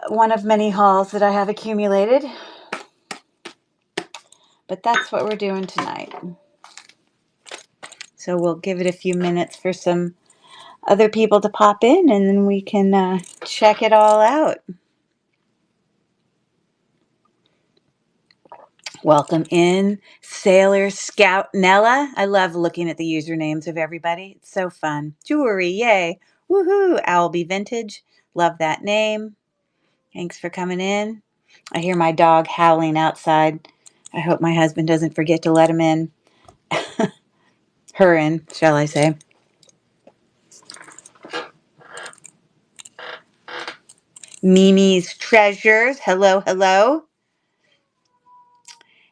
one of many hauls that I have accumulated. But that's what we're doing tonight. So we'll give it a few minutes for some other people to pop in, and then we can check it all out. Welcome in, Sailor Scout Nella. I love looking at the usernames of everybody. It's so fun. Jewelry, yay. Woohoo. Owlby Vintage. Love that name. Thanks for coming in. I hear my dog howling outside. I hope my husband doesn't forget to let him in. Her in, shall I say. Mimi's Treasures. Hello, hello.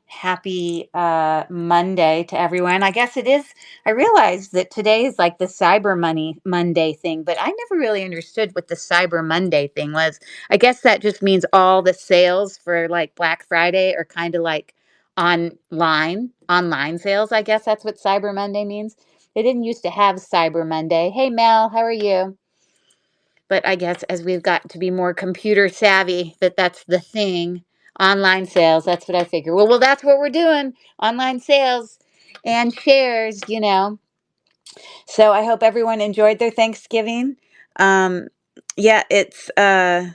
Happy Monday to everyone. I guess it is. I realized that today is like the Cyber Money Monday thing, but I never really understood what the Cyber Monday thing was. I guess that just means all the sales for like Black Friday are kind of like online sales. I guess that's what Cyber Monday means. They didn't used to have Cyber Monday. Hey Mel, how are you? But I guess as we've got to be more computer savvy, that's the thing. Online sales, that's what I figure. Well, that's what we're doing. Online sales and shares. So I hope everyone enjoyed their Thanksgiving. Um, yeah, I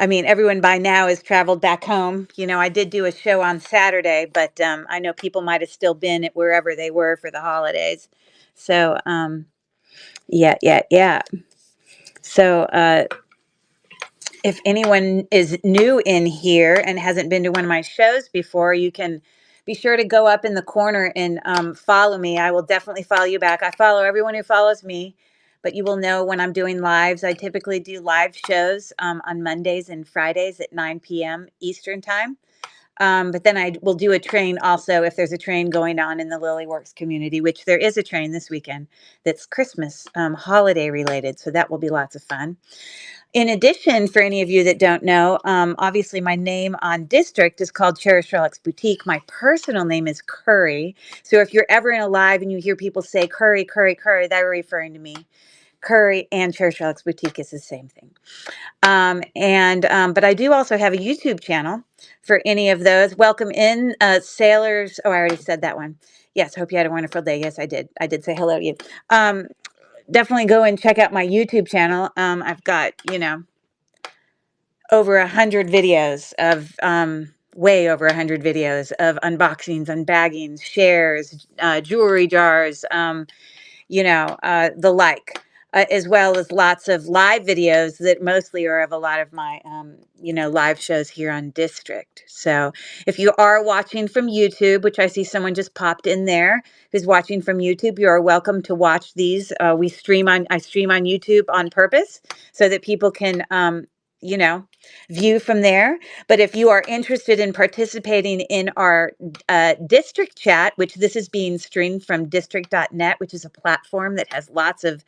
mean, everyone by now has traveled back home. I did do a show on Saturday, but I know people might have still been at wherever they were for the holidays. So, yeah. So, if anyone is new in here and hasn't been to one of my shows before, you can be sure to go up in the corner and follow me. I will definitely follow you back. I follow everyone who follows me, but you will know when I'm doing lives. I typically do live shows on Mondays and Fridays at 9 p.m. Eastern time. But then I will do a train also if there's a train going on in the Lilyworks community, which there is a train this weekend that's Christmas holiday related. So that will be lots of fun. In addition, for any of you that don't know, obviously my name on District is called Cherish Relics Boutique. My personal name is Curry. So if you're ever in a live and you hear people say Curry, Curry, Curry, they're referring to me. Curry and Cherish Relics Boutique is the same thing. But I do also have a YouTube channel for any of those. Welcome in, sailors. Oh, I already said that one. Yes, hope you had a wonderful day. Yes, I did. I did say hello to you. Definitely go and check out my YouTube channel. I've got, over 100 videos of, way over 100 videos of unboxings, unbaggings, shares, jewelry jars, the like, as well as lots of live videos that mostly are of a lot of my, live shows here on District. So if you are watching from YouTube, which I see someone just popped in there who's watching from YouTube, you are welcome to watch these. I stream on YouTube on purpose so that people can, view from there. But if you are interested in participating in our district chat, which this is being streamed from district.net, which is a platform that has lots of,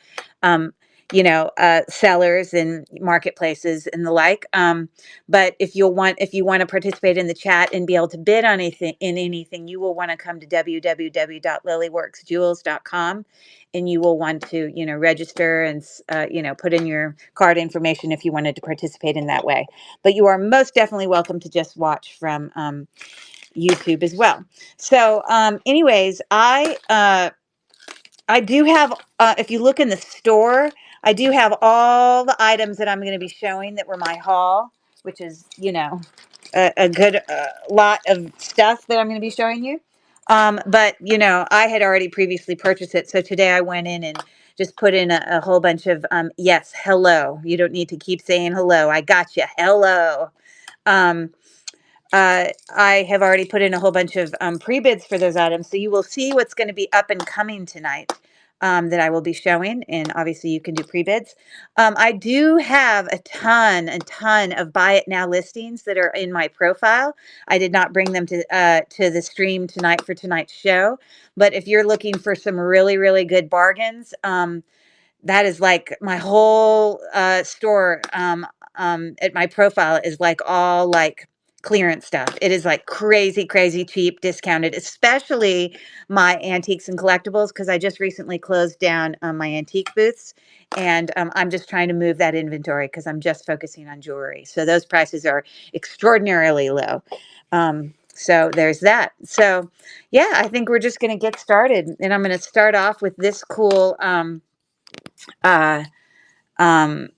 sellers and marketplaces and the like. But if you want to participate in the chat and be able to bid on anything, you will want to come to www.lilyworksjewels.com. And you will want to, register and, put in your card information if you wanted to participate in that way. But you are most definitely welcome to just watch from YouTube as well. So, anyways, I do have, if you look in the store, I do have all the items that I'm going to be showing that were my haul, which is, a good lot of stuff that I'm going to be showing you. But, I had already previously purchased it. So today I went in and just put in a whole bunch of, yes, hello. You don't need to keep saying hello. I got you. Hello. I have already put in a whole bunch of pre-bids for those items. So you will see what's going to be up and coming tonight. That I will be showing, and obviously you can do pre-bids. I do have a ton of buy it now listings that are in my profile. I did not bring them to the stream tonight for tonight's show, but if you're looking for some really, really good bargains, that is like my whole store at my profile is like all like clearance stuff. It is like crazy, crazy cheap, discounted, especially my antiques and collectibles, because I just recently closed down my antique booths. And I'm just trying to move that inventory because I'm just focusing on jewelry. So those prices are extraordinarily low. So there's that. So yeah, I think we're just going to get started. And I'm going to start off with this cool uh, um,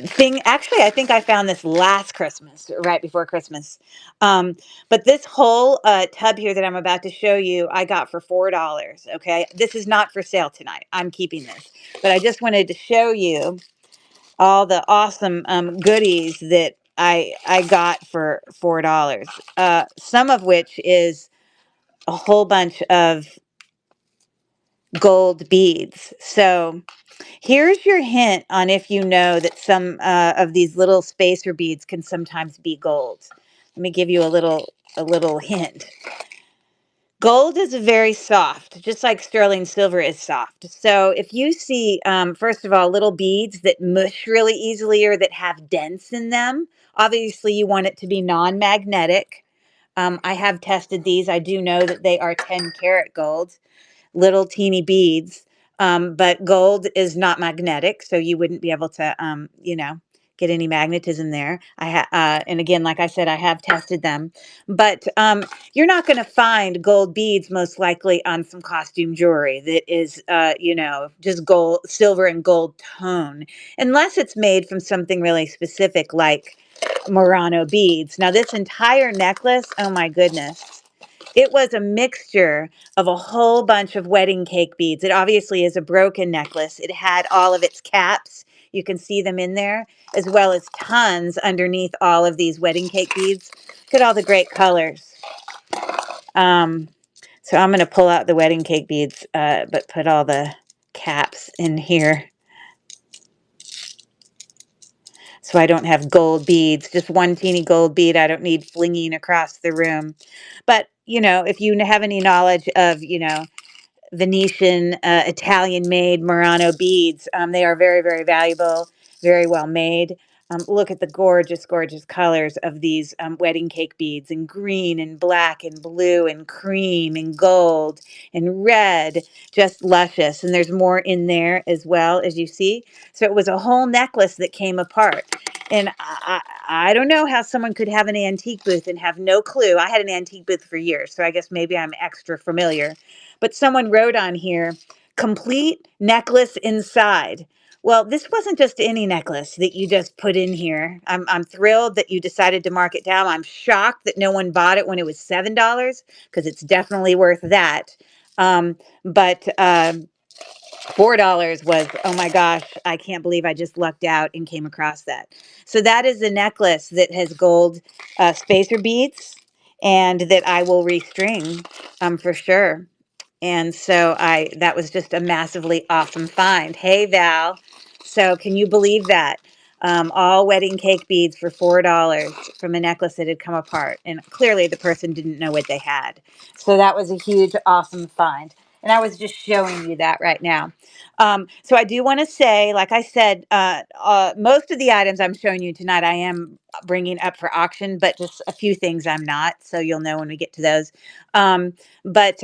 thing. Actually, I think I found this last Christmas, right before Christmas. But this whole tub here that I'm about to show you, I got for $4. Okay, this is not for sale tonight. I'm keeping this, but I just wanted to show you all the awesome goodies that I got for $4. Some of which is a whole bunch of gold beads. So here's your hint on if you know that some of these little spacer beads can sometimes be gold. Let me give you a little hint. Gold is very soft, just like sterling silver is soft. So if you see, first of all, little beads that mush really easily or that have dents in them, obviously you want it to be non-magnetic. I have tested these. I do know that they are 10 karat gold, little teeny beads. But gold is not magnetic, so you wouldn't be able to, get any magnetism there. And again, like I said, I have tested them, but you're not going to find gold beads most likely on some costume jewelry that is, just gold, silver and gold tone, unless it's made from something really specific like Murano beads. Now, this entire necklace, oh my goodness. It was a mixture of a whole bunch of wedding cake beads. It obviously is a broken necklace. It had all of its caps. You can see them in there, as well as tons underneath all of these wedding cake beads. Look at all the great colors. Um, so I'm going to pull out the wedding cake beads, but put all the caps in here so I don't have gold beads, just one teeny gold bead. I don't need flinging across the room. But, if you have any knowledge of, Venetian, Italian made Murano beads. They are very, very valuable, very well made. Look at the gorgeous, gorgeous colors of these wedding cake beads in green and black and blue and cream and gold and red, just luscious. And there's more in there as well, as you see. So it was a whole necklace that came apart. And I don't know how someone could have an antique booth and have no clue. I had an antique booth for years, so I guess maybe I'm extra familiar. But someone wrote on here, complete necklace inside. Well, this wasn't just any necklace that you just put in here. I'm thrilled that you decided to mark it down. I'm shocked that no one bought it when it was $7 because it's definitely worth that. But $4 was, oh my gosh, I can't believe I just lucked out and came across that. So that is a necklace that has gold spacer beads and that I will restring for sure. And so that was just a massively awesome find. Hey, Val. So can you believe that? All wedding cake beads for $4 from a necklace that had come apart. And clearly the person didn't know what they had. So that was a huge, awesome find. And I was just showing you that right now. So I do want to say, like I said, most of the items I'm showing you tonight, I am bringing up for auction, but just a few things I'm not. So you'll know when we get to those. But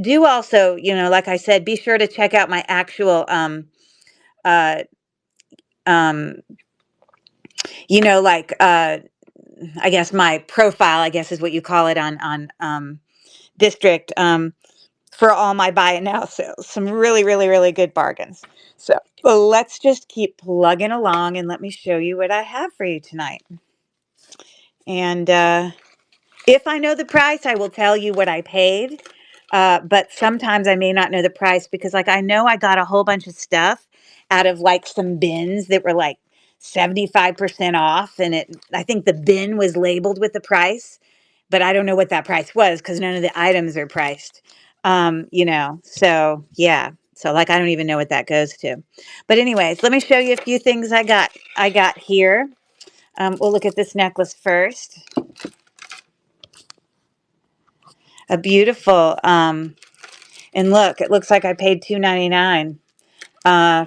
do also, like I said, be sure to check out my actual, uh, um, I guess my profile, I guess is what you call it on District, for all my buy it now sales. Some really, really, really good bargains. So let's just keep plugging along and let me show you what I have for you tonight. And if I know the price, I will tell you what I paid. But sometimes I may not know the price because, like, I know I got a whole bunch of stuff out of like some bins that were like 75% off. And I think the bin was labeled with the price, but I don't know what that price was because none of the items are priced. So yeah. So like, I don't even know what that goes to. But anyways, let me show you a few things I got here. We'll look at this necklace first. A beautiful, and look, it looks like I paid $2.99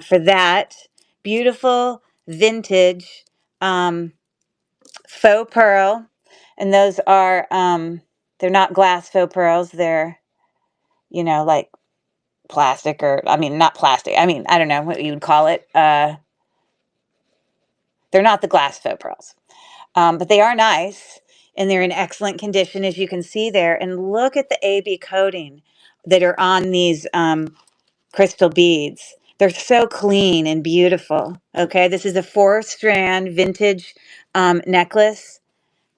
for that beautiful vintage faux pearl, and those are they're not glass faux pearls. They're, like plastic, or I mean, not plastic. I mean, I don't know what you would call it. They're not the glass faux pearls, but they are nice, and they're in excellent condition, as you can see there. And look at the AB coating that are on these crystal beads. They're so clean and beautiful. Okay, this is a 4-strand vintage necklace,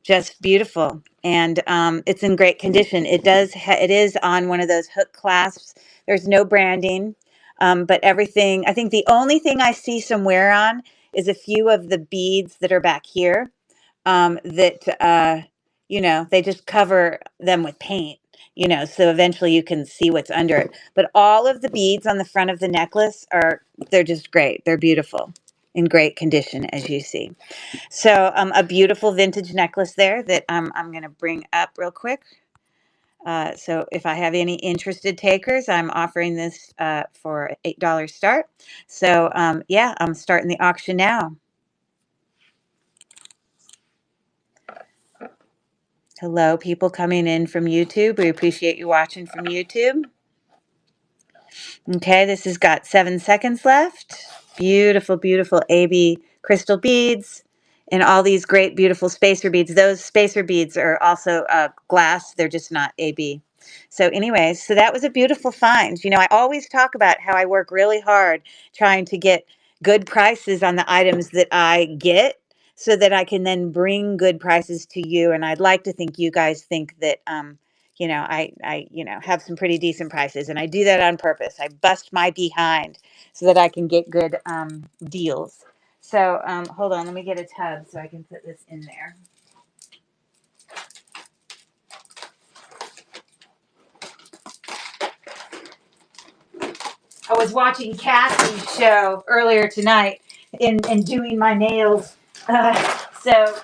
just beautiful, and it's in great condition. It is on one of those hook clasps. There's no branding, but everything. I think the only thing I see some wear on is a few of the beads that are back here. That they just cover them with paint. So eventually you can see what's under it. But all of the beads on the front of the necklace they're just great. They're beautiful, in great condition, as you see. So a beautiful vintage necklace there that I'm going to bring up real quick. So if I have any interested takers, I'm offering this for $8 start. So yeah, I'm starting the auction now. Hello, people coming in from YouTube. We appreciate you watching from YouTube. Okay, this has got 7 seconds left. Beautiful, beautiful AB crystal beads and all these great, beautiful spacer beads. Those spacer beads are also glass. They're just not AB. So anyways, so that was a beautiful find. I always talk about how I work really hard trying to get good prices on the items that I get so that I can then bring good prices to you. And I'd like to think you guys think that I have some pretty decent prices, and I do that on purpose. I bust my behind so that I can get good deals. So hold on, let me get a tub so I can put this in there. I was watching Cassie's show earlier tonight and doing my nails. So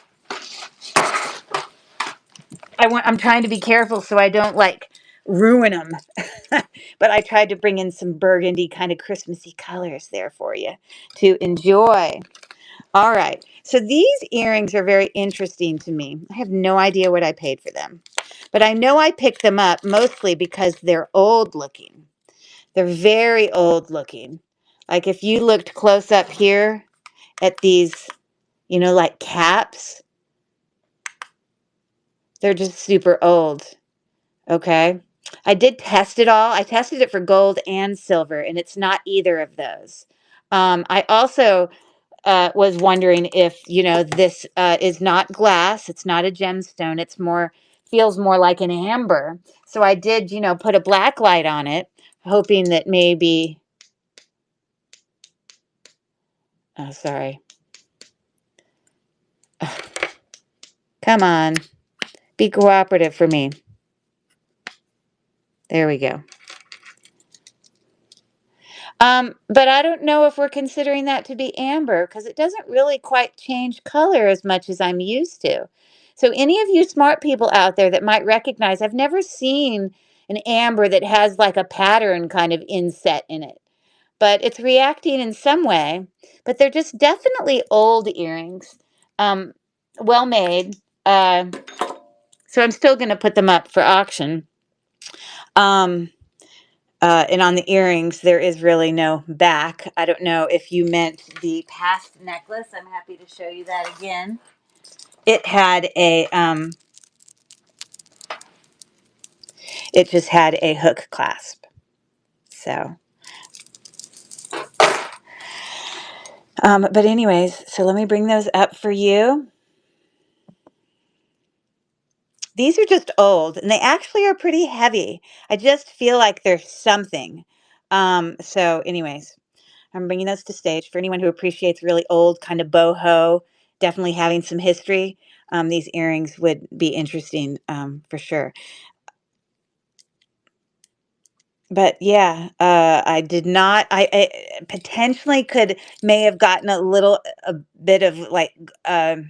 I'm trying to be careful so I don't ruin them. But I tried to bring in some burgundy kind of Christmassy colors there for you to enjoy. All right. So these earrings are very interesting to me. I have no idea what I paid for them, but I know I picked them up mostly because they're old looking. They're very old looking. Like if you looked close up here at these, like caps, they're just super old. Okay. I did test it all. I tested it for gold and silver, and it's not either of those. I also was wondering if, this is not glass. It's not a gemstone. Feels more like an amber. So I did, put a black light on it, hoping that maybe, oh, sorry. Come on. Be cooperative for me. There we go. But I don't know if we're considering that to be amber because it doesn't really quite change color as much as I'm used to. So any of you smart people out there that might recognize, I've never seen an amber that has like a pattern kind of inset in it, but it's reacting in some way. But they're just definitely old earrings, well made. So I'm still going to put them up for auction. And on the earrings, there is really no back. I don't know if you meant the past necklace. I'm happy to show you that again. It had it just had a hook clasp. So, but anyways, so let me bring those up for you. These are just old, and they actually are pretty heavy. I just feel like there's something. So anyways, I'm bringing those to stage for anyone who appreciates really old kind of boho, definitely having some history. These earrings would be interesting for sure. But yeah, I did not. I potentially may have gotten a bit of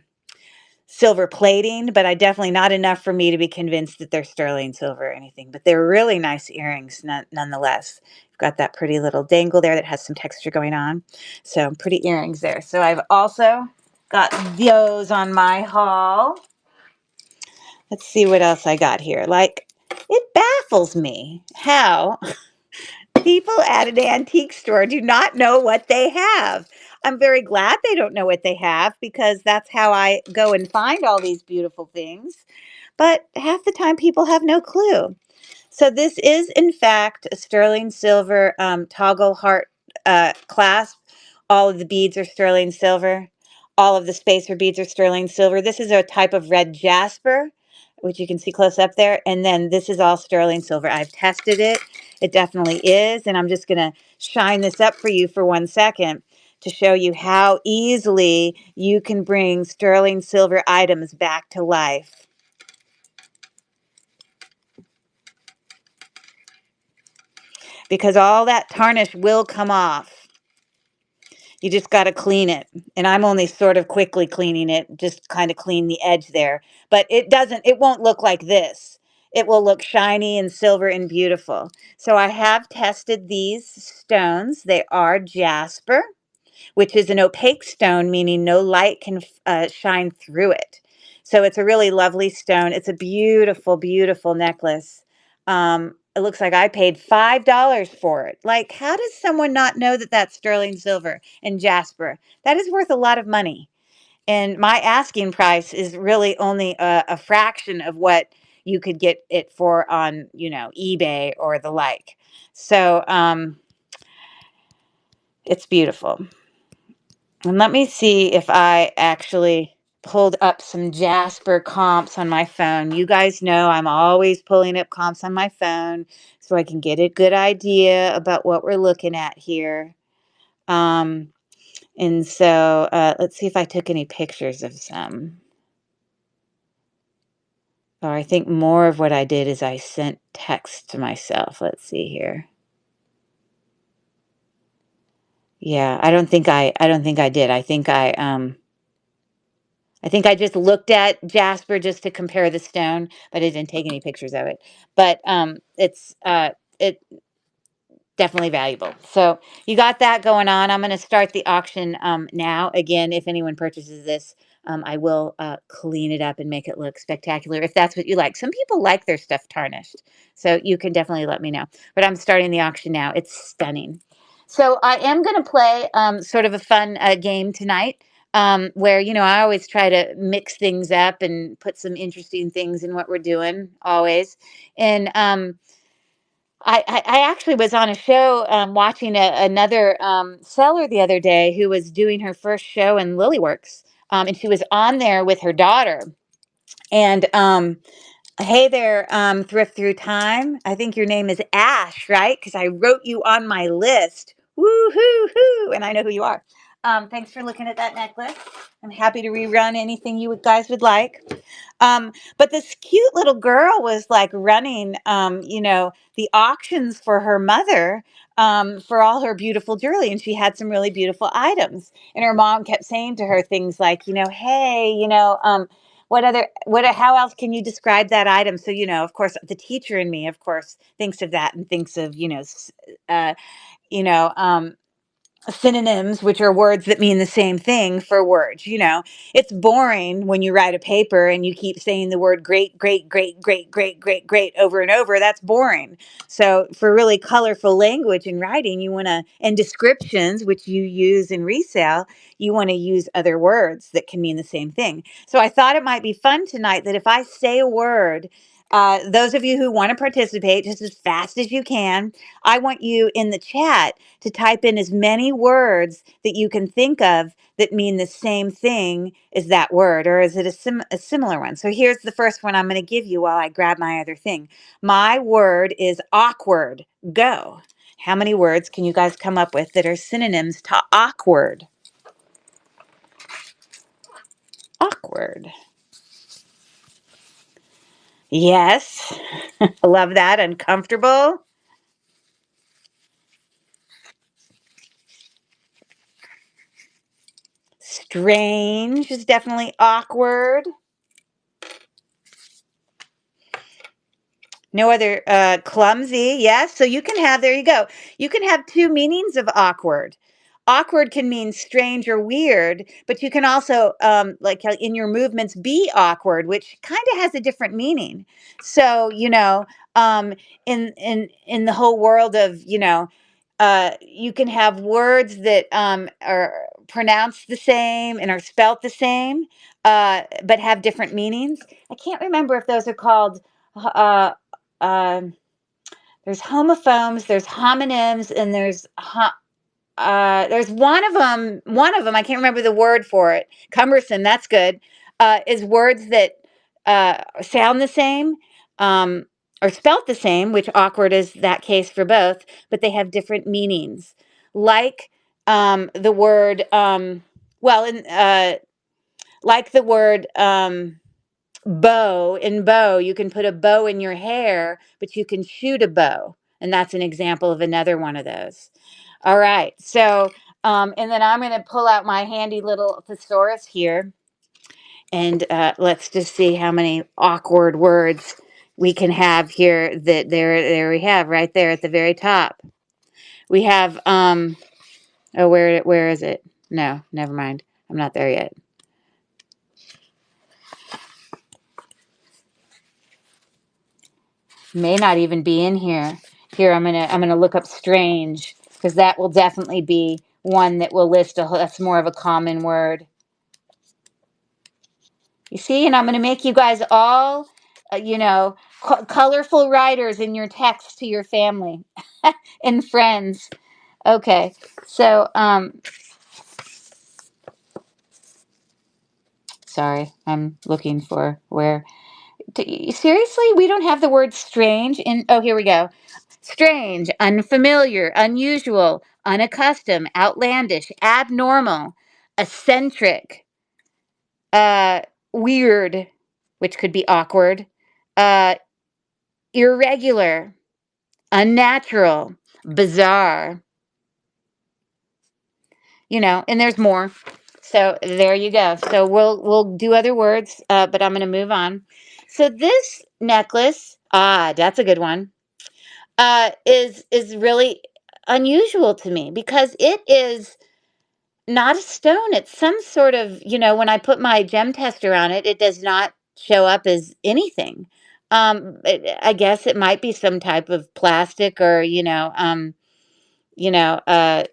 silver plating, but I definitely not enough for me to be convinced that they're sterling silver or anything. But they're really nice earrings nonetheless. You've got that pretty little dangle there that has some texture going on. So pretty earrings there. So I've also got those on my haul. Let's see what else I got here. Like, it baffles me how people at an antique store do not know what they have. I'm very glad they don't know what they have because that's how I go and find all these beautiful things. But half the time, people have no clue. So this is, in fact, a sterling silver toggle heart clasp. All of the beads are sterling silver. All of the spacer beads are sterling silver. This is a type of red jasper, which you can see close up there. And then this is all sterling silver. I've tested it. It definitely is. And I'm just going to shine this up for you for 1 second to show you how easily you can bring sterling silver items back to life. Because all that tarnish will come off. You just got to clean it. And I'm only sort of quickly cleaning it, just kind of clean the edge there. But it won't look like this. It will look shiny and silver and beautiful. So I have tested these stones. They are jasper, which is an opaque stone, meaning no light can shine through it. So it's a really lovely stone. It's a beautiful, beautiful necklace. It looks like I paid $5 for it. Like, how does someone not know that that's sterling silver and jasper? That is worth a lot of money. And my asking price is really only a fraction of what you could get it for on, eBay or the like. So it's beautiful. And let me see if I actually pulled up some Jasper comps on my phone. You guys know I'm always pulling up comps on my phone so I can get a good idea about what we're looking at here. Um, and so let's see if I took any pictures of some. Or I think more of what I did is I sent text to myself. Let's see here. Yeah, I don't think I did. I think I just looked at Jasper just to compare the stone, but I didn't take any pictures of it. But it definitely valuable. So you got that going on. I'm going to start the auction now. Again, if anyone purchases this, I will clean it up and make it look spectacular if that's what you like. Some people like their stuff tarnished, so you can definitely let me know. But I'm starting the auction now. It's stunning. So I am going to play sort of a fun game tonight. Where I always try to mix things up and put some interesting things in what we're doing always. And I actually was on a show watching another seller the other day who was doing her first show in Lilyworks. And she was on there with her daughter. And hey there, Thrift Through Time. I think your name is Ash, right? Because I wrote you on my list. Woo hoo hoo. And I know who you are. Thanks for looking at that necklace. I'm happy to rerun anything you guys would like. But this cute little girl was like running, the auctions for her mother for all her beautiful jewelry. And she had some really beautiful items. And her mom kept saying to her things like, hey, how else can you describe that item? So, of course, the teacher in me, of course, thinks of that and thinks of, uh, you know, um, synonyms, which are words that mean the same thing for words. It's boring when you write a paper and you keep saying the word great, great, great, great, great, great, great over and over. That's boring. So for really colorful language in writing, and descriptions, which you use in resale, you want to use other words that can mean the same thing. So I thought it might be fun tonight that if I say a word, those of you who want to participate just as fast as you can, I want you in the chat to type in as many words that you can think of that mean the same thing as that word, or is it a similar one? So here's the first one I'm going to give you while I grab my other thing. My word is awkward. Go. How many words can you guys come up with that are synonyms to awkward? Awkward. Yes. I love that. Uncomfortable. Strange is definitely awkward. No other clumsy. Yes. So you can have, there you go. You can have two meanings of awkward. awkward can mean strange or weird, but you can also, like in your movements, be awkward, which kind of has a different meaning. So, in the whole world of, you can have words that are pronounced the same and are spelt the same, but have different meanings. I can't remember if those are called. Uh, um there's homophones, there's homonyms, and there's one of them, I can't remember the word for it. Cumbersome, that's good. Is words that sound the same, um, or spelt the same, which awkward is that case for both, but they have different meanings. Like the word, well, in, like the word bow. In bow, you can put a bow in your hair, but you can shoot a bow. And that's an example of another one of those. All right. So, and then I'm going to pull out my handy little thesaurus here. And let's just see how many awkward words we can have here. That there we have right there at the very top. We have, oh, where is it? No, never mind. I'm not there yet. May not even be in here. Here, I'm gonna look up strange, because that will definitely be one that will list that's more of a common word. You see, and I'm gonna make you guys all, colorful writers in your text to your family and friends. Okay, so sorry, I'm looking for where. Seriously, we don't have the word strange in. Oh, here we go. Strange, unfamiliar, unusual, unaccustomed, outlandish, abnormal, eccentric, uh, weird, which could be awkward, uh, irregular, unnatural, bizarre, and there's more. So there you go. So we'll do other words, but I'm going to move on. So this necklace, that's a good one. Is really unusual to me because it is not a stone. It's some sort of, when I put my gem tester on it, it does not show up as anything. I guess it might be some type of plastic or, you know, uh,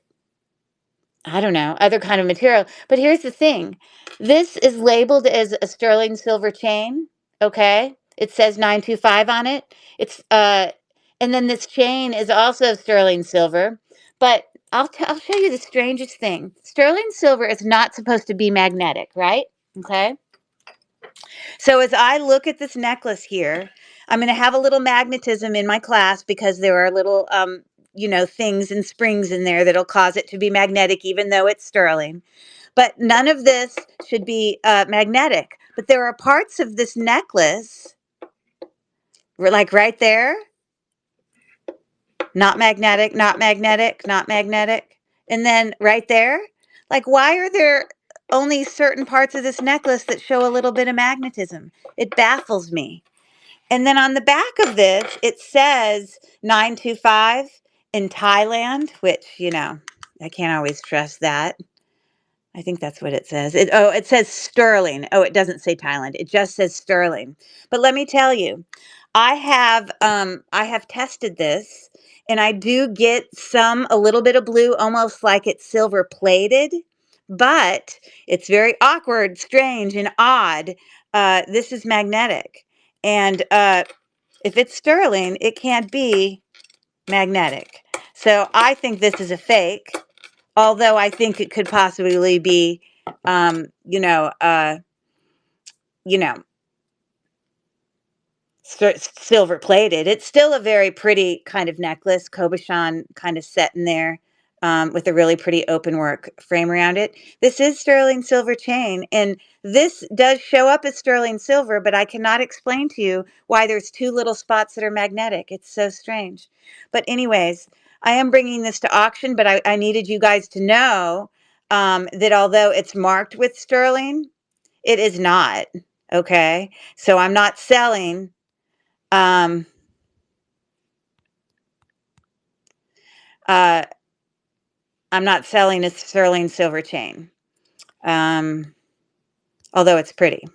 I don't know, other kind of material. But here's the thing. This is labeled as a sterling silver chain, okay? It says 925 on it. It's and then this chain is also sterling silver, but I'll show you the strangest thing. Sterling silver is not supposed to be magnetic, right? Okay? So as I look at this necklace here, I'm going to have a little magnetism in my class because there are little things and springs in there that'll cause it to be magnetic even though it's sterling. But none of this should be magnetic. But there are parts of this necklace, like right there, not magnetic, not magnetic, not magnetic. And then right there, like why are there only certain parts of this necklace that show a little bit of magnetism? It baffles me. And then on the back of this, it says 925 in Thailand, which, I can't always trust that. I think that's what it says. It says sterling. Oh, it doesn't say Thailand. It just says sterling. But let me tell you, I have tested this and I do get a little bit of blue, almost like it's silver plated, but it's very awkward, strange, and odd. This is magnetic. And if it's sterling, it can't be magnetic. So I think this is a fake, although I think it could possibly be, um, you know, uh, you know, silver plated. It's still a very pretty kind of necklace, cabochon kind of set in there, with a really pretty open work frame around it. This is sterling silver chain, and this does show up as sterling silver, but I cannot explain to you why there's two little spots that are magnetic. It's so strange. But anyways, I am bringing this to auction, but I needed you guys to know that although it's marked with sterling, it is not. Okay, so I'm not selling um, uh, I'm not selling a sterling silver chain, um, although it's pretty.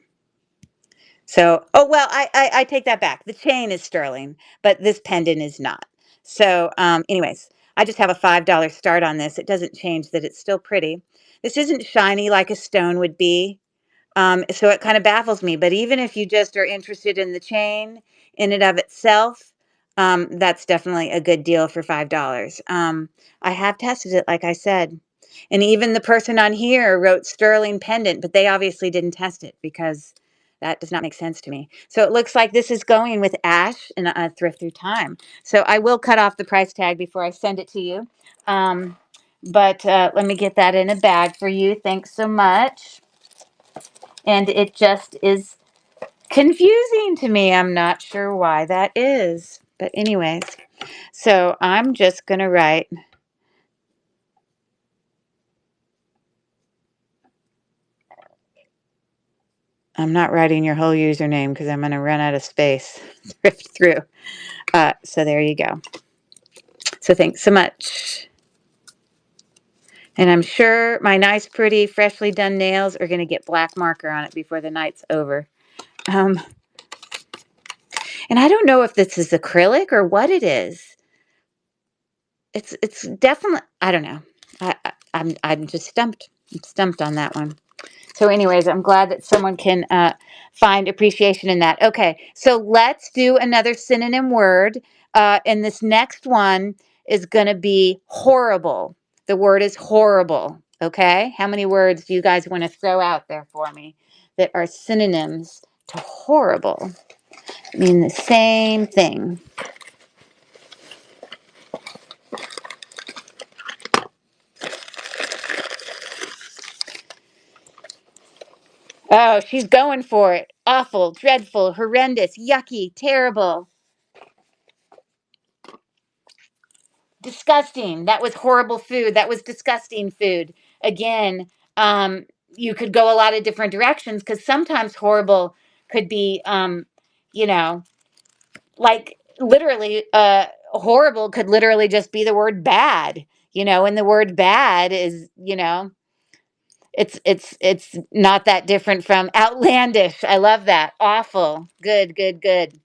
So, oh well, I take that back. The chain is sterling, but this pendant is not. So, anyways, I just have a $5 start on this. It doesn't change that it's still pretty. This isn't shiny like a stone would be. So it kind of baffles me. But even if you just are interested in the chain in and of itself, that's definitely a good deal for $5. I have tested it, like I said. And even the person on here wrote sterling pendant, but they obviously didn't test it because that does not make sense to me. So it looks like this is going with Ash and a thrift through time. So I will cut off the price tag before I send it to you. But let me get that in a bag for you. Thanks so much. And it just is confusing to me. I'm not sure why that is. But anyways, so I'm just going to write. I'm not writing your whole username because I'm going to run out of space. Thrift through. So there you go. So thanks so much. And I'm sure my nice, pretty, freshly done nails are going to get black marker on it before the night's over. And I don't know if this is acrylic or what it is. It's definitely, I don't know. I'm just stumped. I'm stumped on that one. So anyways, I'm glad that someone can find appreciation in that. Okay, so let's do another synonym word. And this next one is going to be horrible. The word is horrible. Okay, how many words do you guys want to throw out there for me that are synonyms to horrible? Mean the same thing. Oh, she's going for it. Awful, dreadful, horrendous, yucky, terrible. Disgusting. That was horrible food. That was disgusting food. Again, you could go a lot of different directions because sometimes horrible could be, you know, like literally, horrible could literally just be the word bad, and the word bad is, it's not that different from outlandish. I love that. Awful. Good, good, good.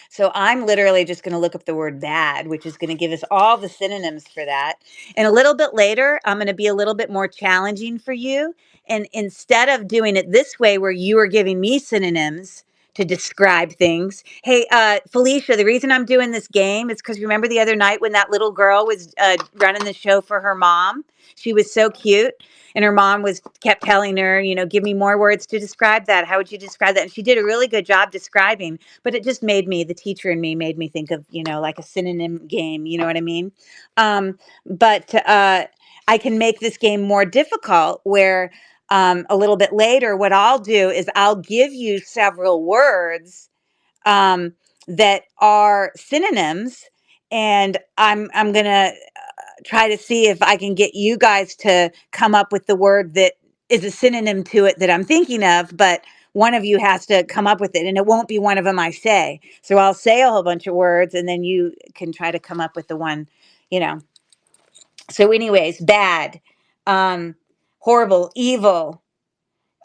So I'm literally just going to look up the word bad, which is going to give us all the synonyms for that. And a little bit later, I'm going to be a little bit more challenging for you. And instead of doing it this way, where you are giving me synonyms to describe things. Hey, Felicia, the reason I'm doing this game is because remember the other night when that little girl was running the show for her mom? She was so cute. And her mom was kept telling her, give me more words to describe that. How would you describe that? And she did a really good job describing, but it just made me, the teacher in me made me think of, like a synonym game. You know what I mean? But I can make this game more difficult where a little bit later, what I'll do is I'll give you several words that are synonyms, and I'm gonna try to see if I can get you guys to come up with the word that is a synonym to it that I'm thinking of, but one of you has to come up with it, and it won't be one of them I say. So I'll say a whole bunch of words, and then you can try to come up with the one, you know. So anyways, bad, horrible, evil.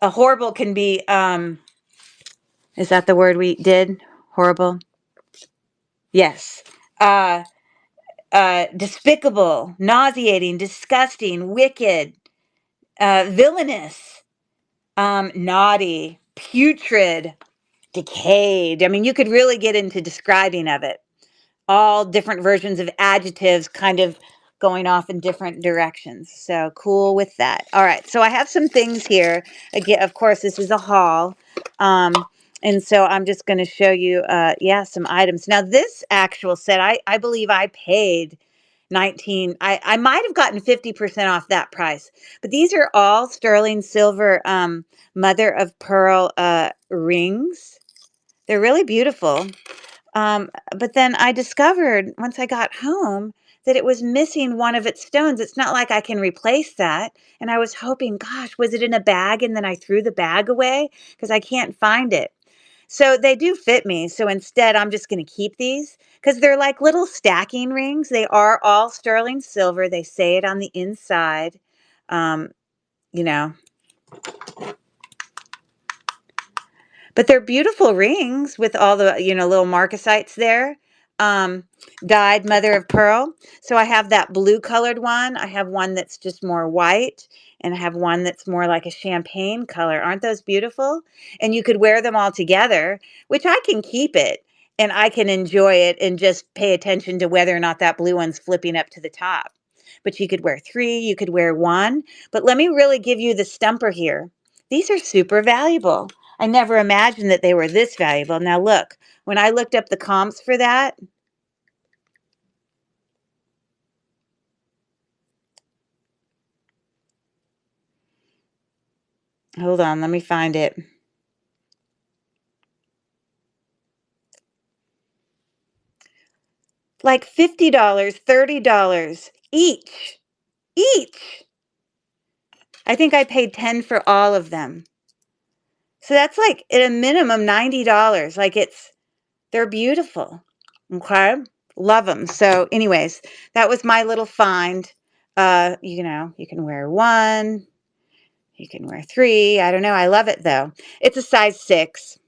A horrible can be, is that the word we did? Horrible? Yes. Despicable, nauseating, disgusting, wicked, villainous, naughty, putrid, decayed. I mean, you could really get into describing of it. All different versions of adjectives kind of going off in different directions. So cool with that. All right. So I have some things here. Again, of course, this is a haul. And so I'm just going to show you, some items. Now, this actual set, I believe I paid 19. I might have gotten 50% off that price. But these are all sterling silver mother of pearl rings. They're really beautiful. But then I discovered once I got home that it was missing one of its stones. It's not like I can replace that. And I was hoping, gosh, was it in a bag? And then I threw the bag away because I can't find it. So they do fit me. So instead, I'm just going to keep these because they're like little stacking rings. They are all sterling silver. They say it on the inside. Um, you know, but they're beautiful rings with all the, little marcasites there. Um, Dyed mother of pearl. So I have that blue colored one. I have one that's just more white, and I have one that's more like a champagne color. Aren't those beautiful? And you could wear them all together, which I can keep it and I can enjoy it and just pay attention to whether or not that blue one's flipping up to the top. But you could wear three, you could wear one. But let me really give you the stumper here. These are super valuable. I never imagined that they were this valuable. Now look, when I looked up the comps for that, hold on, let me find it. Like $50, $30 each. Each. I think I paid 10 for all of them. So that's like at a minimum $90. Like they're beautiful. Okay? Love them. So anyways, that was my little find. You can wear one, you can wear three. I don't know. I love it though. It's a size 6.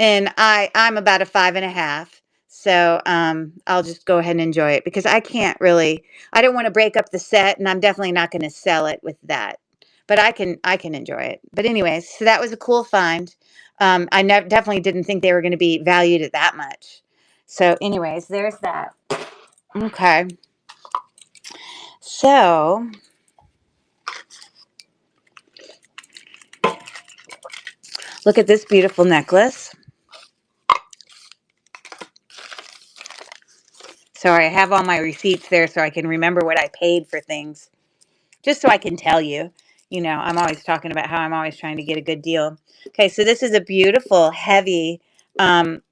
And I'm about a 5.5. So I'll just go ahead and enjoy it because I don't want to break up the set, and I'm definitely not going to sell it with that. But I can enjoy it. But anyways, so that was a cool find. Definitely didn't think they were going to be valued at that much. So anyways, there's that. Okay. So look at this beautiful necklace. Sorry, I have all my receipts there so I can remember what I paid for things. Just so I can tell you. I'm always talking about how I'm always trying to get a good deal. Okay, so this is a beautiful, heavy um,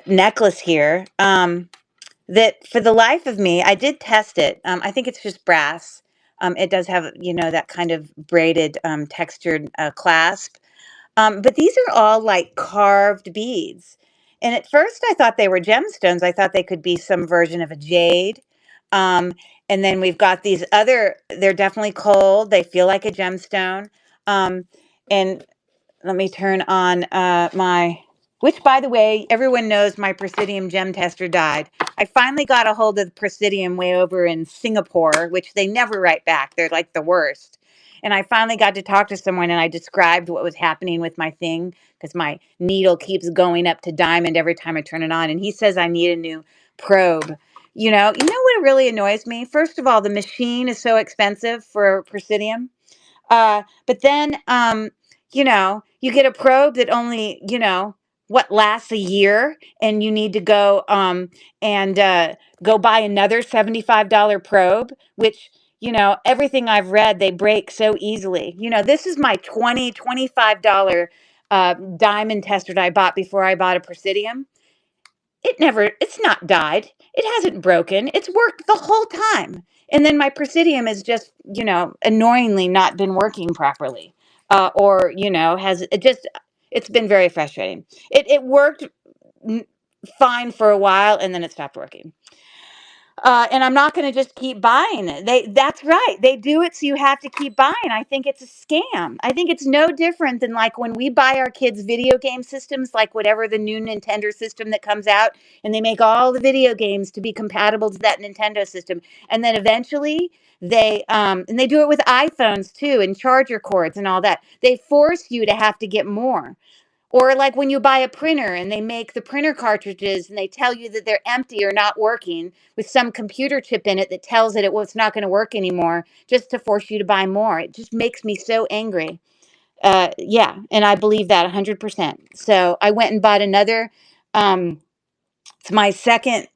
necklace here that for the life of me, I did test it. I think it's just brass. It does have, that kind of braided, textured clasp. But these are all like carved beads. And at first I thought they were gemstones. I thought they could be some version of a jade. Um, and then we've got these they're definitely cold. They feel like a gemstone. Um, and let me turn on which by the way, everyone knows my Presidium gem tester died. I finally got a hold of the Presidium way over in Singapore, which they never write back. They're like the worst. And I finally got to talk to someone, and I described what was happening with my thing because my needle keeps going up to diamond every time I turn it on. And he says I need a new probe. You know what really annoys me? First of all, the machine is so expensive for Presidium. But then, you get a probe that only, what lasts a year, and you need to go and go buy another $75 probe, which, everything I've read, they break so easily. This is my $25 diamond tester that I bought before I bought a Presidium. It's not died. It hasn't broken. It's worked the whole time. And then my Presidium has just, annoyingly not been working properly. Or, it's been very frustrating. It worked fine for a while, and then it stopped working. And I'm not going to just keep buying it. That's right. They do it so you have to keep buying. I think it's a scam. I think it's no different than like when we buy our kids video game systems, like whatever the new Nintendo system that comes out, and they make all the video games to be compatible to that Nintendo system. And then eventually and they do it with iPhones too, and charger cords and all that. They force you to have to get more. Or like when you buy a printer and they make the printer cartridges and they tell you that they're empty or not working with some computer chip in it that tells it it's not going to work anymore just to force you to buy more. It just makes me so angry. Yeah, and I believe that 100%. So I went and bought another. It's my second,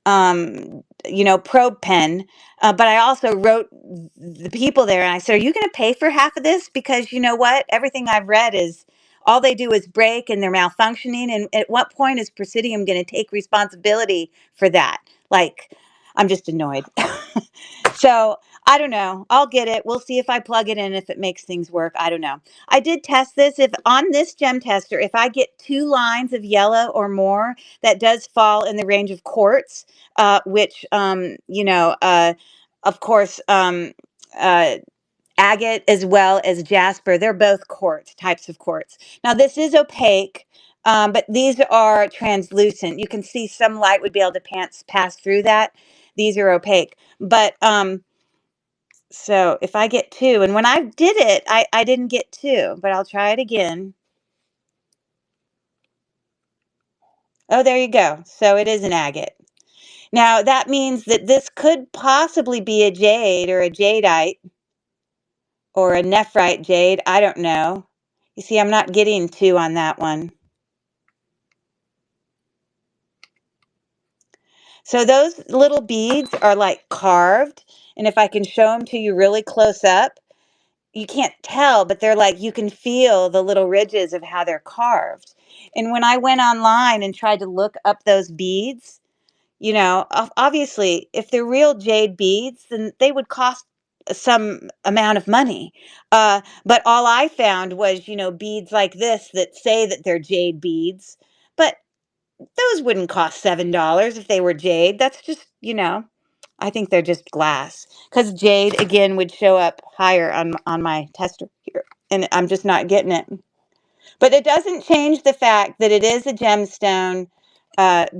probe pen. But I also wrote the people there and I said, "Are you going to pay for half of this? Because you know what? Everything I've read is all they do is break and they're malfunctioning. And at what point is Presidium going to take responsibility for that?" Like, I'm just annoyed. So I don't know. I'll get it. We'll see if I plug it in, if it makes things work. I don't know. I did test this. If on this gem tester, if I get 2 lines of yellow or more, that does fall in the range of quartz, which, of course, uh, agate as well as jasper, they're both quartz, types of quartz. Now, this is opaque, but these are translucent. You can see some light would be able to pass through that. These are opaque. But so if I get 2, and when I did it, I didn't get 2, but I'll try it again. Oh, there you go. So it is an agate. Now, that means that this could possibly be a jade or a jadeite or a nephrite jade. I don't know. You see, I'm not getting 2 on that one. So those little beads are like carved. And if I can show them to you really close up, you can't tell, but they're like, you can feel the little ridges of how they're carved. And when I went online and tried to look up those beads, obviously, if they're real jade beads, then they would cost some amount of money. But all I found was, beads like this that say that they're jade beads. But those wouldn't cost $7 if they were jade. That's just, I think they're just glass. Because jade, again, would show up higher on my tester here. And I'm just not getting it. But it doesn't change the fact that it is a gemstone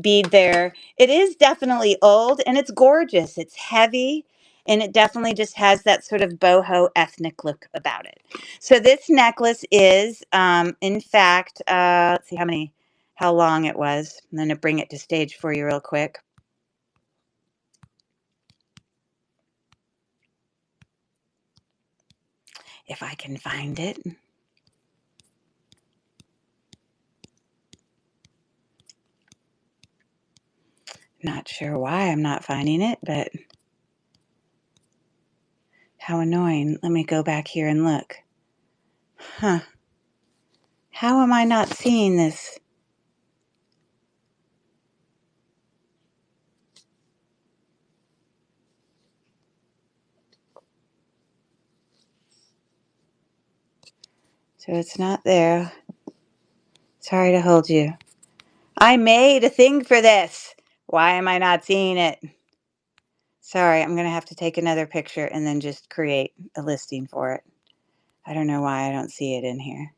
bead there. It is definitely old, and it's gorgeous. It's heavy, and it definitely just has that sort of boho ethnic look about it. So this necklace is, in fact, let's see how long it was. I'm going to bring it to stage for you real quick. If I can find it. Not sure why I'm not finding it, but how annoying. Let me go back here and look. Huh. How am I not seeing this? So it's not there. Sorry to hold you. I made a thing for this. Why am I not seeing it? Sorry, I'm going to have to take another picture and then just create a listing for it. I don't know why I don't see it in here.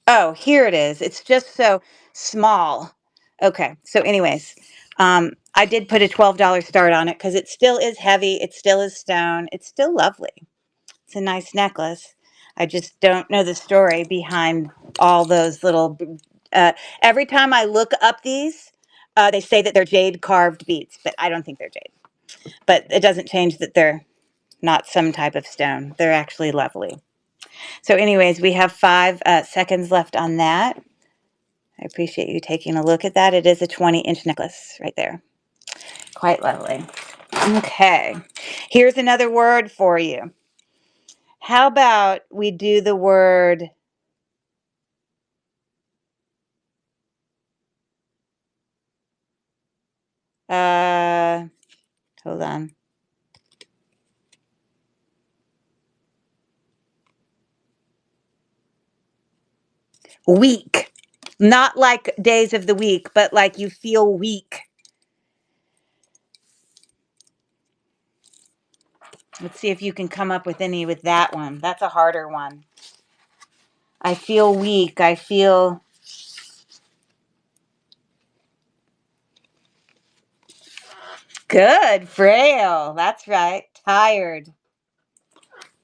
Oh, here it is. It's just so small. Okay, so anyways, I did put a $12 start on it because it still is heavy. It still is stone. It's still lovely. It's a nice necklace. I just don't know the story behind all those little. Every time I look up these, they say that they're jade carved beads, but I don't think they're jade. But it doesn't change that they're not some type of stone. They're actually lovely. So anyways, we have 5 seconds left on that. I appreciate you taking a look at that. It is a 20-inch necklace right there. Quite lovely. Okay. Here's another word for you. How about we do the word hold on. Weak. Not like days of the week, but like you feel weak. Let's see if you can come up with any with that one. That's a harder one. I feel weak. I feel good. Frail. That's right. Tired.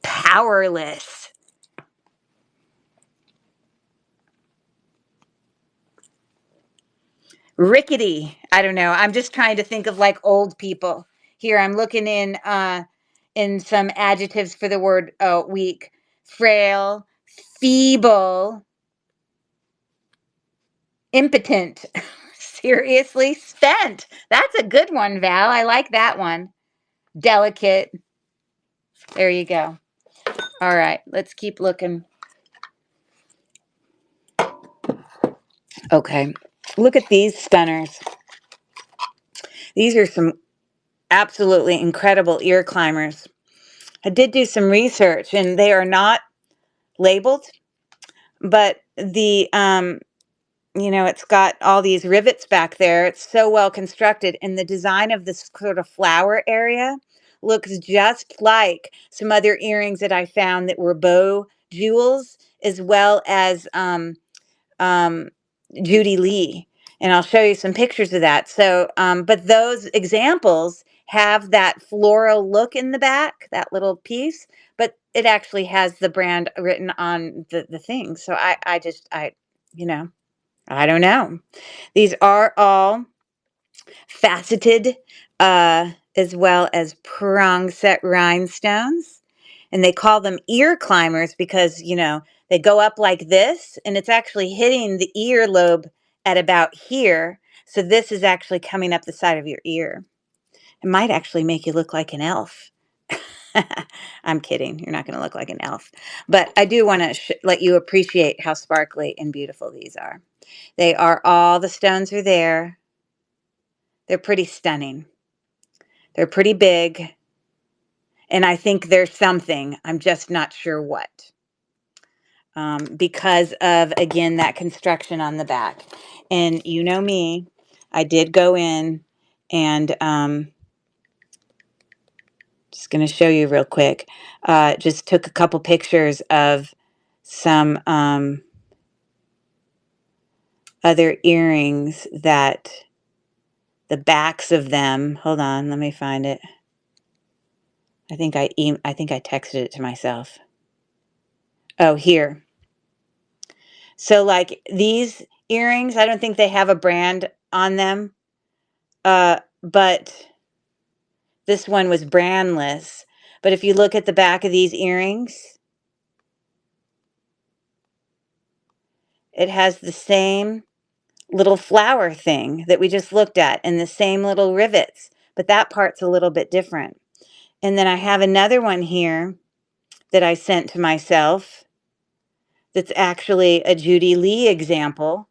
Powerless. Rickety. I don't know. I'm just trying to think of like old people. Here, I'm looking in some adjectives for the word weak. Frail, feeble, impotent. Seriously, spent. That's a good one, Val. I like that one. Delicate. There you go. All right, let's keep looking. Okay, look at these stunners. These are some absolutely incredible ear climbers. I did do some research, and they are not labeled, but it's got all these rivets back there. It's so well constructed, and the design of this sort of flower area looks just like some other earrings that I found that were bow jewels, as well as um, Judy Lee. And I'll show you some pictures of that. So, but those examples have that floral look in the back, that little piece, but it actually has the brand written on the thing. So you know, I don't know. These are all faceted, as well as prong set rhinestones. And they call them ear climbers because, they go up like this and it's actually hitting the earlobe at about here. So this is actually coming up the side of your ear. It might actually make you look like an elf. I'm kidding. You're not going to look like an elf. But I do want to let you appreciate how sparkly and beautiful these are. They are all, the stones are there. They're pretty stunning. They're pretty big. And I think there's something. I'm just not sure what. Because of, again, that construction on the back. And you know me, I did go in and just going to show you real quick. Just took a couple pictures of some other earrings that the backs of them. Hold on, let me find it. I think I texted it to myself. Oh, here. So like these earrings, I don't think they have a brand on them. But this one was brandless. But if you look at the back of these earrings, it has the same little flower thing that we just looked at and the same little rivets, but that part's a little bit different. And then I have another one here that I sent to myself that's actually a Judy Lee example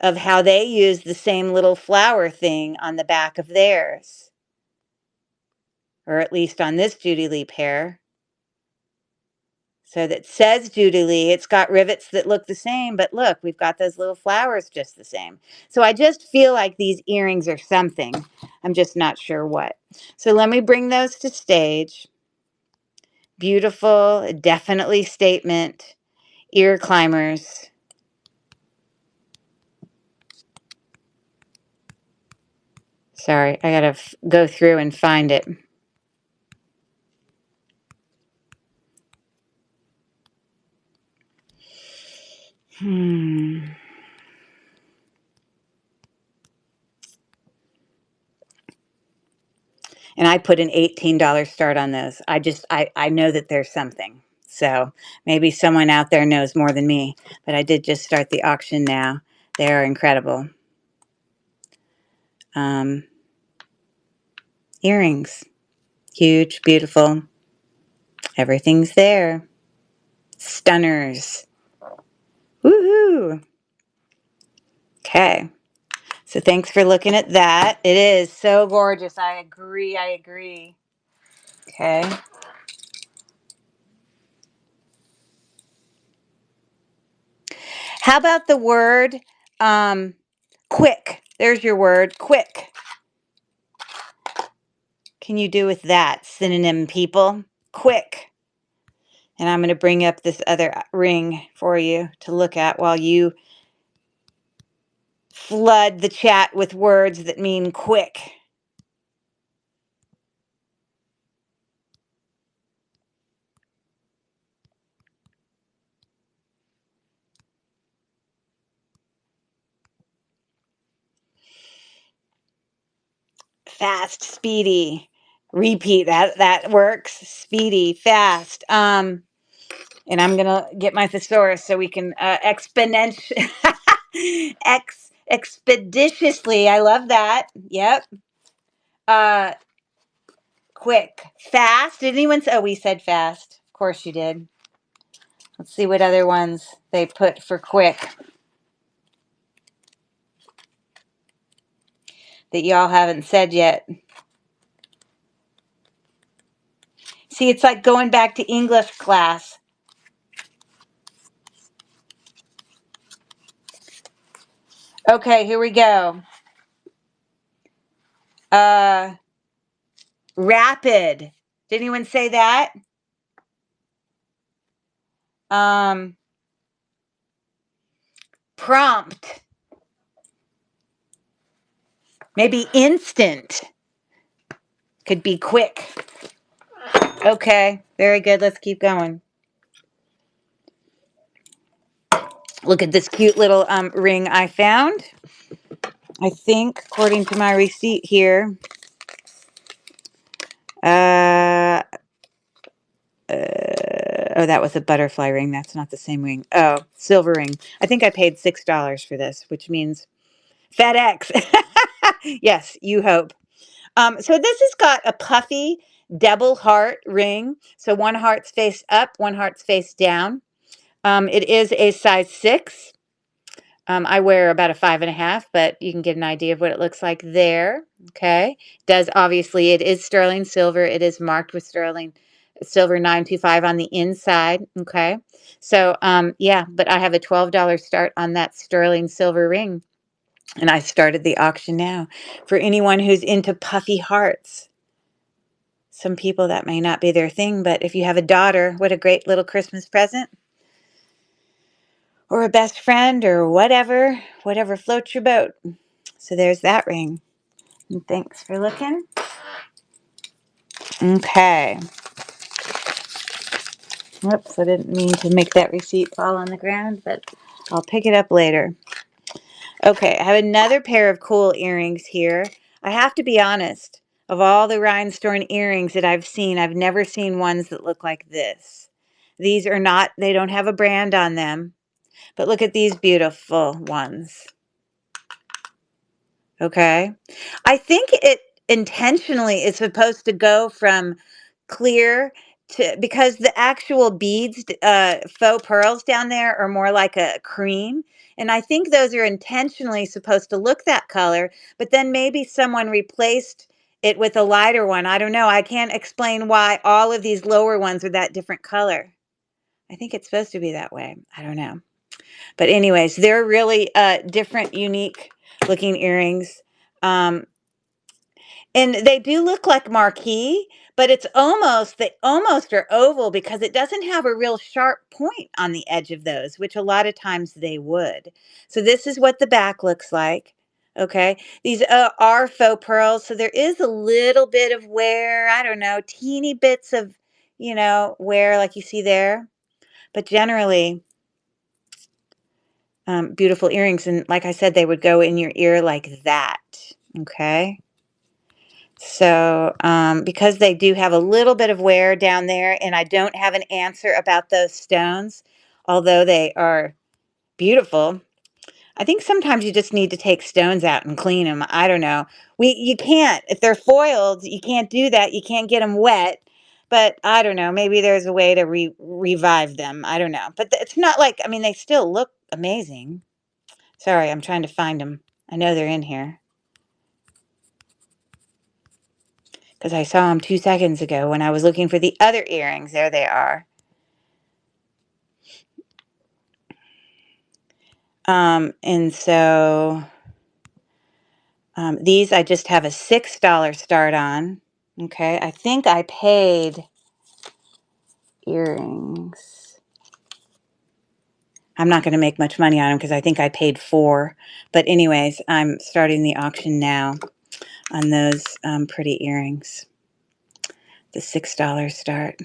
of how they use the same little flower thing on the back of theirs, or at least on this Judy Lee pair. So that says Judy Lee. It's got rivets that look the same, but look, we've got those little flowers just the same. So I just feel like these earrings are something. I'm just not sure what. So let me bring those to stage. Beautiful, definitely statement ear climbers. Sorry, I gotta go through and find it. And I put an $18 start on those. I know that there's something. So maybe someone out there knows more than me, but I did just start the auction now. They are incredible. Earrings. Huge, beautiful. Everything's there. Stunners. Woohoo! Okay. So thanks for looking at that. It is so gorgeous. I agree. Okay. How about the word quick? There's your word, quick. Can you do with that synonym, people? Quick. And I'm going to bring up this other ring for you to look at while you flood the chat with words that mean quick. Fast, speedy. Repeat that works. Speedy, fast. And I'm gonna get my thesaurus so we can expeditiously. I love that. Yep. Uh, quick, fast. Did anyone say? Oh, we said fast. Of course you did. Let's see what other ones they put for quick that y'all haven't said yet. See, it's like going back to English class. Okay, here we go. Uh, Rapid. Did anyone say that? Um, Prompt. Maybe instant. Could be quick. Okay, very good. Let's keep going. Look at this cute little ring I found. I think, according to my receipt here, uh, oh, that was a butterfly ring. That's not the same ring. Oh, silver ring. I think I paid $6 for this, which means FedEx. Yes, you hope. So this has got a puffy double heart ring. So one heart's face up, one heart's face down. It is a size 6. I wear about a 5.5, but you can get an idea of what it looks like there. Okay. Does obviously, it is sterling silver. It is marked with sterling silver 925 on the inside. Okay. So, yeah, but I have a $12 start on that sterling silver ring. And I started the auction now for anyone who's into puffy hearts. Some people that may not be their thing, but if you have a daughter, what a great little Christmas present. Or a best friend or whatever floats your boat. So there's that ring. And thanks for looking. Okay. Whoops, I didn't mean to make that receipt fall on the ground, but I'll pick it up later. Okay, I have another pair of cool earrings here. I have to be honest, of all the rhinestone earrings that I've seen, I've never seen ones that look like this. These are not, they don't have a brand on them, but look at these beautiful ones. Okay. I think it intentionally is supposed to go from clear to, because the actual beads, faux pearls down there are more like a cream. And I think those are intentionally supposed to look that color, but then maybe someone replaced it with a lighter one. I don't know. I can't explain why all of these lower ones are that different color. I think it's supposed to be that way. I don't know. But anyways, they're really different, unique looking earrings. Um, and they do look like marquee, but they almost are oval because it doesn't have a real sharp point on the edge of those, which a lot of times they would. So this is what the back looks like. Okay. These are faux pearls. So there is a little bit of wear. I don't know, teeny bits of, wear like you see there. But generally, beautiful earrings. And like I said, they would go in your ear like that. Okay. So, because they do have a little bit of wear down there, and I don't have an answer about those stones, although they are beautiful. I think sometimes you just need to take stones out and clean them. I don't know. You can't, if they're foiled, you can't do that. You can't get them wet. But I don't know. Maybe there's a way to revive them. I don't know. But it's not like, I mean, they still look amazing. Sorry, I'm trying to find them. I know they're in here because I saw them 2 seconds ago when I was looking for the other earrings. There they are. And so these I just have a $6 start on. Okay, I think I paid earrings. I'm not going to make much money on them because I think I paid 4. But anyways, I'm starting the auction now on those pretty earrings. The $6 start.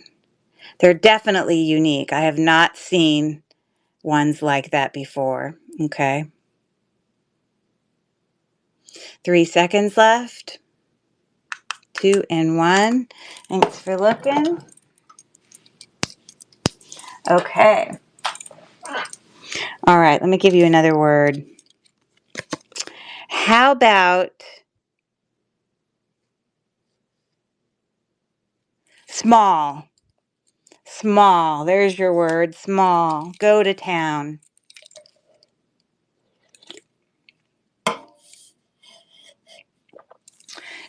They're definitely unique. I have not seen ones like that before. Okay. 3 seconds left. 2 and 1. Thanks for looking. Okay. All right. Let me give you another word. How about small? Small. There's your word. Small. Go to town.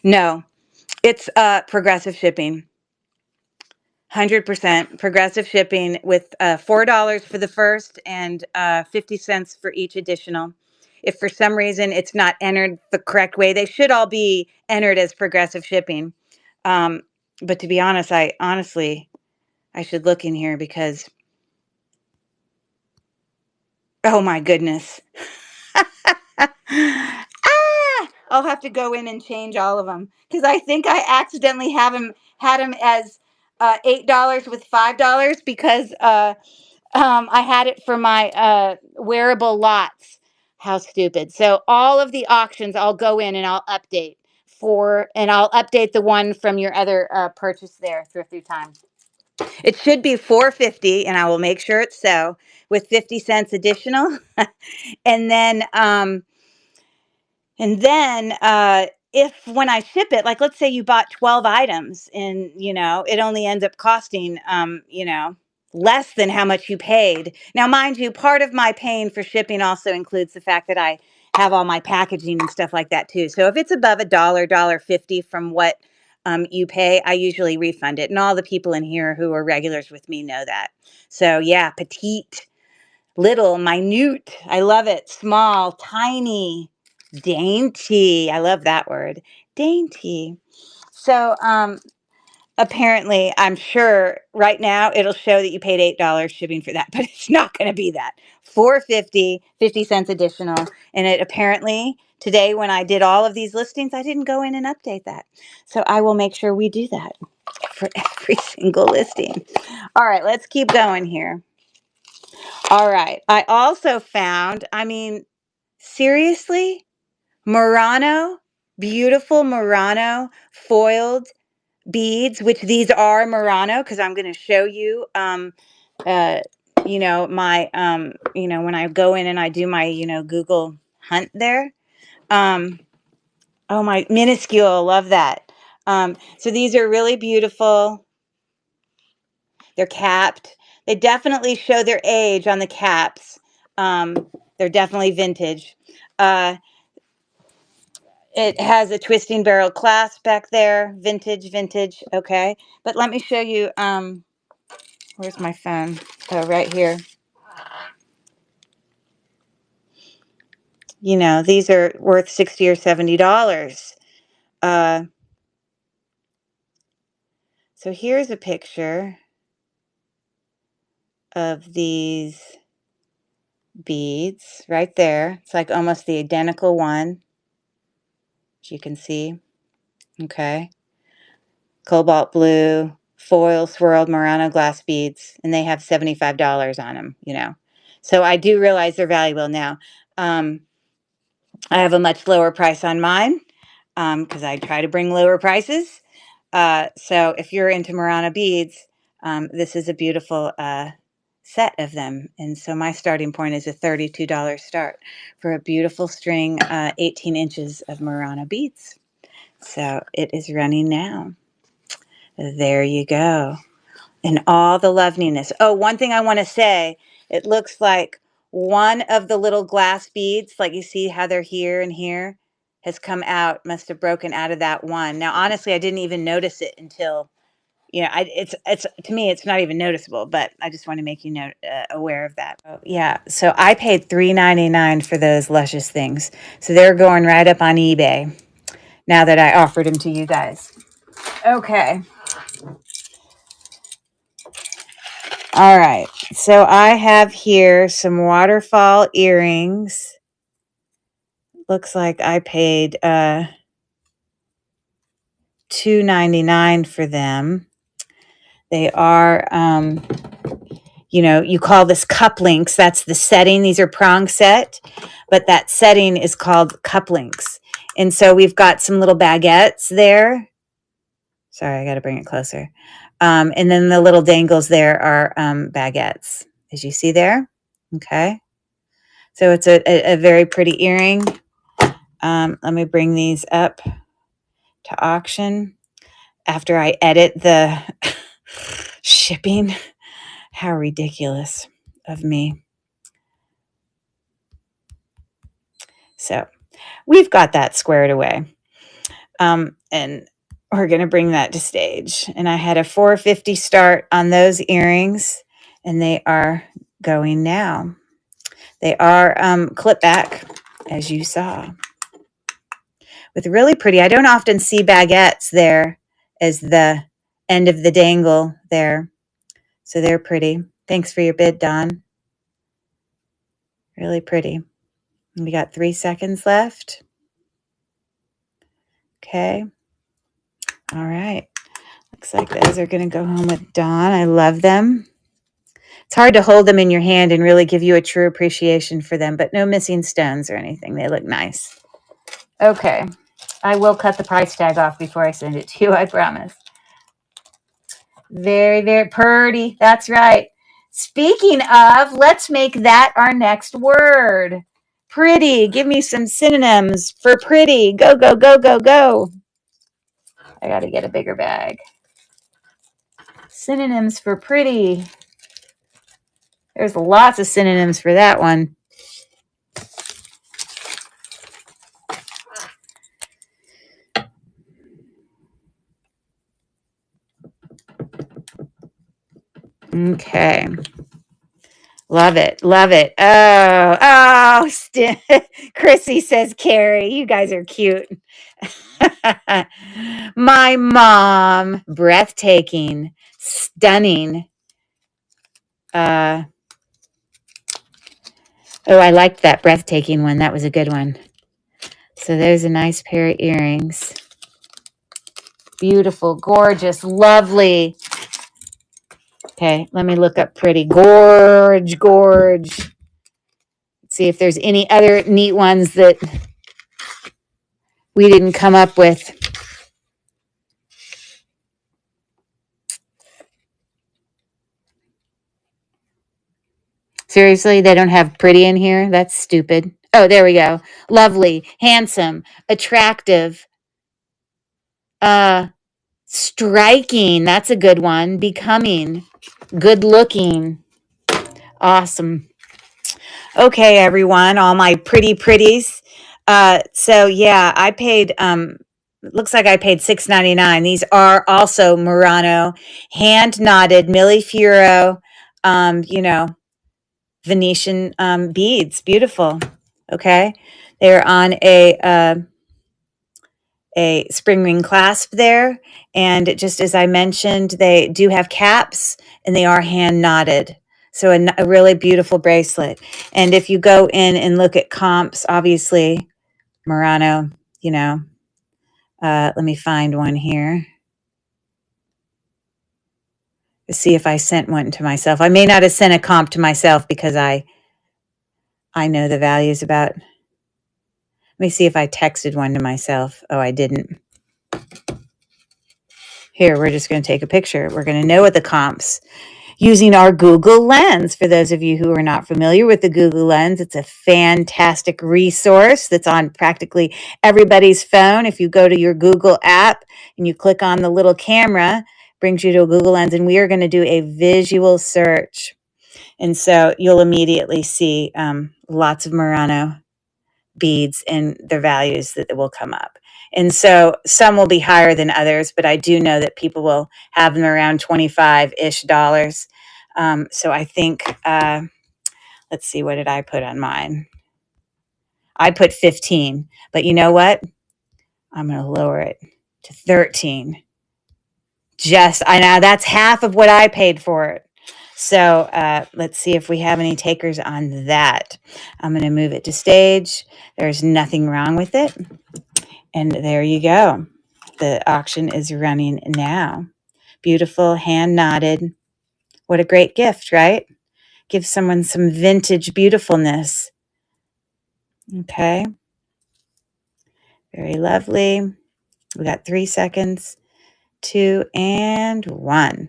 No, it's progressive shipping. 100% progressive shipping with $4 for the first and 50 cents for each additional. If for some reason it's not entered the correct way, they should all be entered as progressive shipping. But to be honest, I should look in here because, oh my goodness. Ah, I'll have to go in and change all of them because I think I accidentally had them as $8 with $5 because I had it for my wearable lots. How stupid. So all of the auctions I'll go in and I'll update and I'll update the one from your other purchase there, Thrifty Time. It should be 450 and I will make sure it's so with 50 cents additional. And then if when I ship it, like let's say you bought 12 items and it only ends up costing less than how much you paid. Now, mind you, part of my paying for shipping also includes the fact that I have all my packaging and stuff like that too. So if it's above $1.50 from what you pay, I usually refund it. And all the people in here who are regulars with me know that. So yeah, petite, little, minute. I love it. Small, tiny, dainty. I love that word. Dainty. So apparently, I'm sure right now it'll show that you paid $8 shipping for that, but it's not going to be that. 450, 50 cents additional. And it apparently today when I did all of these listings, I didn't go in and update that. So I will make sure we do that for every single listing. All right, let's keep going here. All right. I also found, seriously, Murano, beautiful Murano foiled beads, which these are Murano because I'm going to show you, uh, my, when I go in and I do my, Google hunt there. Oh, my minuscule. Love that. So these are really beautiful. They're capped. They definitely show their age on the caps. They're definitely vintage. Uh, it has a twisting barrel clasp back there. Vintage. Okay. But let me show you. Where's my phone? Oh, right here. These are worth $60 or $70. So here's a picture of these beads right there. It's like almost the identical one, as you can see. Okay. Cobalt blue, foil swirled Murano glass beads, and they have $75 on them. So I do realize they're valuable now. I have a much lower price on mine because I try to bring lower prices. So if you're into Murano beads, this is a beautiful set of them. And so my starting point is a $32 start for a beautiful string, 18 inches of Murano beads. So it is running now. There you go. And all the loveliness. Oh, one thing I want to say, it looks like one of the little glass beads, like you see how they're here and here, has come out, must have broken out of that one. Now, honestly, I didn't even notice it until, it's to me, it's not even noticeable, but I just want to make you aware of that. Oh, yeah, so I paid $3.99 for those luscious things. So they're going right up on eBay now that I offered them to you guys. Okay. All right, so I have here some waterfall earrings. Looks like I paid $2.99 for them. They are, you call this cup links. That's the setting. These are prong set, but that setting is called cup links. And so we've got some little baguettes there. Sorry, I got to bring it closer. And then the little dangles there are baguettes, as you see there. Okay. So it's a very pretty earring. Let me bring these up to auction after I edit the shipping. How ridiculous of me. So we've got that squared away. And we're going to bring that to stage. And I had a $4.50 start on those earrings, and they are going now. They are clip back, as you saw, with really pretty. I don't often see baguettes there as the end of the dangle there. So they're pretty. Thanks for your bid, Don. Really pretty. We got 3 seconds left. Okay. All right. Looks like those are going to go home with Dawn. I love them. It's hard to hold them in your hand and really give you a true appreciation for them, but no missing stones or anything. They look nice. Okay. I will cut the price tag off before I send it to you, I promise. Very, very pretty. That's right. Speaking of, let's make that our next word. Pretty. Give me some synonyms for pretty. Go, go, go, go, go. I got to get a bigger bag. Synonyms for pretty. There's lots of synonyms for that one. Okay. Love it. Love it. Oh, Chrissy says, Carrie, you guys are cute. My mom, breathtaking, stunning. Oh, I liked that breathtaking one. That was a good one. So there's a nice pair of earrings. Beautiful, gorgeous, lovely. Okay, let me look up pretty. Gorge, gorge. Let's see if there's any other neat ones that we didn't come up with. Seriously, they don't have pretty in here? That's stupid. Oh, there we go. Lovely, handsome, attractive, striking. That's a good one. Becoming, good looking. Awesome. Okay, everyone, all my pretties. So yeah, I paid looks like I paid $6.99. These are also Murano, hand knotted Millefiori, Venetian beads. Beautiful. Okay. They're on a spring ring clasp there. And just as I mentioned, they do have caps and they are hand knotted. So a really beautiful bracelet. And if you go in and look at comps, obviously Murano, let me find one here. Let's see if I sent one to myself. I may not have sent a comp to myself because I know the values about. Let me see if I texted one to myself. Oh, I didn't. Here, we're just going to take a picture. We're going to know what the comps using our Google Lens. For those of you who are not familiar with the Google Lens, it's a fantastic resource that's on practically everybody's phone. If you go to your Google app and you click on the little camera, it brings you to a Google Lens, and we are going to do a visual search. And so you'll immediately see lots of Murano beads and their values that will come up. And so some will be higher than others, but I do know that people will have them around $25-ish. So I think, let's see, what did I put on mine? I put 15, but you know what? I'm going to lower it to 13. I know that's half of what I paid for it. So let's see if we have any takers on that. I'm going to move it to stage. There's nothing wrong with it. And there you go. The auction is running now. Beautiful, hand knotted. What a great gift, right? Give someone some vintage beautifulness. Okay. Very lovely. We got 3 seconds, 2, and 1.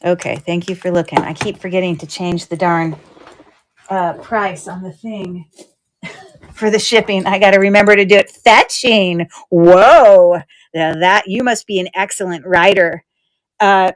Okay, thank you for looking. I keep forgetting to change the darn price on the thing for the shipping. I got to remember to do it. Fetching. Whoa. Now that you must be an excellent writer. Ash,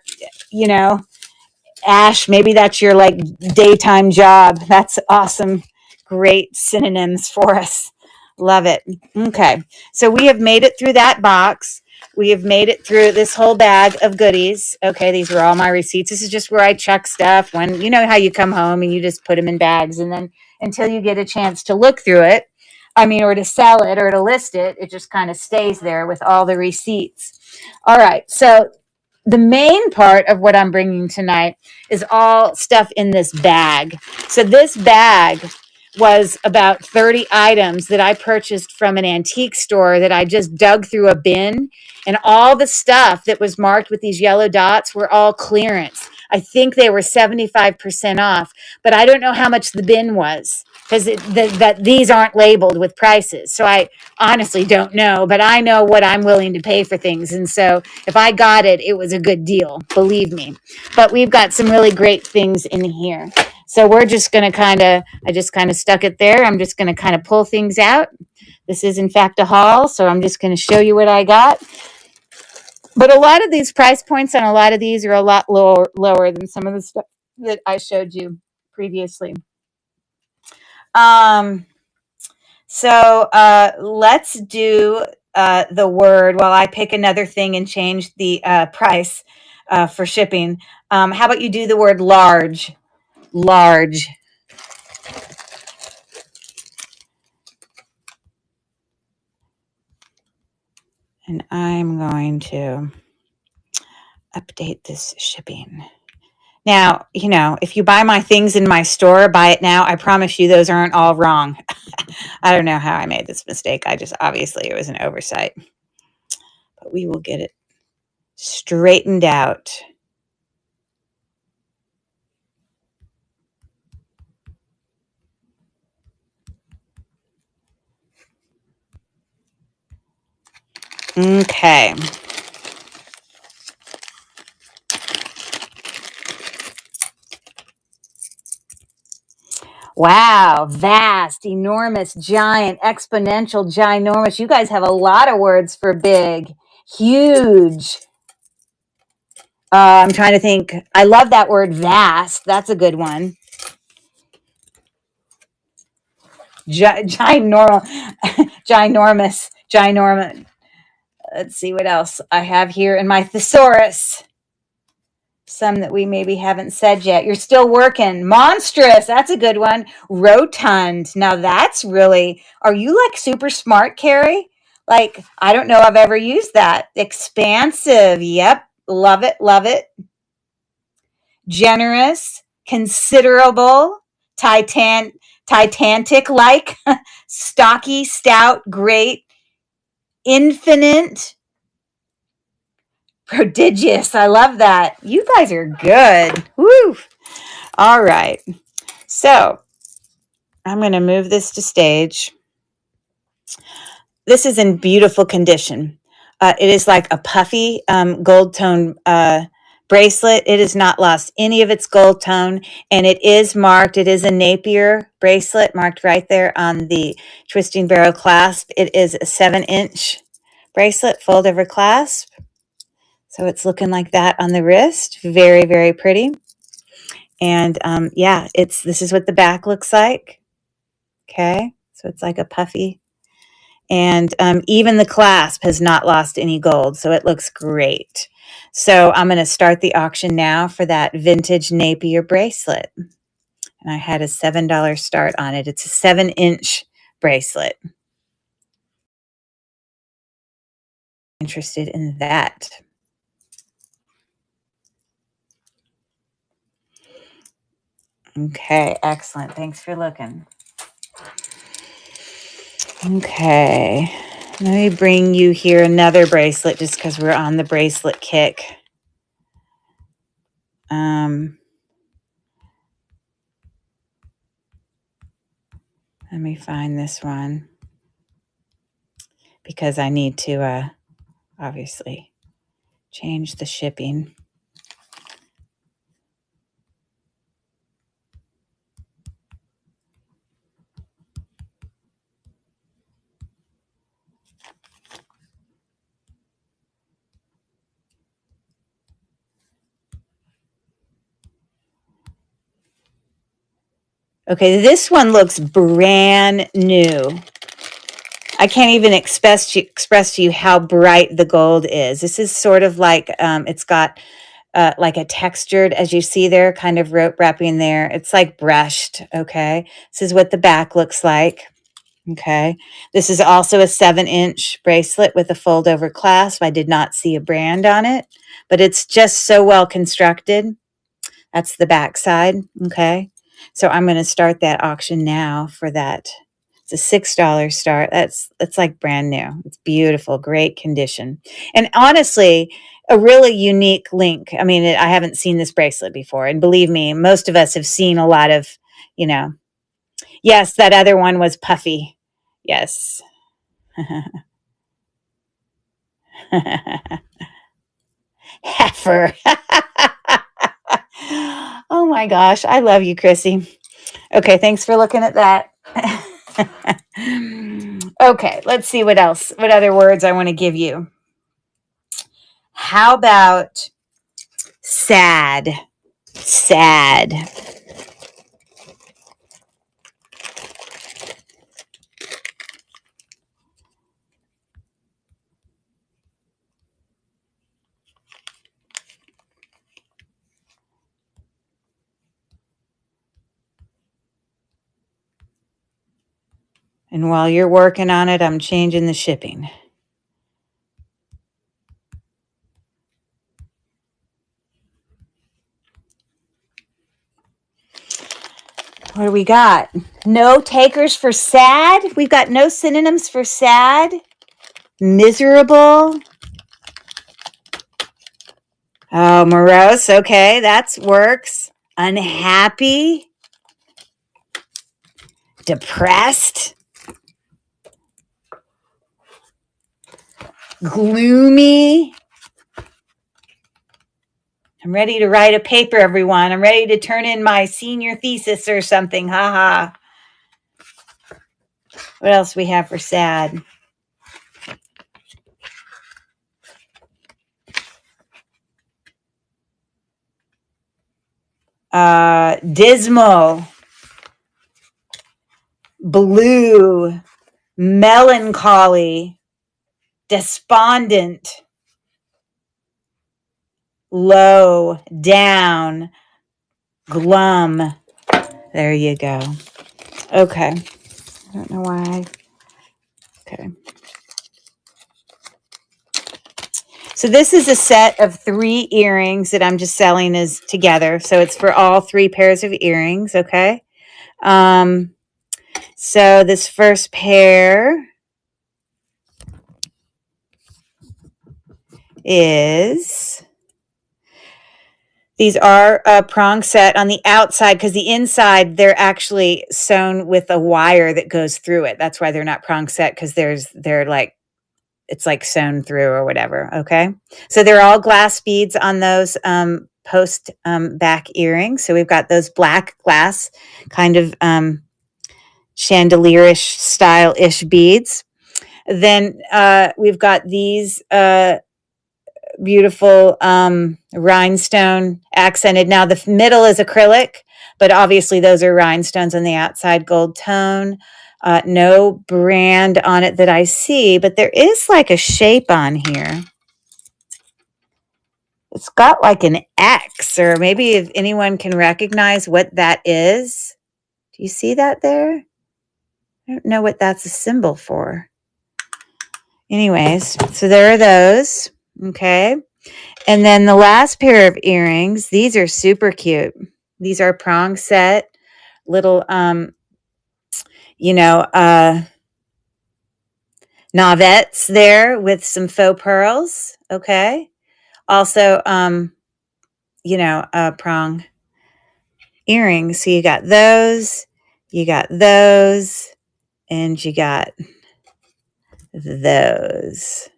maybe that's your daytime job. That's awesome. Great synonyms for us. Love it. Okay. So we have made it through that box. We have made it through this whole bag of goodies. Okay, these are all my receipts. This is just where I check stuff when, you know how you come home and you just put them in bags, and then until you get a chance to look through it, I mean, or to sell it or to list it, it just kind of stays there with all the receipts. All right, so the main part of what I'm bringing tonight is all stuff in this bag. So this bag was about 30 items that I purchased from an antique store that I just dug through a bin. And all the stuff that was marked with these yellow dots were all clearance. I think they were 75% off, but I don't know how much the bin was because that these aren't labeled with prices. So I honestly don't know, but I know what I'm willing to pay for things. And so if I got it, it was a good deal, believe me. But we've got some really great things in here. So we're just going to I just kind of stuck it there. I'm just going to kind of pull things out. This is in fact a haul, so I'm just going to show you what I got. But a lot of these price points on a lot of these are a lot lower than some of the stuff that I showed you previously. So let's do the word while I pick another thing and change the price for shipping. How about you do the word large? Large. And I'm going to update this shipping. Now, you know, if you buy my things in my store, buy it now. I promise you those aren't all wrong. I don't know how I made this mistake. Obviously, it was an oversight. But we will get it straightened out. Okay. Wow, vast, enormous, giant, exponential, ginormous. You guys have a lot of words for big, huge. I'm trying to think. I love that word vast. That's a good one. Ginormous. Let's see what else I have here in my thesaurus. Some that we maybe haven't said yet. You're still working. Monstrous. That's a good one. Rotund. Now that's really, are you like super smart, Carrie? Like, I don't know I've ever used that. Expansive. Yep. Love it. Love it. Generous. Considerable. Titanic like. Stocky. Stout. Great. Infinite. Prodigious. I love that. You guys are good. Woo. All right. So I'm going to move this to stage. This is in beautiful condition. It is like a puffy gold tone bracelet. It has not lost any of its gold tone, and it is marked. It is a Napier bracelet marked right there on the twisting barrel clasp. It is a 7-inch bracelet, fold over clasp. So it's looking like that on the wrist. Very, very pretty. And yeah, this is what the back looks like. Okay, so it's like a puffy. And even the clasp has not lost any gold, so it looks great. So I'm going to start the auction now for that vintage Napier bracelet. And I had a $7 start on it. It's a 7-inch bracelet. Interested in that. Okay, excellent. Thanks for looking. Okay, let me bring you here another bracelet just because we're on the bracelet kick. Let me find this one because I need to obviously change the shipping. Okay, this one looks brand new. I can't even express to you how bright the gold is. This is sort of like, it's got like a textured, as you see there, kind of rope wrapping there. It's like brushed, okay? This is what the back looks like, okay? This is also a 7-inch bracelet with a fold-over clasp. I did not see a brand on it, but it's just so well constructed. That's the back side, okay? So I'm going to start that auction now for that. It's a $6 start. That's like brand new. It's beautiful, great condition. And honestly, a really unique link. I mean, I haven't seen this bracelet before. And believe me, most of us have seen a lot of, you know, yes, that other one was puffy. Yes. Heifer. Oh my gosh. I love you, Chrissy. Okay, thanks for looking at that. Okay, let's see what else. What other words I want to give you. How about sad? Sad. And while you're working on it, I'm changing the shipping. What do we got? No takers for sad? We've got no synonyms for sad. Miserable. Oh, morose. Okay, that works. Unhappy. Depressed. Gloomy. I'm ready to write a paper, everyone. I'm ready to turn in my senior thesis or something. Ha ha. What else we have for sad? Dismal. Blue. Melancholy. Despondent. Low. Down. Glum. There you go. Okay. I don't know why. Okay. So this is a set of 3 earrings that I'm just selling as together. So it's for all 3 pairs of earrings, okay? So this first pair is, these are a prong set on the outside because the inside, they're actually sewn with a wire that goes through it. That's why they're not prong set, because they're like, it's like sewn through or whatever, okay? So they're all glass beads on those post back earrings. So we've got those black glass kind of chandelier-ish style-ish beads. Then we've got these beautiful rhinestone accented. Now the middle is acrylic, but obviously those are rhinestones on the outside, gold tone. No brand on it that I see, but there is like a shape on here. It's got like an X, or maybe if anyone can recognize what that is. Do you see that there? I don't know what that's a symbol for. Anyways, so there are those. Okay. And then the last pair of earrings, these are super cute. These are prong set, little, Navettes there with some faux pearls. Okay. Also, prong earrings. So you got those, and you got those.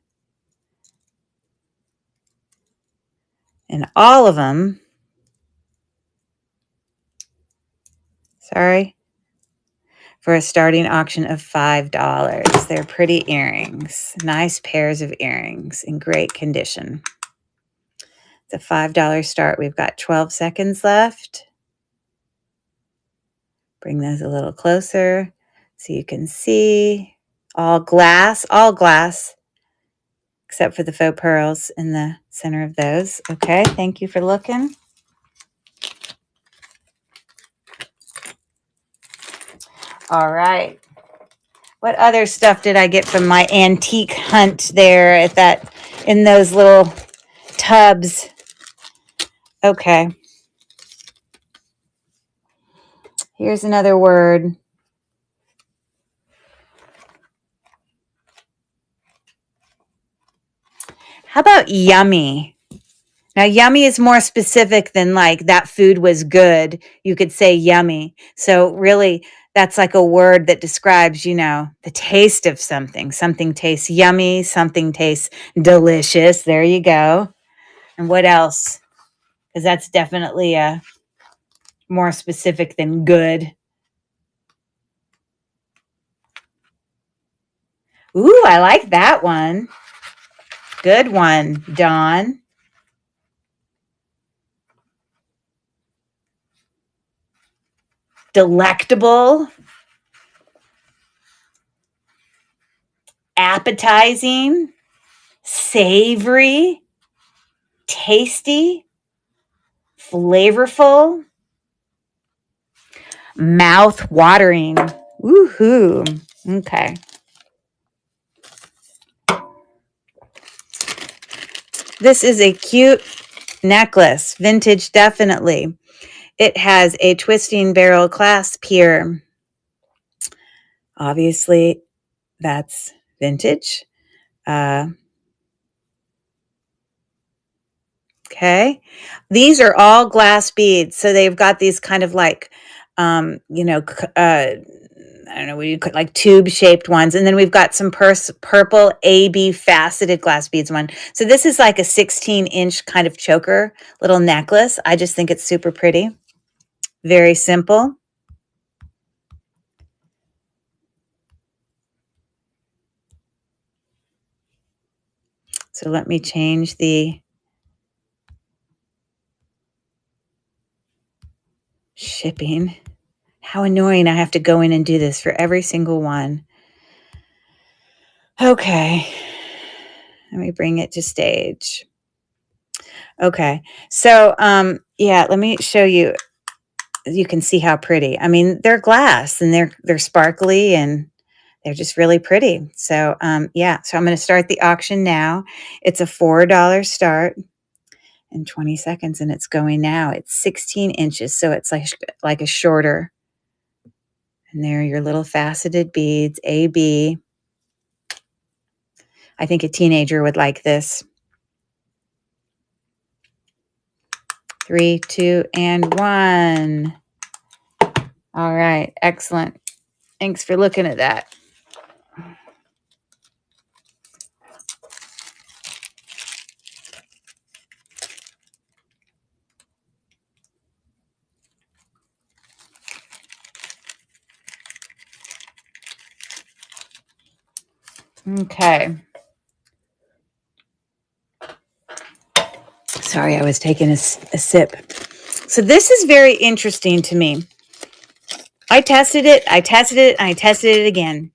And all of them, for a starting auction of $5. They're pretty earrings, nice pairs of earrings in great condition. It's a $5 start. We've got 12 seconds left. Bring those a little closer so you can see. all glass, except for the faux pearls in the center of those. Okay, thank you for looking. All right. What other stuff did I get from my antique hunt there at that, in those little tubs? Okay. Here's another word. How about yummy? Now, yummy is more specific than like that food was good. You could say yummy. So really, that's like a word that describes, the taste of something. Something tastes yummy. Something tastes delicious. There you go. And what else? Because that's definitely more specific than good. Ooh, I like that one. Good one, Dawn. Delectable. Appetizing. Savory. Tasty. Flavorful. Mouth watering. Woohoo. Okay. This is a cute necklace. Vintage, definitely. It has a twisting barrel clasp here. Obviously, that's vintage. Okay. These are all glass beads. So they've got these kind of like, I don't know what you could, like tube shaped ones. And then we've got some purple AB faceted glass beads one. So this is like a 16-inch kind of choker little necklace. I just think it's super pretty. Very simple. So let me change the shipping. How annoying. I have to go in and do this for every single one. Okay. Let me bring it to stage. Okay. So, yeah, let me show you. You can see how pretty. I mean, they're glass and they're sparkly and they're just really pretty. So, yeah. So I'm going to start the auction now. It's a $4 start in 20 seconds, and it's going now. It's 16 inches, so it's like a shorter. And there are your little faceted beads, AB. I think a teenager would like this. 3, 2, and 1. All right, excellent. Thanks for looking at that. Okay. Sorry, I was taking a sip. So this is very interesting to me. I tested it, and I tested it again.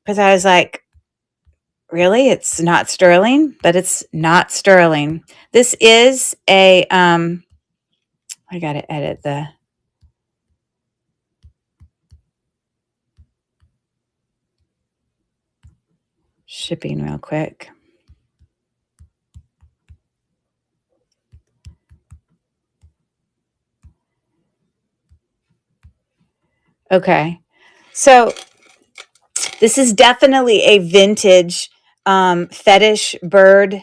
Because I was like, really? It's not sterling? But it's not sterling. This is a, I got to edit the shipping real quick. Okay. So this is definitely a vintage fetish bird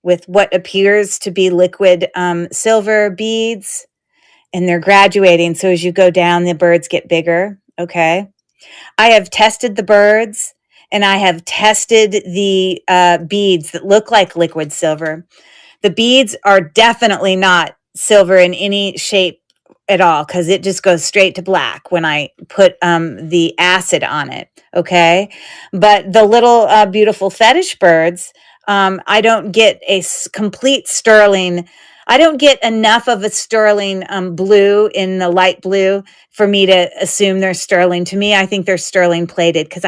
with what appears to be liquid silver beads, and they're graduating. So as you go down, the birds get bigger. Okay. I have tested the birds, and I have tested the beads that look like liquid silver. The beads are definitely not silver in any shape at all, because it just goes straight to black when I put the acid on it. Okay. But the little beautiful fetish birds, I don't get a complete sterling I don't get enough of a sterling blue in the light blue for me to assume they're sterling. To me, I think they're sterling plated because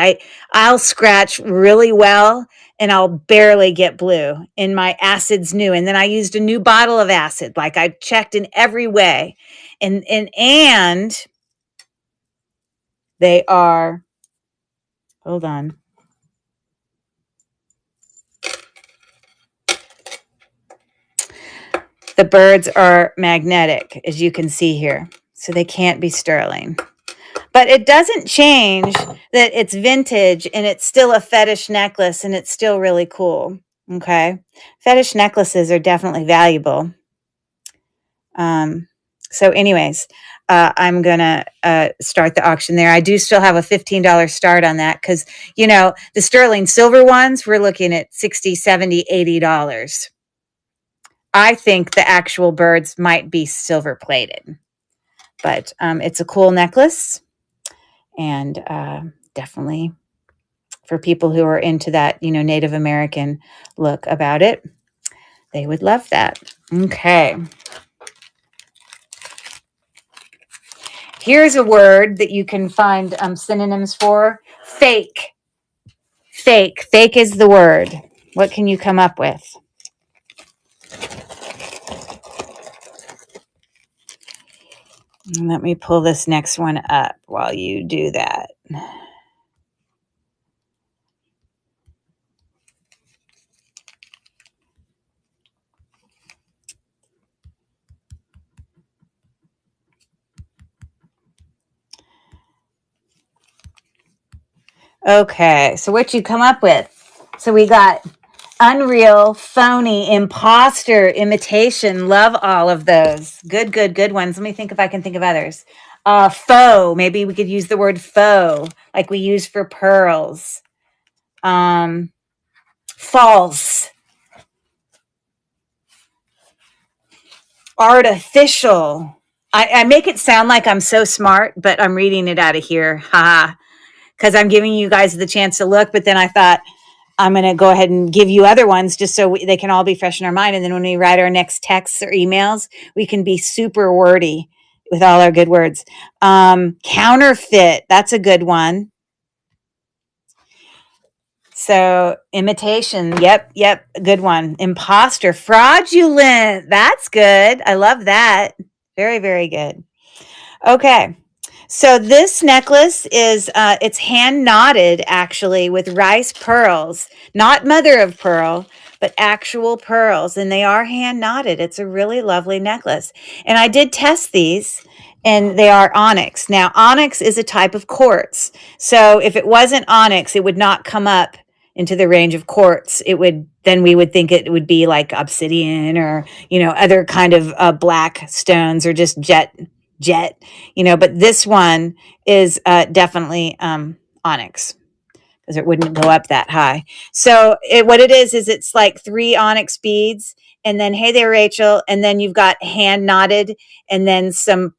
I'll scratch really well and I'll barely get blue in my acids new. And then I used a new bottle of acid. Like I checked in every way. And they are, hold on. The birds are magnetic, as you can see here. So they can't be sterling. But it doesn't change that it's vintage and it's still a fetish necklace and it's still really cool. Okay. Fetish necklaces are definitely valuable. So anyways, I'm going to start the auction there. I do still have a $15 start on that because, you know, the sterling silver ones, we're looking at $60, $70, $80. I think the actual birds might be silver plated, but it's a cool necklace and definitely for people who are into that, you know, Native American look about it, they would love that. Okay. Here's a word that you can find synonyms for. Fake. Fake. Fake is the word. What can you come up with? Let me pull this next one up while you do that. Okay, so what you come up with? So we got unreal, phony, imposter, imitation. Love all of those. Good, good, good ones. Let me think if I can think of others. Faux. Maybe we could use the word faux, like we use for pearls. False. Artificial. I make it sound like I'm so smart, but I'm reading it out of here. Haha. Because I'm giving you guys the chance to look, but then I thought, I'm going to go ahead and give you other ones just so they can all be fresh in our mind. And then when we write our next texts or emails, we can be super wordy with all our good words. Counterfeit. That's a good one. So imitation. Yep. Good one. Imposter. Fraudulent. That's good. I love that. Very, very good. Okay. So this necklace is, it's hand knotted actually with rice pearls, not mother of pearl, but actual pearls. And they are hand knotted. It's a really lovely necklace. And I did test these and they are onyx. Now, onyx is a type of quartz. So if it wasn't onyx, it would not come up into the range of quartz. Then we would think it would be like obsidian or, you know, other kind of black stones or just jet, you know, but this one is definitely onyx because it wouldn't go up that high. So what it is it's like 3 onyx beads and then, hey there, Rachel. And then you've got hand knotted and then some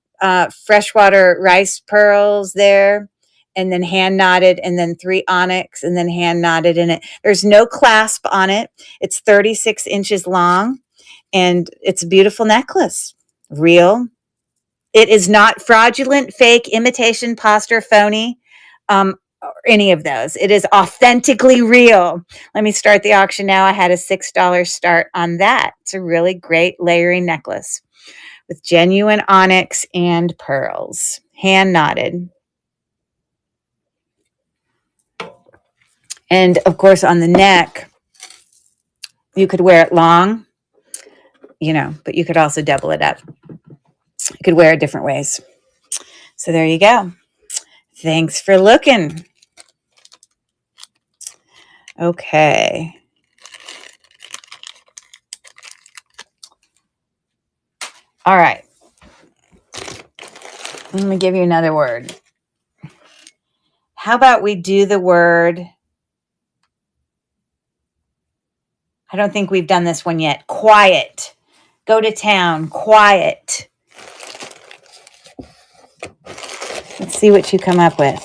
freshwater rice pearls there and then hand knotted and then 3 onyx and then hand knotted in it. There's no clasp on it. It's 36 inches long and it's a beautiful necklace. Real. It is not fraudulent, fake, imitation, imposter, phony, or any of those. It is authentically real. Let me start the auction now. I had a $6 start on that. It's a really great layering necklace with genuine onyx and pearls, hand knotted. And of course, on the neck, you could wear it long, you know, but you could also double it up. You could wear it different ways. So there you go. Thanks for looking. Okay. All right. Let me give you another word. How about we do the word? I don't think we've done this one yet. Quiet. Go to town. Quiet. Let's see what you come up with.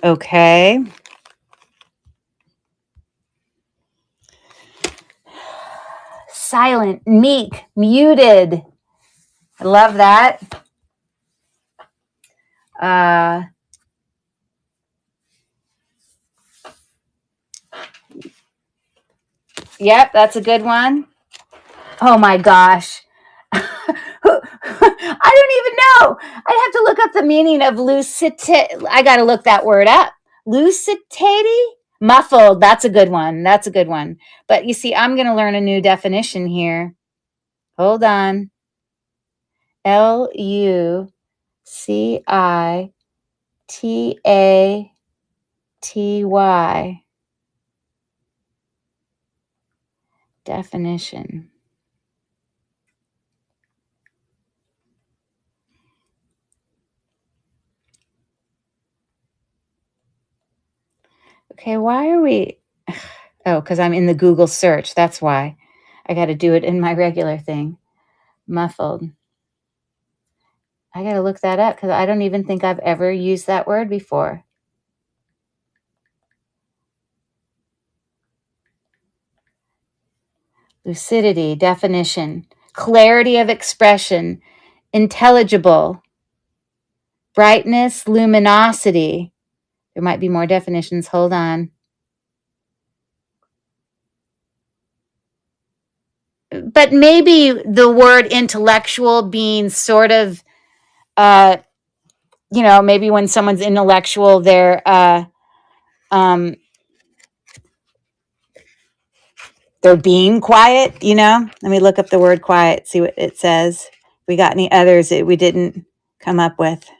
Okay. Silent, meek, muted. I love that. Yep, that's a good one. Oh my gosh. I don't even know. I'd have to look up the meaning of lucidity. I got to look that word up. Lucidity? Muffled. That's a good one. That's a good one. But you see, I'm going to learn a new definition here. Hold on. Lucitatty. Definition. Okay, why are we... Oh, because I'm in the Google search. That's why. I got to do it in my regular thing. Muffled. I got to look that up because I don't even think I've ever used that word before. Lucidity, definition, clarity of expression, intelligible, brightness, luminosity. There might be more definitions. Hold on. But maybe the word intellectual being sort of, maybe when someone's intellectual, they're being quiet, Let me look up the word quiet, see what it says. We got any others that we didn't come up with?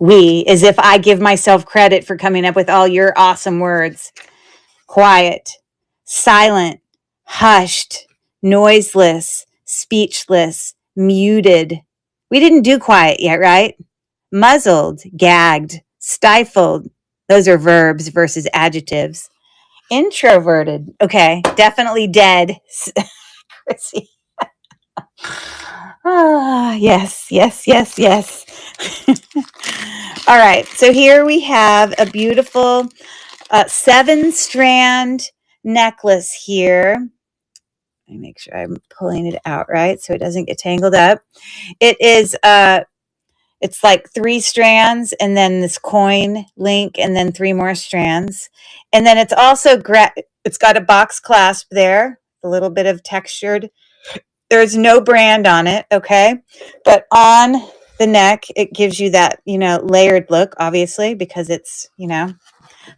We, as if I give myself credit for coming up with all your awesome words. Quiet, silent, hushed, noiseless, speechless, muted. We didn't do quiet yet, right? Muzzled, gagged, stifled. Those are verbs versus adjectives. Introverted. Okay, definitely dead. Chrissy. Yes. All right, so here we have a beautiful 7-strand necklace here. Let me make sure I'm pulling it out right so it doesn't get tangled up. It is it's like 3 strands and then this coin link and then 3 more strands. And then it's also it's got a box clasp there, a little bit of textured. There's no brand on it, okay? But on the neck, it gives you that, layered look, obviously, because it's,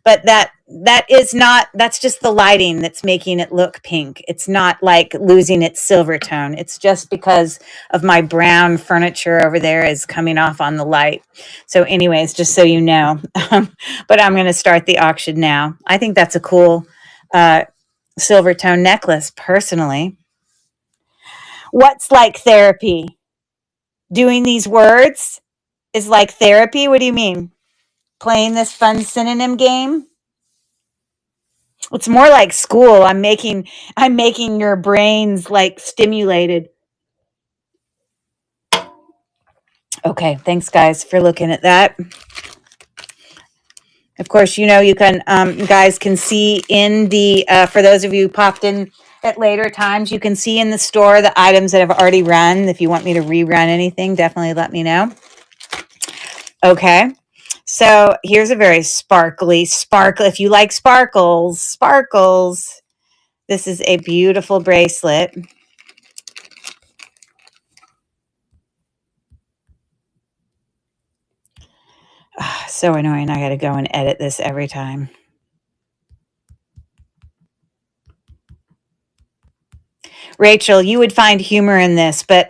but that's just the lighting that's making it look pink. It's not like losing its silver tone. It's just because of my brown furniture over there is coming off on the light. So anyways, just so you know, but I'm going to start the auction now. I think that's a cool silver tone necklace personally. What's like therapy? Doing these words is like therapy? What do you mean? Playing this fun synonym game? It's more like school. I'm making your brains like stimulated. Okay, thanks guys for looking at that. Of course, you can guys can see in the for those of you who popped in at later times, you can see in the store the items that have already run. If you want me to rerun anything, definitely let me know. Okay. So here's a very sparkle. If you like sparkles, this is a beautiful bracelet. So annoying. I got to go and edit this every time. Rachel, you would find humor in this, but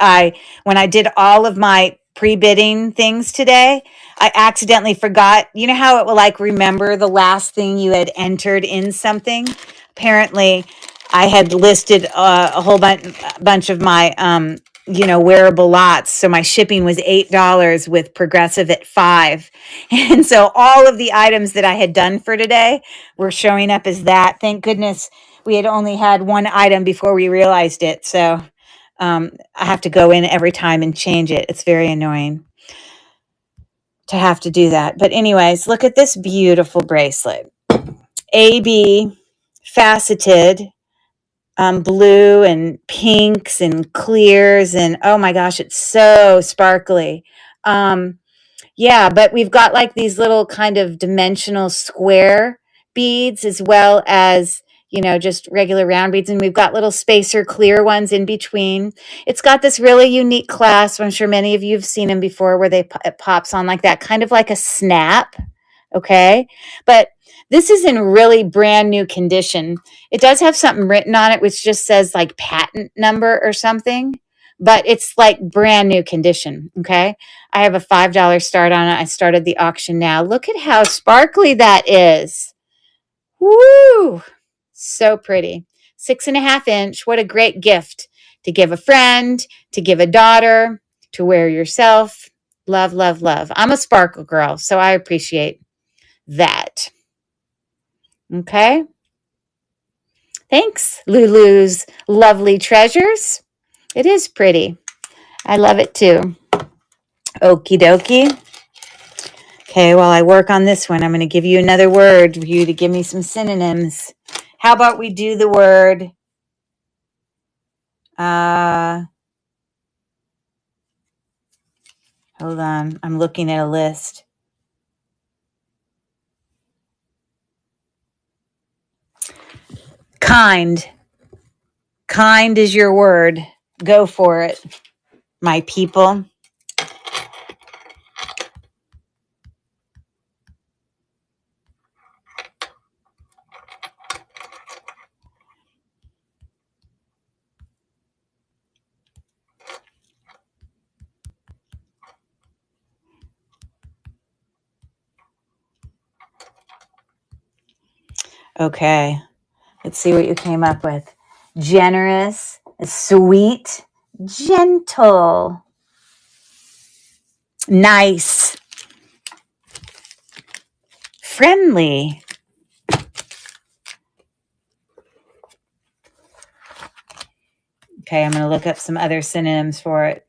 when I did all of my pre-bidding things today, I accidentally forgot. You know how it will remember the last thing you had entered in something? Apparently, I had listed a whole bunch of my wearable lots. So my shipping was $8 with Progressive at $5. And so all of the items that I had done for today were showing up as that. Thank goodness we had only had one item before we realized it. So I have to go in every time and change it. It's very annoying. to have to do that. But anyways, look at this beautiful bracelet. AB faceted, blue and pinks and clears, and oh my gosh, it's so sparkly. Yeah, but we've got like these little kind of dimensional square beads as well as, just regular round beads. And we've got little spacer clear ones in between. It's got this really unique clasp. I'm sure many of you have seen them before where it pops on like that, kind of like a snap. Okay. But this is in really brand new condition. It does have something written on it, which just says like patent number or something, but it's like brand new condition. Okay. I have a $5 start on it. I started the auction now. Look at how sparkly that is. Woo! So pretty. 6.5 inch. What a great gift to give a friend, to give a daughter, to wear yourself. Love, love, love. I'm a sparkle girl, so I appreciate that. Okay. Thanks, Lulu's Lovely Treasures. It is pretty. I love it too. Okie dokie. Okay, while I work on this one, I'm going to give you another word for you to give me some synonyms. How about we do the word hold on, I'm looking at a list. Kind. Kind is your word. Go for it, my people. Okay, let's see what you came up with. Generous, sweet, gentle, nice, friendly. Okay, I'm going to look up some other synonyms for it.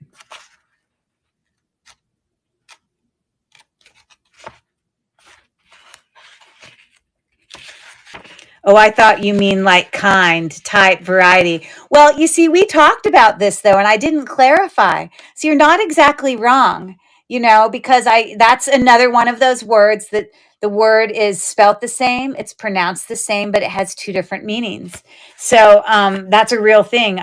Oh, I thought you mean like kind, type, variety. Well, you see, we talked about this though, and I didn't clarify. So you're not exactly wrong, because that's another one of those words that the word is spelt the same, it's pronounced the same, but it has two different meanings. So that's a real thing.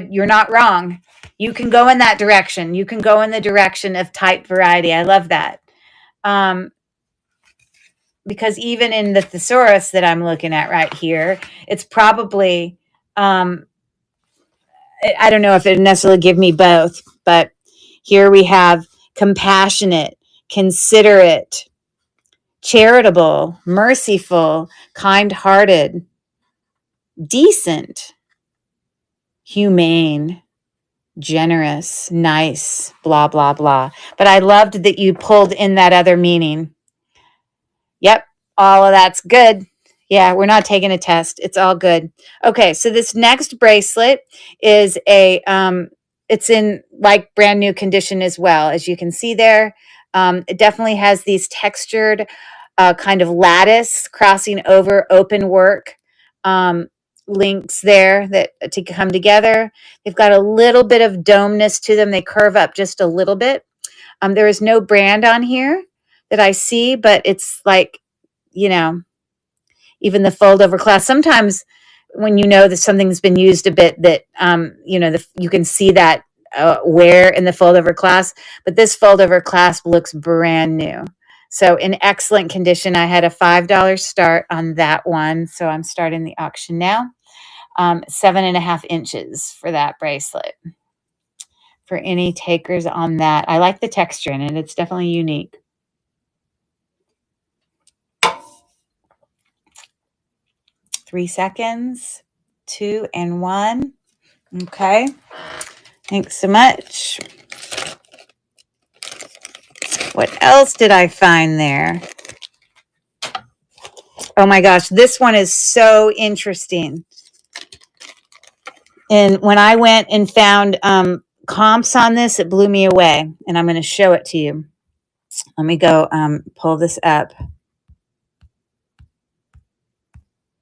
You're not wrong. You can go in that direction. You can go in the direction of type, variety. I love that. Because even in the thesaurus that I'm looking at right here, it's probably, I don't know if it necessarily give me both, but here we have compassionate, considerate, charitable, merciful, kind-hearted, decent, humane, generous, nice, blah, blah, blah. But I loved that you pulled in that other meaning. Yep, all of that's good. Yeah, we're not taking a test. It's all good. Okay, so this next bracelet is it's in like brand new condition as well. As you can see there, it definitely has these textured kind of lattice crossing over open work links there that to come together. They've got a little bit of domeness to them. They curve up just a little bit. There is no brand on here that I see, but it's like, even the fold over clasp. Sometimes when that something's been used a bit, that, you can see that wear in the fold over clasp, but this fold over clasp looks brand new. So in excellent condition. I had a $5 start on that one. So I'm starting the auction now. 7.5 inches for that bracelet. For any takers on that. I like the texture in it. It's definitely unique. Three seconds, 2 and 1. Okay. Thanks so much. What else did I find there? Oh my gosh, this one is so interesting. And when I went and found comps on this, it blew me away. And I'm going to show it to you. Let me go pull this up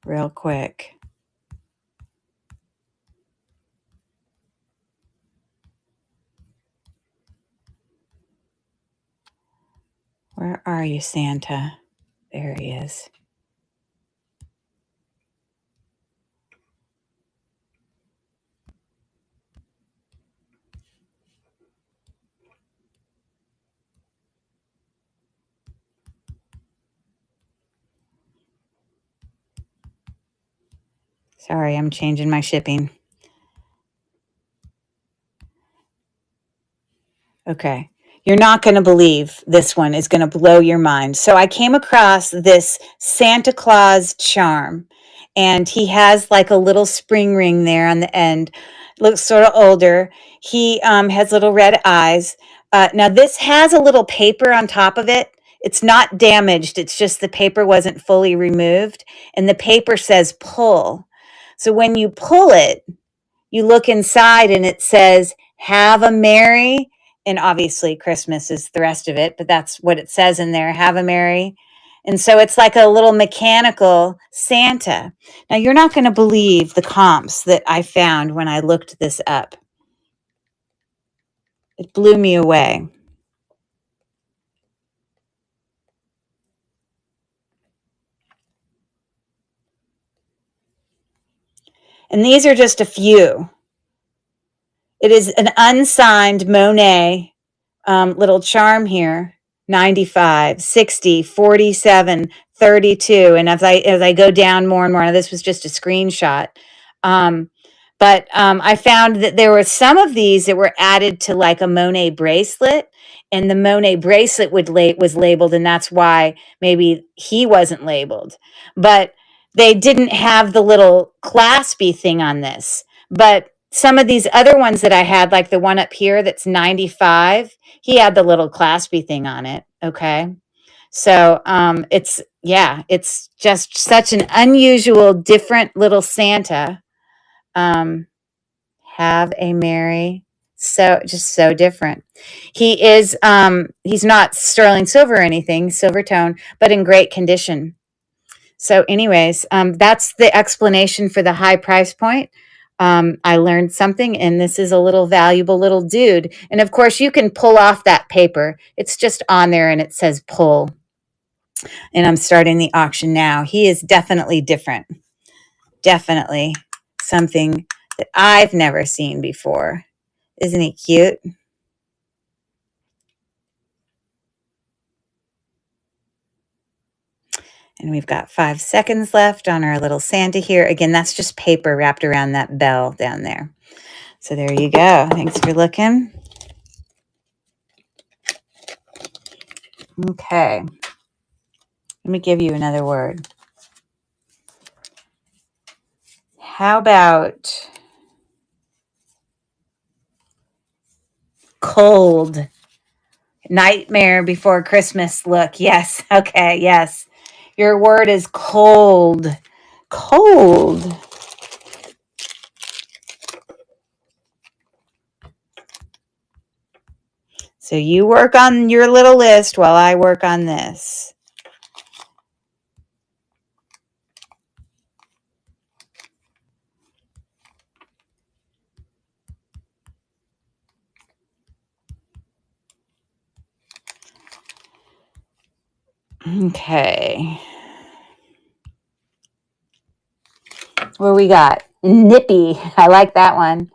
real quick. Where are you, Santa? There he is. Sorry, I'm changing my shipping. Okay. You're not going to believe this one is going to blow your mind. So I came across this Santa Claus charm, and he has like a little spring ring there on the end. Looks sort of older. He has little red eyes. Now, this has a little paper on top of it. It's not damaged. It's just the paper wasn't fully removed. And the paper says pull. So when you pull it, you look inside and it says, have a merry, and obviously Christmas is the rest of it, but that's what it says in there, have a merry. And so it's like a little mechanical Santa. Now, you're not going to believe the comps that I found when I looked this up. It blew me away. And these are just a few. It is an unsigned Monet little charm here. 95, 60, 47, 32. And as I go down more and more, now this was just a screenshot. But I found that there were some of these that were added to like a Monet bracelet, and the Monet bracelet was labeled, and that's why maybe he wasn't labeled. But they didn't have the little claspy thing on this. But some of these other ones that I had, like the one up here that's 95, he had the little claspy thing on it. Okay. So it's just such an unusual, different little Santa. Um, have a merry, so just so different. He's not sterling silver or anything, silver tone, but in great condition. So anyways, that's the explanation for the high price point. I learned something, and this is a little valuable little dude. And of course, you can pull off that paper. It's just on there, and it says pull. And I'm starting the auction now. He is definitely different. Definitely something that I've never seen before. Isn't he cute? And we've got 5 seconds left on our little Santa here. Again, that's just paper wrapped around that bell down there. So there you go. Thanks for looking. Okay. Let me give you another word. How about cold? Nightmare Before Christmas look. Yes. Okay. Yes. Your word is cold. Cold. So you work on your little list while I work on this. Okay. What we got? Nippy. I like that one.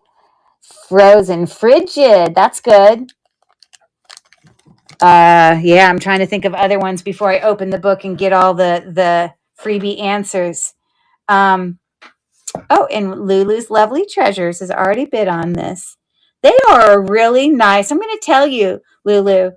Frozen. Frigid. That's good. Yeah, I'm trying to think of other ones before I open the book and get all the freebie answers. Oh, and Lulu's Lovely Treasures has already bid on this. They are really nice. I'm going to tell you, Lulu,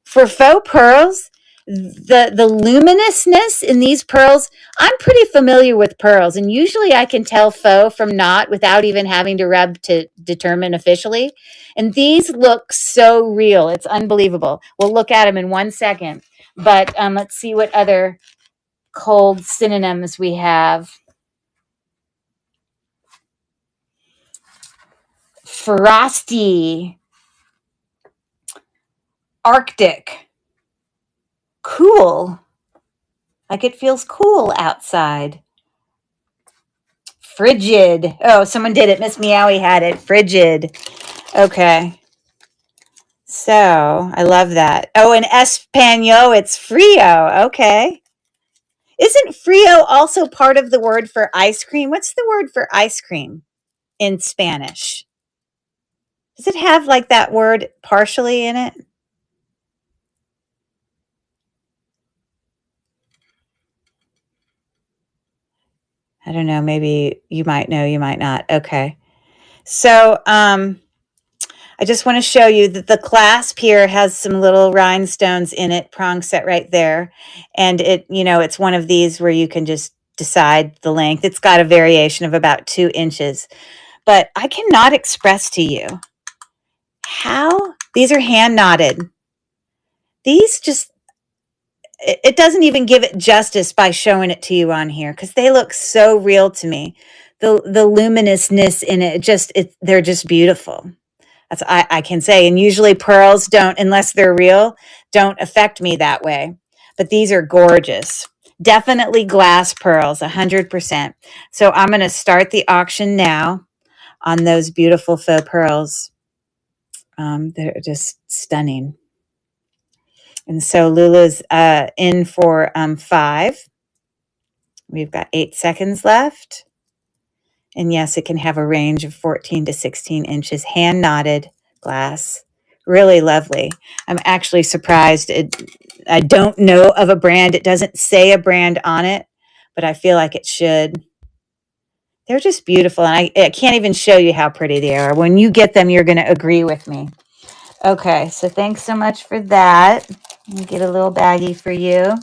for faux pearls, the luminousness in these pearls, I'm pretty familiar with pearls, and usually I can tell faux from not without even having to rub to determine officially. And these look so real. It's unbelievable. We'll look at them in 1 second. But let's see what other cold synonyms we have. Frosty. Arctic. cool. Like it feels cool outside. Frigid. Oh, someone did it. Miss Meowie had it. Frigid. Okay. So I love that. Oh, in Espanol, it's frio. Okay. Isn't frio also part of the word for ice cream? What's the word for ice cream in Spanish? Does it have like that word partially in it? I don't know. Maybe you might know, you might not. Okay. So, I just want to show you that the clasp here has some little rhinestones in it, prong set right there. And it's one of these where you can just decide the length. It's got a variation of about 2 inches. But I cannot express to you how these are hand knotted. These just, it doesn't even give it justice by showing it to you on here because they look so real to me. The luminousness in it, they're just beautiful. That's I can say. And usually pearls don't, unless they're real, don't affect me that way. But these are gorgeous. Definitely glass pearls, 100%. So I'm going to start the auction now on those beautiful faux pearls. They're just stunning. And so Lula's in for 5. We've got 8 seconds left. And yes, it can have a range of 14 to 16 inches, hand knotted glass. Really lovely. I'm actually surprised. I don't know of a brand. It doesn't say a brand on it, but I feel like it should. They're just beautiful. And I can't even show you how pretty they are. When you get them, you're going to agree with me. Okay, so thanks so much for that. Let me get a little baggie for you.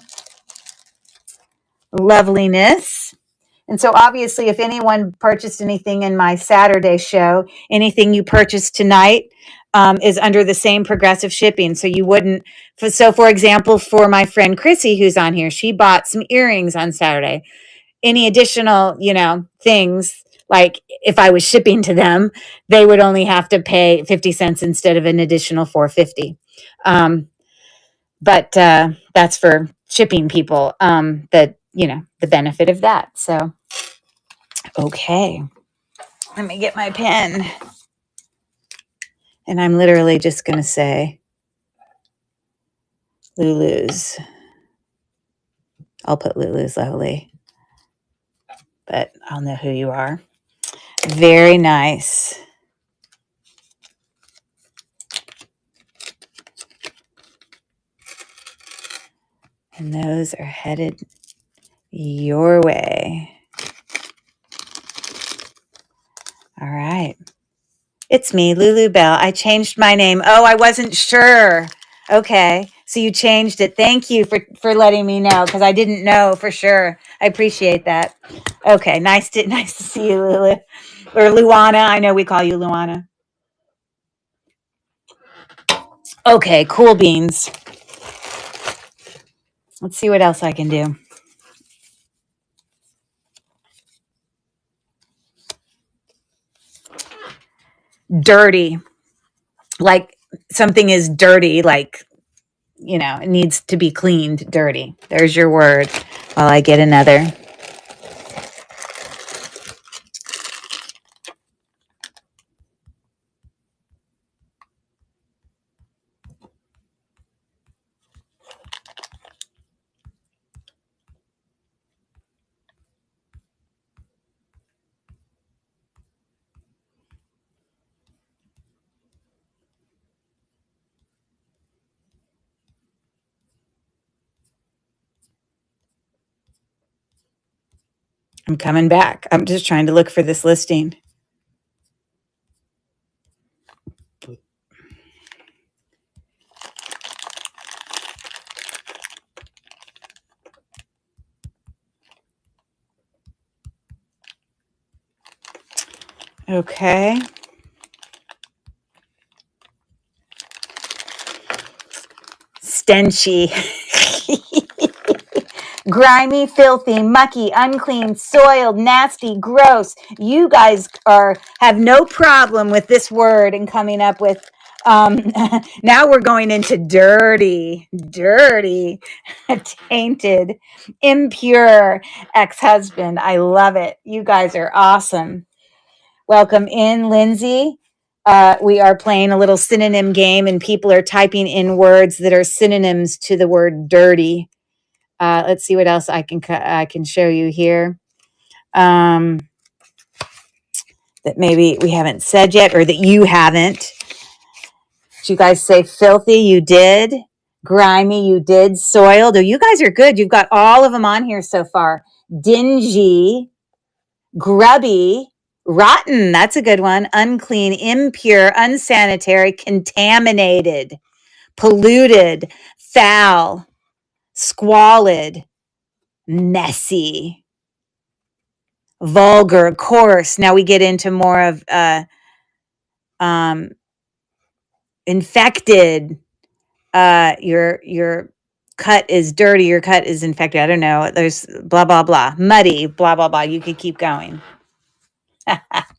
Loveliness. And so obviously, if anyone purchased anything in my Saturday show, anything you purchased tonight is under the same progressive shipping. So you wouldn't. So for example, for my friend Chrissy, who's on here, she bought some earrings on Saturday. Any additional, things, like if I was shipping to them, they would only have to pay 50 cents instead of an additional $4.50. But that's for shipping people, the benefit of that. So, okay, let me get my pen. And I'm literally just going to say Lulu's. I'll put Lulu's Lovely, but I'll know who you are. Very nice. And those are headed your way. All right. It's me, Lulu Bell. I changed my name. Oh, I wasn't sure. Okay. So you changed it. Thank you for letting me know, because I didn't know for sure. I appreciate that. Okay. Nice to see you, Lulu. Or Luana. I know we call you Luana. Okay. Cool beans. Let's see what else I can do. Dirty. Like something is dirty, like, it needs to be cleaned. Dirty. There's your word. While I get another. I'm coming back. I'm just trying to look for this listing. Okay. Stenchy. Grimy, filthy, mucky, unclean, soiled, nasty, gross. You guys have no problem with this word and coming up with Now we're going into dirty, tainted, impure ex-husband. I love it. You guys are awesome. Welcome in, Lindsay. We are playing a little synonym game, and people are typing in words that are synonyms to the word dirty. Let's see what else I can show you here. That maybe we haven't said yet, or that you haven't. Did you guys say filthy? You did. Grimy? You did. Soiled? Oh, you guys are good. You've got all of them on here so far. Dingy, grubby, rotten. That's a good one. Unclean, impure, unsanitary, contaminated, polluted, foul, squalid, messy, vulgar, coarse. Now we get into more of infected. Your cut is dirty. Your cut is infected. I don't know. There's blah blah blah. Muddy. Blah blah blah. You could keep going.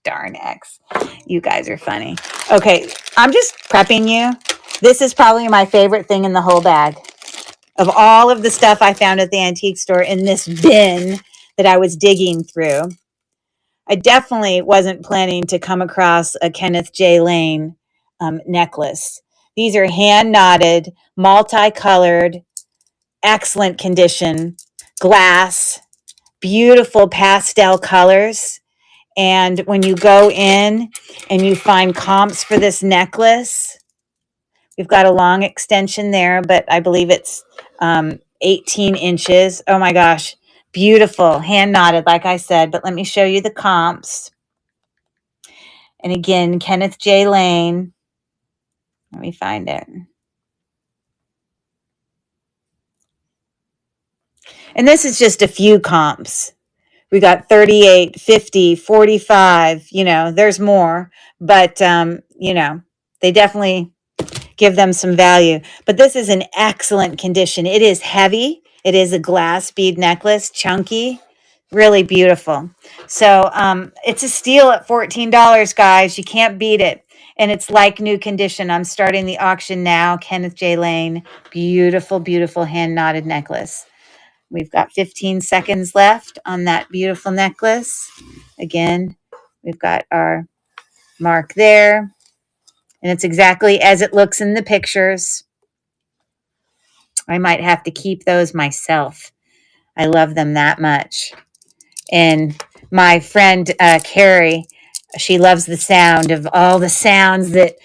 Darn X. You guys are funny. Okay, I'm just prepping you. This is probably my favorite thing in the whole bag. Of all of the stuff I found at the antique store in this bin that I was digging through, I definitely wasn't planning to come across a Kenneth J. Lane necklace. These are hand knotted, multicolored, excellent condition, glass, beautiful pastel colors. And when you go in and you find comps for this necklace, we've got a long extension there, but I believe it's 18 inches. Oh my gosh, beautiful, hand knotted, like I said. But let me show you the comps. And again, Kenneth J. Lane. Let me find it. And this is just a few comps. We got 38, 50, 45, there's more, but, they definitely give them some value. But this is an excellent condition. It is heavy. It is a glass bead necklace, chunky, really beautiful. So it's a steal at $14, guys. You can't beat it. And it's like new condition. I'm starting the auction now. Kenneth J. Lane, beautiful, beautiful hand knotted necklace. We've got 15 seconds left on that beautiful necklace. Again, we've got our mark there. And it's exactly as it looks in the pictures. I might have to keep those myself. I love them that much. And my friend Carrie, she loves the sound of all the sounds that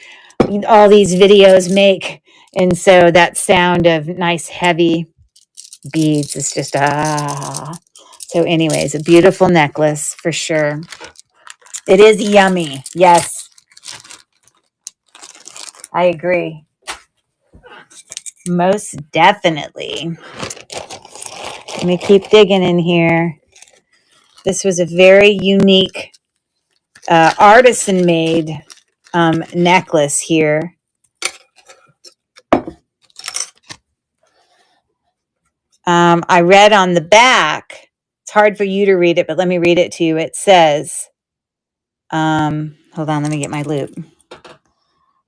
all these videos make. And so that sound of nice heavy beads is just So anyways, a beautiful necklace for sure. It is yummy. Yes, I agree. Most definitely. Let me keep digging in here. This was a very unique artisan-made necklace here. I read on the back, it's hard for you to read it, but let me read it to you. It says, hold on, let me get my loop.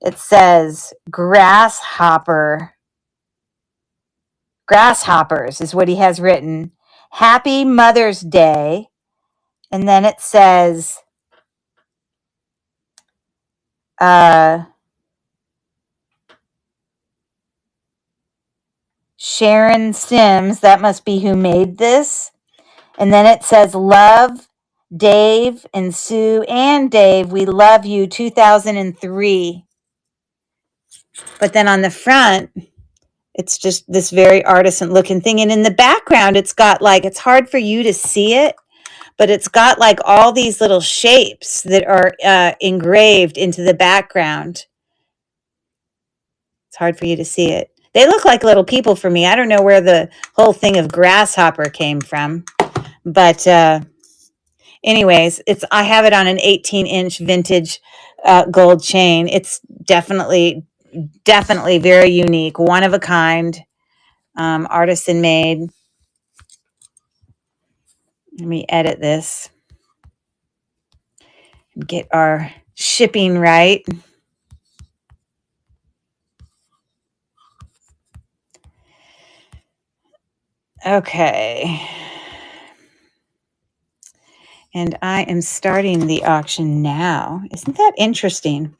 It says, grasshoppers is what he has written. Happy Mother's Day. And then it says, Sharon Sims, that must be who made this. And then it says, love, Dave and Sue and Dave, we love you, 2003. But then on the front, it's just this very artisan looking thing. And in the background, it's got it's hard for you to see it, but it's got all these little shapes that are engraved into the background. It's hard for you to see it. They look like little people for me. I don't know where the whole thing of grasshopper came from. But anyways, I have it on an 18-inch vintage gold chain. It's definitely very unique, one of a kind, artisan made. Let me edit this and get our shipping right. Okay. And I am starting the auction now. Isn't that interesting?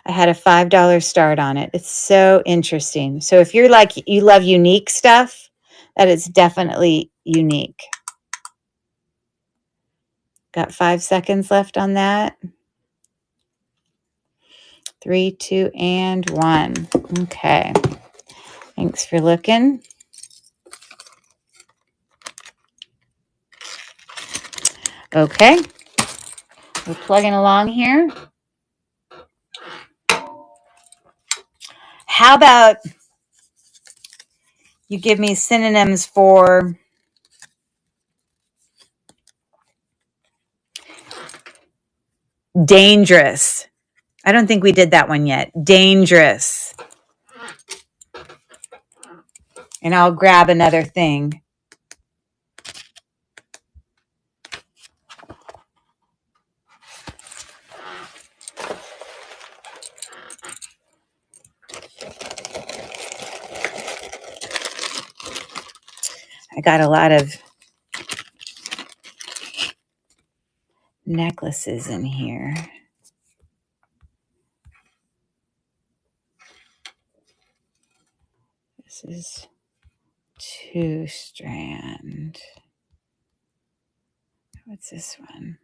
I had a $5 start on it. It's so interesting. So if you're like, you love unique stuff, that is definitely unique. Got 5 seconds left on that. 3, 2, and 1. Okay. Thanks for looking. Okay. We're plugging along here. How about you give me synonyms for dangerous? I don't think we did that one yet. Dangerous. And I'll grab another thing. I got a lot of necklaces in here. This is 2-strand. What's this one?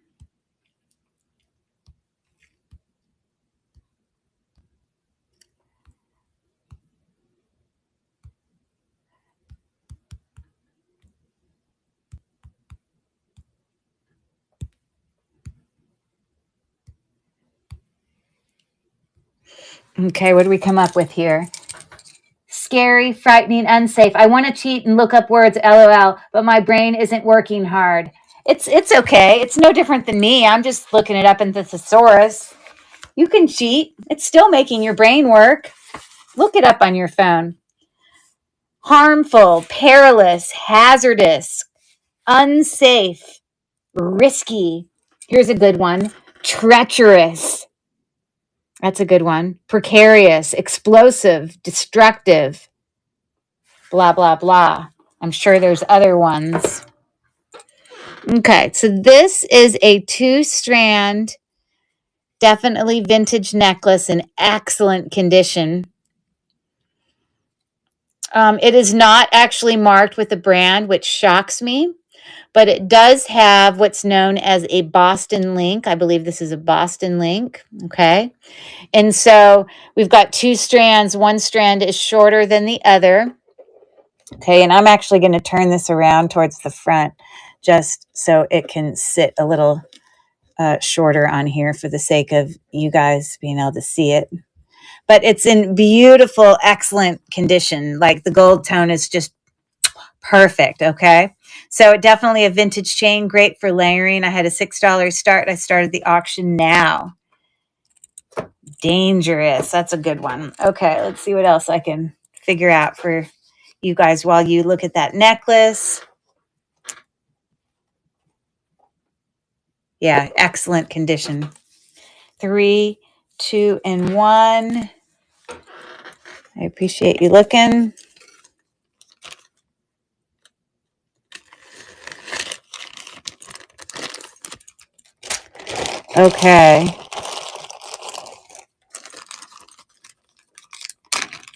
Okay, what do we come up with here? Scary, frightening, unsafe. I want to cheat and look up words, LOL, but my brain isn't working hard. It's okay. It's no different than me. I'm just looking it up in the thesaurus. You can cheat. It's still making your brain work. Look it up on your phone. Harmful, perilous, hazardous, unsafe, risky. Here's a good one. Treacherous. That's a good one. Precarious, explosive, destructive, blah, blah, blah. I'm sure there's other ones. Okay, so this is a 2-strand, definitely vintage necklace in excellent condition. It is not actually marked with a brand, which shocks me, but it does have what's known as a Boston link. I believe this is a Boston link, okay? And so we've got 2 strands. One strand is shorter than the other, okay? And I'm actually going to turn this around towards the front just so it can sit a little shorter on here for the sake of you guys being able to see it. But it's in beautiful, excellent condition. Like the gold tone is just perfect, okay? So definitely a vintage chain, great for layering. I had a $6 start. I started the auction now. Dangerous. That's a good one. Okay, let's see what else I can figure out for you guys while you look at that necklace. Yeah, excellent condition. 3, 2, and 1. I appreciate you looking. Okay.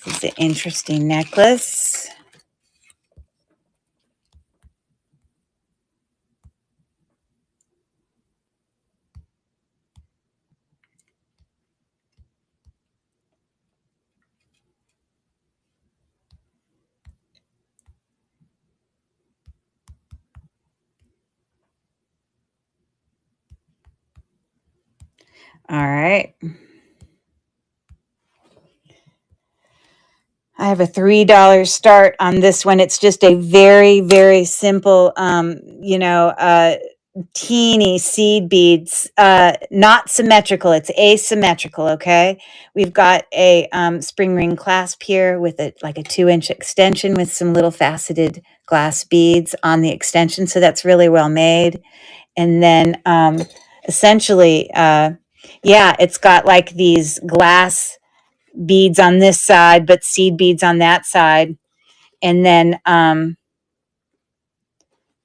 This is an interesting necklace. All right. I have a $3 start on this one. It's just a very, very simple, teeny seed beads, not symmetrical. It's asymmetrical. Okay. We've got a spring ring clasp here with like a 2-inch extension with some little faceted glass beads on the extension. So that's really well made. And then essentially, it's got like these glass beads on this side, but seed beads on that side. And then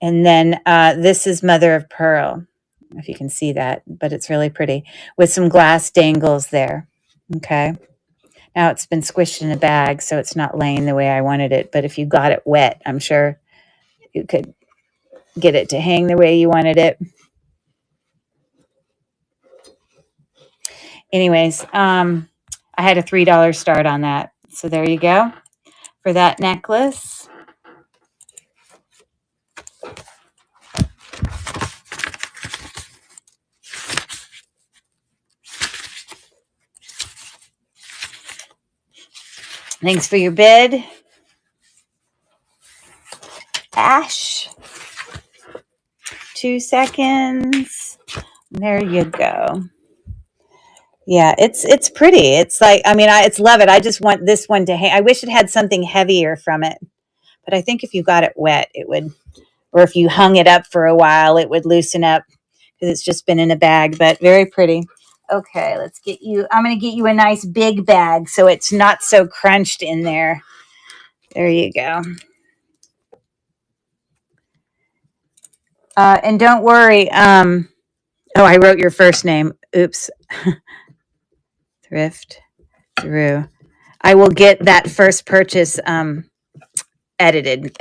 And then this is mother of pearl. I don't know if you can see that, but it's really pretty with some glass dangles there. Okay. Now it's been squished in a bag, so it's not laying the way I wanted it. But if you got it wet, I'm sure you could get it to hang the way you wanted it. Anyways, I had a $3 start on that. So there you go for that necklace. Thanks for your bid, Ash. 2 seconds. There you go. Yeah, it's pretty. It's like, I mean, it's love it. I just want this one to hang. I wish it had something heavier from it, but I think if you got it wet, it would, or if you hung it up for a while, it would loosen up because it's just been in a bag, but very pretty. Okay, let's get you, I'm going to get you a nice big bag so it's not so crunched in there. There you go. And don't worry. Oh, I wrote your first name. Oops. Thrift through. I will get that first purchase edited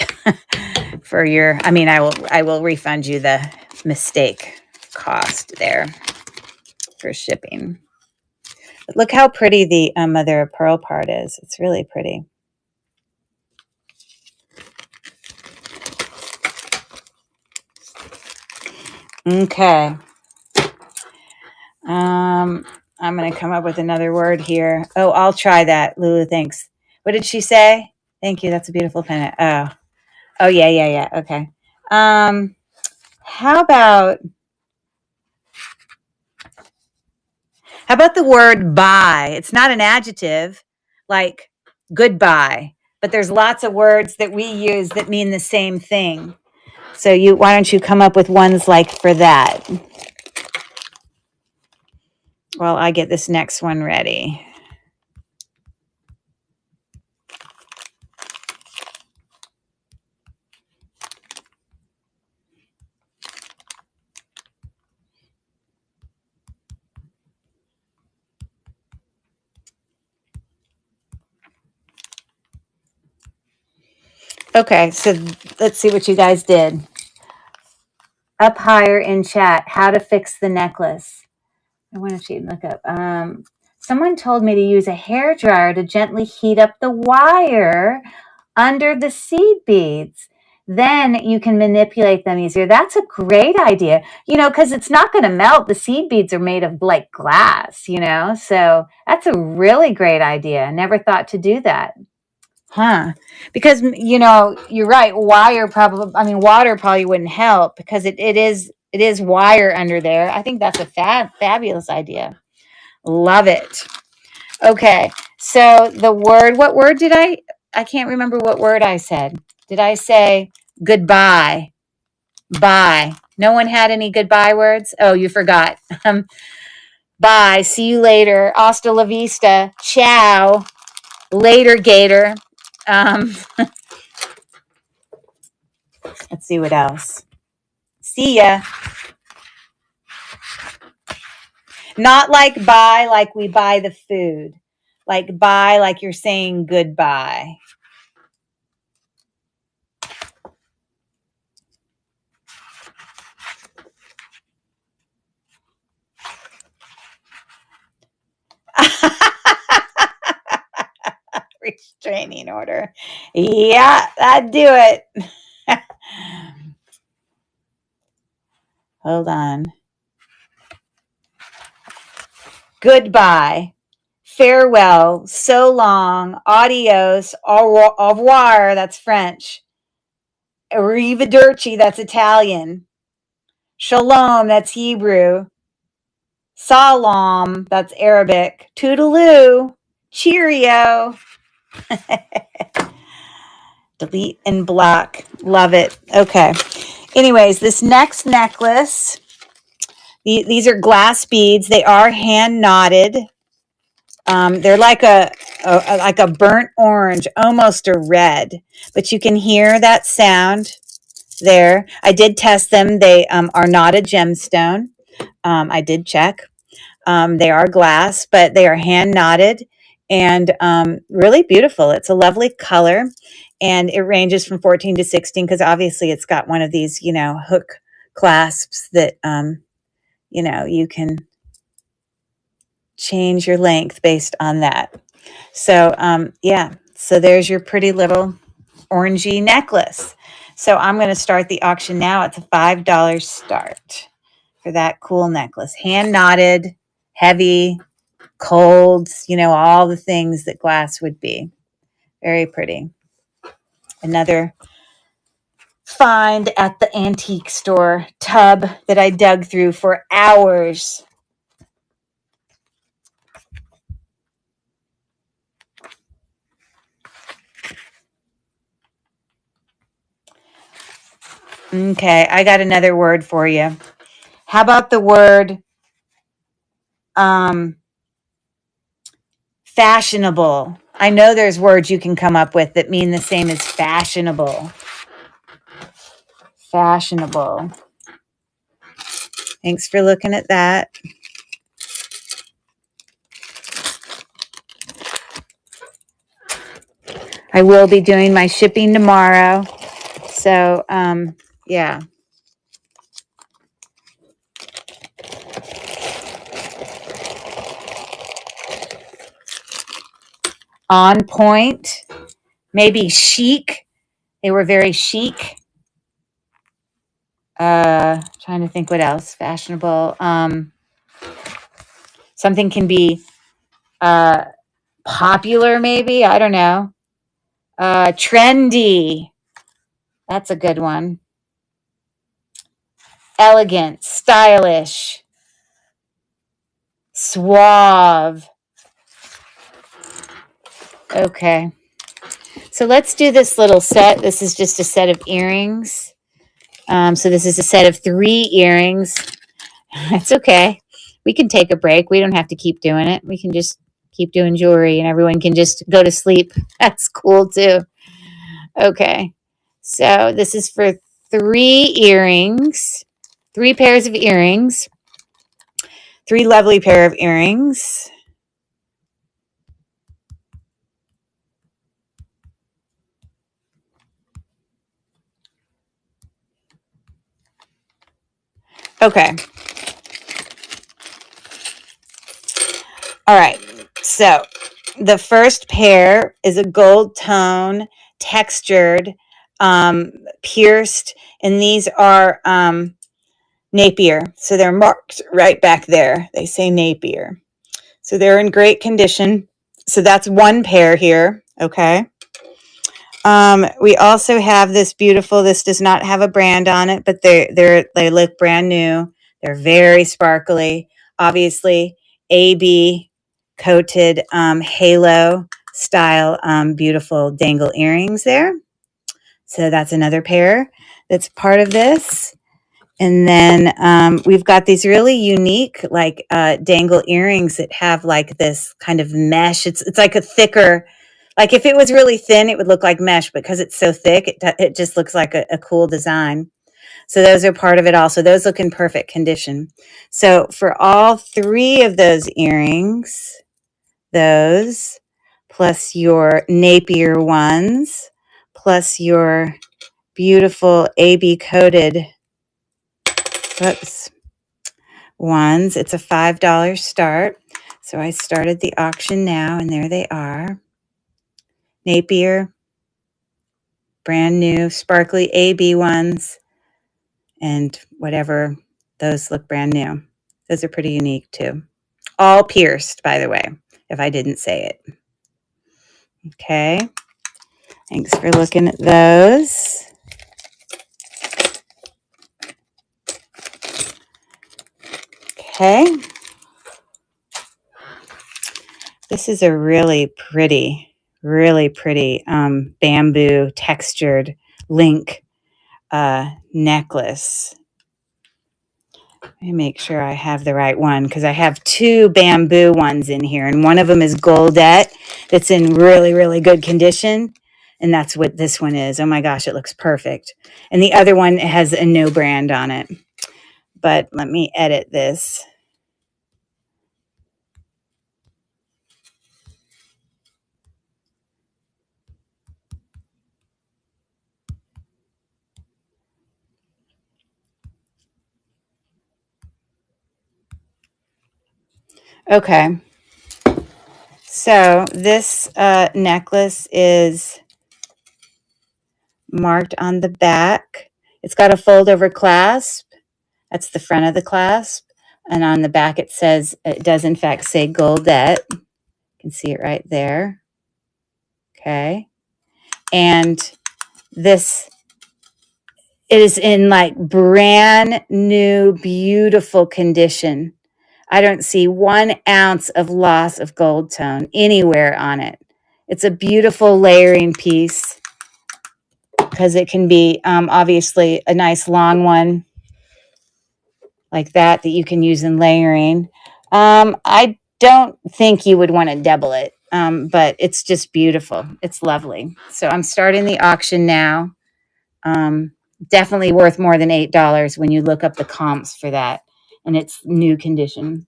for your, I mean, I will refund you the mistake cost there for shipping. But look how pretty the mother of pearl part is. It's really pretty. Okay. I'm going to come up with another word here. Oh, I'll try that. Lulu, thanks. What did she say? Thank you. That's a beautiful pennant. Oh, yeah. Okay. How about the word bye? It's not an adjective like goodbye, but there's lots of words that we use that mean the same thing. So why don't you come up with ones like for that? Well, I get this next one ready. Okay, so let's see what you guys did. Up higher in chat, how to fix the necklace. I wonder if you can look up. Someone told me to use a hair dryer to gently heat up the wire under the seed beads. Then you can manipulate them easier. That's a great idea, because it's not going to melt. The seed beads are made of like glass, so that's a really great idea. I never thought to do that. Huh. Because, you're right. Water probably wouldn't help because it is wire under there. I think that's a fabulous idea. Love it. Okay. So what word did I can't remember what word I said. Did I say goodbye? Bye. No one had any goodbye words? Oh, you forgot. Bye. See you later. Hasta la vista. Ciao. Later, Gator. Let's see what else. See ya. Not like buy, like we buy the food. Like buy, like you're saying goodbye. Restraining order. Yeah, that'd do it. Hold on. Goodbye. Farewell. So long. Adios. Au revoir. That's French. Arrivederci. That's Italian. Shalom. That's Hebrew. Salam. That's Arabic. Toodaloo. Cheerio. Delete and block. Love it. Okay. Anyways, this next necklace, these are glass beads. They are hand knotted. They're like a burnt orange, almost a red, but you can hear that sound. there. I did test them. They are not a gemstone. I did check. They are glass, but they are hand knotted and really beautiful. It's a lovely color, and it ranges from 14 to 16 because obviously it's got one of these, hook clasps that, you can change your length based on that. So, yeah, so there's your pretty little orangey necklace. So I'm going to start the auction now. It's a $5 start for that cool necklace. Hand knotted, heavy, cold, all the things that glass would be. Very pretty. Another find at the antique store tub that I dug through for hours. Okay, I got another word for you. How about the word fashionable? I know there's words you can come up with that mean the same as fashionable. Fashionable. Thanks for looking at that. I will be doing my shipping tomorrow. So, yeah. On point. Maybe chic. They were very chic. Trying to think what else. Fashionable. Something can be popular, maybe. I don't know. Trendy. That's a good one. Elegant, stylish, suave. Okay. So let's do this little set. This is just a set of earrings. So this is a set of 3 earrings. It's okay. We can take a break. We don't have to keep doing it. We can just keep doing jewelry and everyone can just go to sleep. That's cool too. Okay. So this is for 3 earrings, 3 pairs of earrings, 3 lovely pair of earrings. Okay. All right. So the first pair is a gold tone, textured, pierced, and these are Napier. So they're marked right back there. They say Napier. So they're in great condition. So that's one pair here. Okay. We also have this beautiful, this does not have a brand on it, but they look brand new. They're very sparkly. Obviously, AB coated halo style beautiful dangle earrings there. So that's another pair that's part of this. And then we've got these really unique like dangle earrings that have like this kind of mesh. It's like a thicker, like if it was really thin, it would look like mesh, but because it's so thick, it just looks like a cool design. So those are part of it also. Those look in perfect condition. So for all 3 of those earrings, those, plus your Napier ones, plus your beautiful AB coated ones, it's a $5 start. So I started the auction now, and there they are. Napier, brand new, sparkly AB ones, and whatever, those look brand new. Those are pretty unique too. All pierced, by the way, if I didn't say it. Okay. Thanks for looking at those. Okay. This is a really pretty bamboo textured link necklace. Let me make sure I have the right one because I have 2 bamboo ones in here, and one of them is goldette that's in really, really good condition. And that's what this one is. Oh my gosh, it looks perfect. And the other one has a no brand on it. But let me edit this. Okay. So this necklace is marked on the back. It's got a fold over clasp. That's the front of the clasp. And on the back it says, it does in fact say Goldette. You can see it right there. Okay. And this is in like brand new, beautiful condition. I don't see 1 ounce of loss of gold tone anywhere on it. It's a beautiful layering piece because it can be obviously a nice long one like that you can use in layering. I don't think you would want to double it, but it's just beautiful. It's lovely. So I'm starting the auction now. Definitely worth more than $8 when you look up the comps for that. And it's new condition.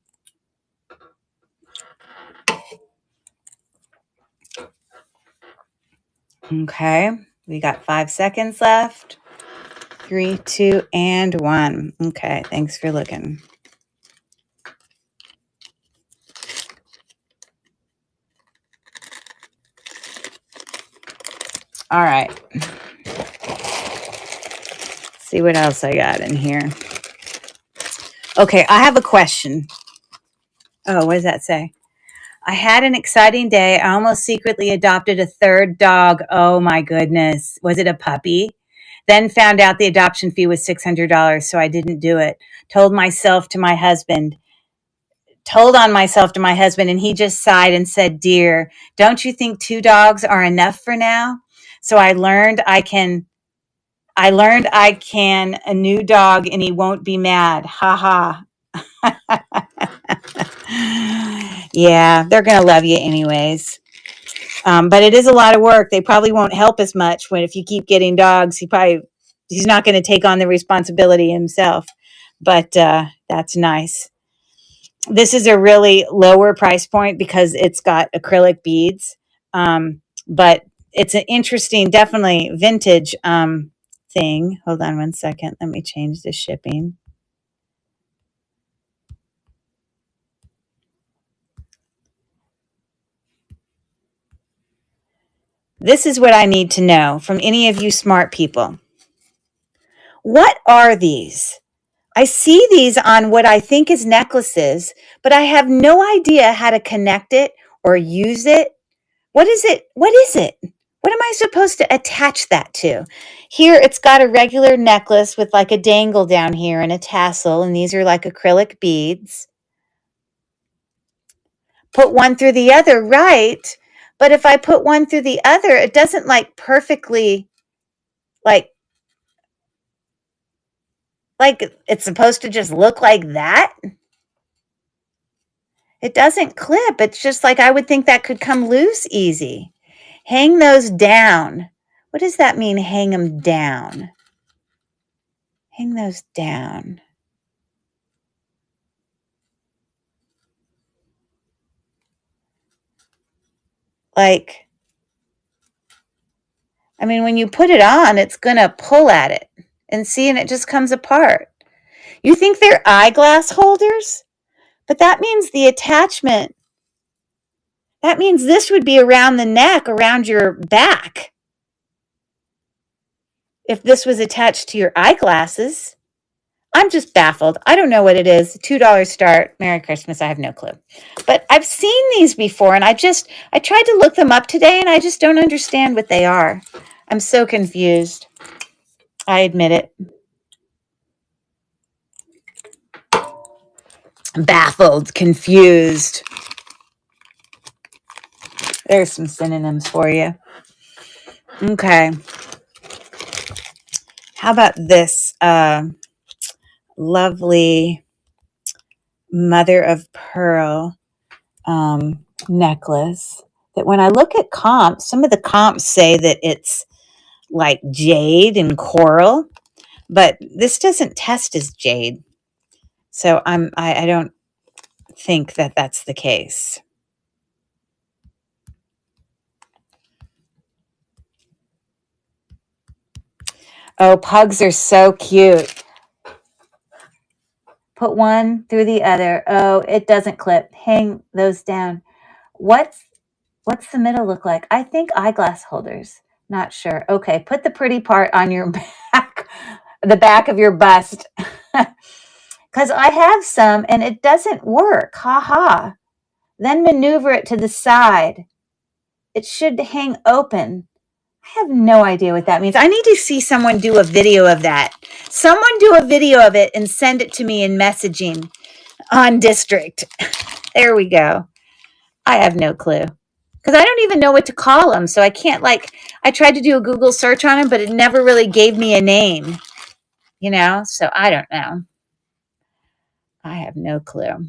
Okay, we got 5 seconds left. 3, 2, and 1. Okay, thanks for looking. All right. See what else I got in here. Okay, I have a question. Oh, what does that say? I had an exciting day. I almost secretly adopted a 3rd dog. Oh my goodness. Was it a puppy? Then found out the adoption fee was $600, so I didn't do it. Told on myself to my husband, and he just sighed and said, "Dear, don't you think 2 dogs are enough for now?" So I learned I can a new dog and he won't be mad. Ha ha. Yeah, they're going to love you anyways. But it is a lot of work. They probably won't help as much if you keep getting dogs. He's not going to take on the responsibility himself. But that's nice. This is a really lower price point because it's got acrylic beads. But it's an interesting, definitely vintage thing. Hold on 1 second. Let me change the shipping. This is what I need to know from any of you smart people. What are these? I see these on what I think is necklaces, but I have no idea how to connect it or use it. What is it? What is it? What am I supposed to attach that to? Here, it's got a regular necklace with like a dangle down here and a tassel, and these are like acrylic beads. Put one through the other, right? But if I put one through the other, it doesn't like perfectly, like it's supposed to just look like that. It doesn't clip. It's just like I would think that could come loose easy. Hang those down. What does that mean, hang them down? Hang those down. Like, I mean, when you put it on, it's going to pull at it and see, and it just comes apart. You think they're eyeglass holders? But that means the attachment, that means this would be around the neck, around your back. If this was attached to your eyeglasses. I'm just baffled. I don't know what it is. $2 start. Merry Christmas. I have no clue. But I've seen these before, and I tried to look them up today, and I just don't understand what they are. I'm so confused. I admit it. Baffled, confused. There's some synonyms for you. Okay. How about this lovely mother of pearl necklace that when I look at comps, some of the comps say that it's like jade and coral, but this doesn't test as jade. So I don't think that that's the case. Oh, pugs are so cute. Put one through the other. Oh, it doesn't clip. Hang those down. What's the middle look like? I think eyeglass holders. Not sure. Okay, put the pretty part on your back, the back of your bust. Because I have some and it doesn't work. Ha ha. Then maneuver it to the side. It should hang open. I have no idea what that means. I need to see someone do a video of that. Someone do a video of it and send it to me in messaging on District. There we go. I have no clue. Because I don't even know what to call them. So I can't I tried to do a Google search on them, but it never really gave me a name. So I don't know. I have no clue.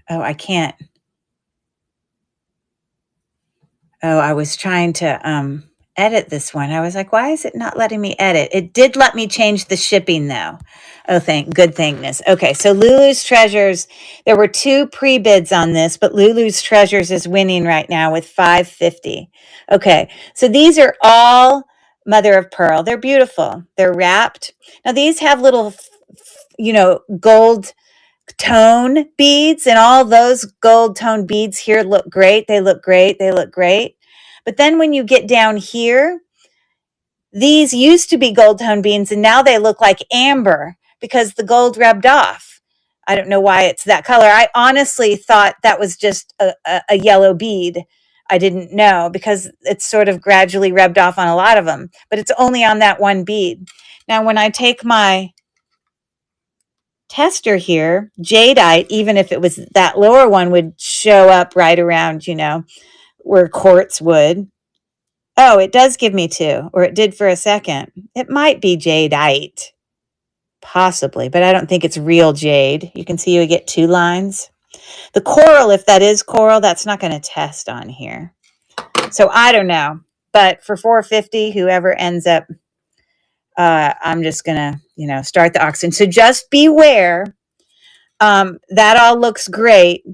I can't. I was trying to edit this one. I was like, why is it not letting me edit? It did let me change the shipping though. Oh, thankness. Okay, so Lulu's Treasures, there were 2 pre-bids on this, but Lulu's Treasures is winning right now with $5.50. Okay, so these are all mother of pearl. They're beautiful. They're wrapped. Now these have little, gold tone beads, and all those gold tone beads here look great. They look great. But then when you get down here, these used to be gold tone beads and now they look like amber because the gold rubbed off. I don't know why it's that color. I honestly thought that was just a yellow bead. I didn't know because it's sort of gradually rubbed off on a lot of them, but it's only on that one bead. Now, when I take my tester here, jadeite, even if it was that lower one, would show up right around, where quartz would. Oh, it does give me 2, or it did for a second. It might be jadeite, possibly, but I don't think it's real jade. You can see you get 2 lines. The coral, if that is coral, that's not going to test on here. So I don't know, but for $4.50, whoever ends up, I'm just going to, start the auction. So just beware. That all looks great,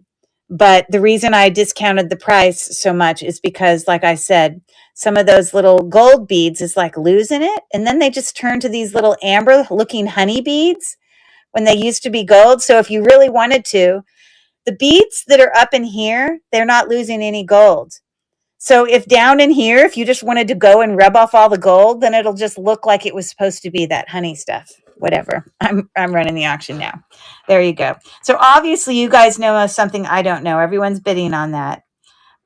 but the reason I discounted the price so much is because, like I said, some of those little gold beads is like losing it. And then they just turn to these little amber looking honey beads when they used to be gold. So if you really wanted to, the beads that are up in here, they're not losing any gold. So if down in here, if you just wanted to go and rub off all the gold, then it'll just look like it was supposed to be that honey stuff. Whatever. I'm running the auction now. There you go. So obviously you guys know something I don't know. Everyone's bidding on that.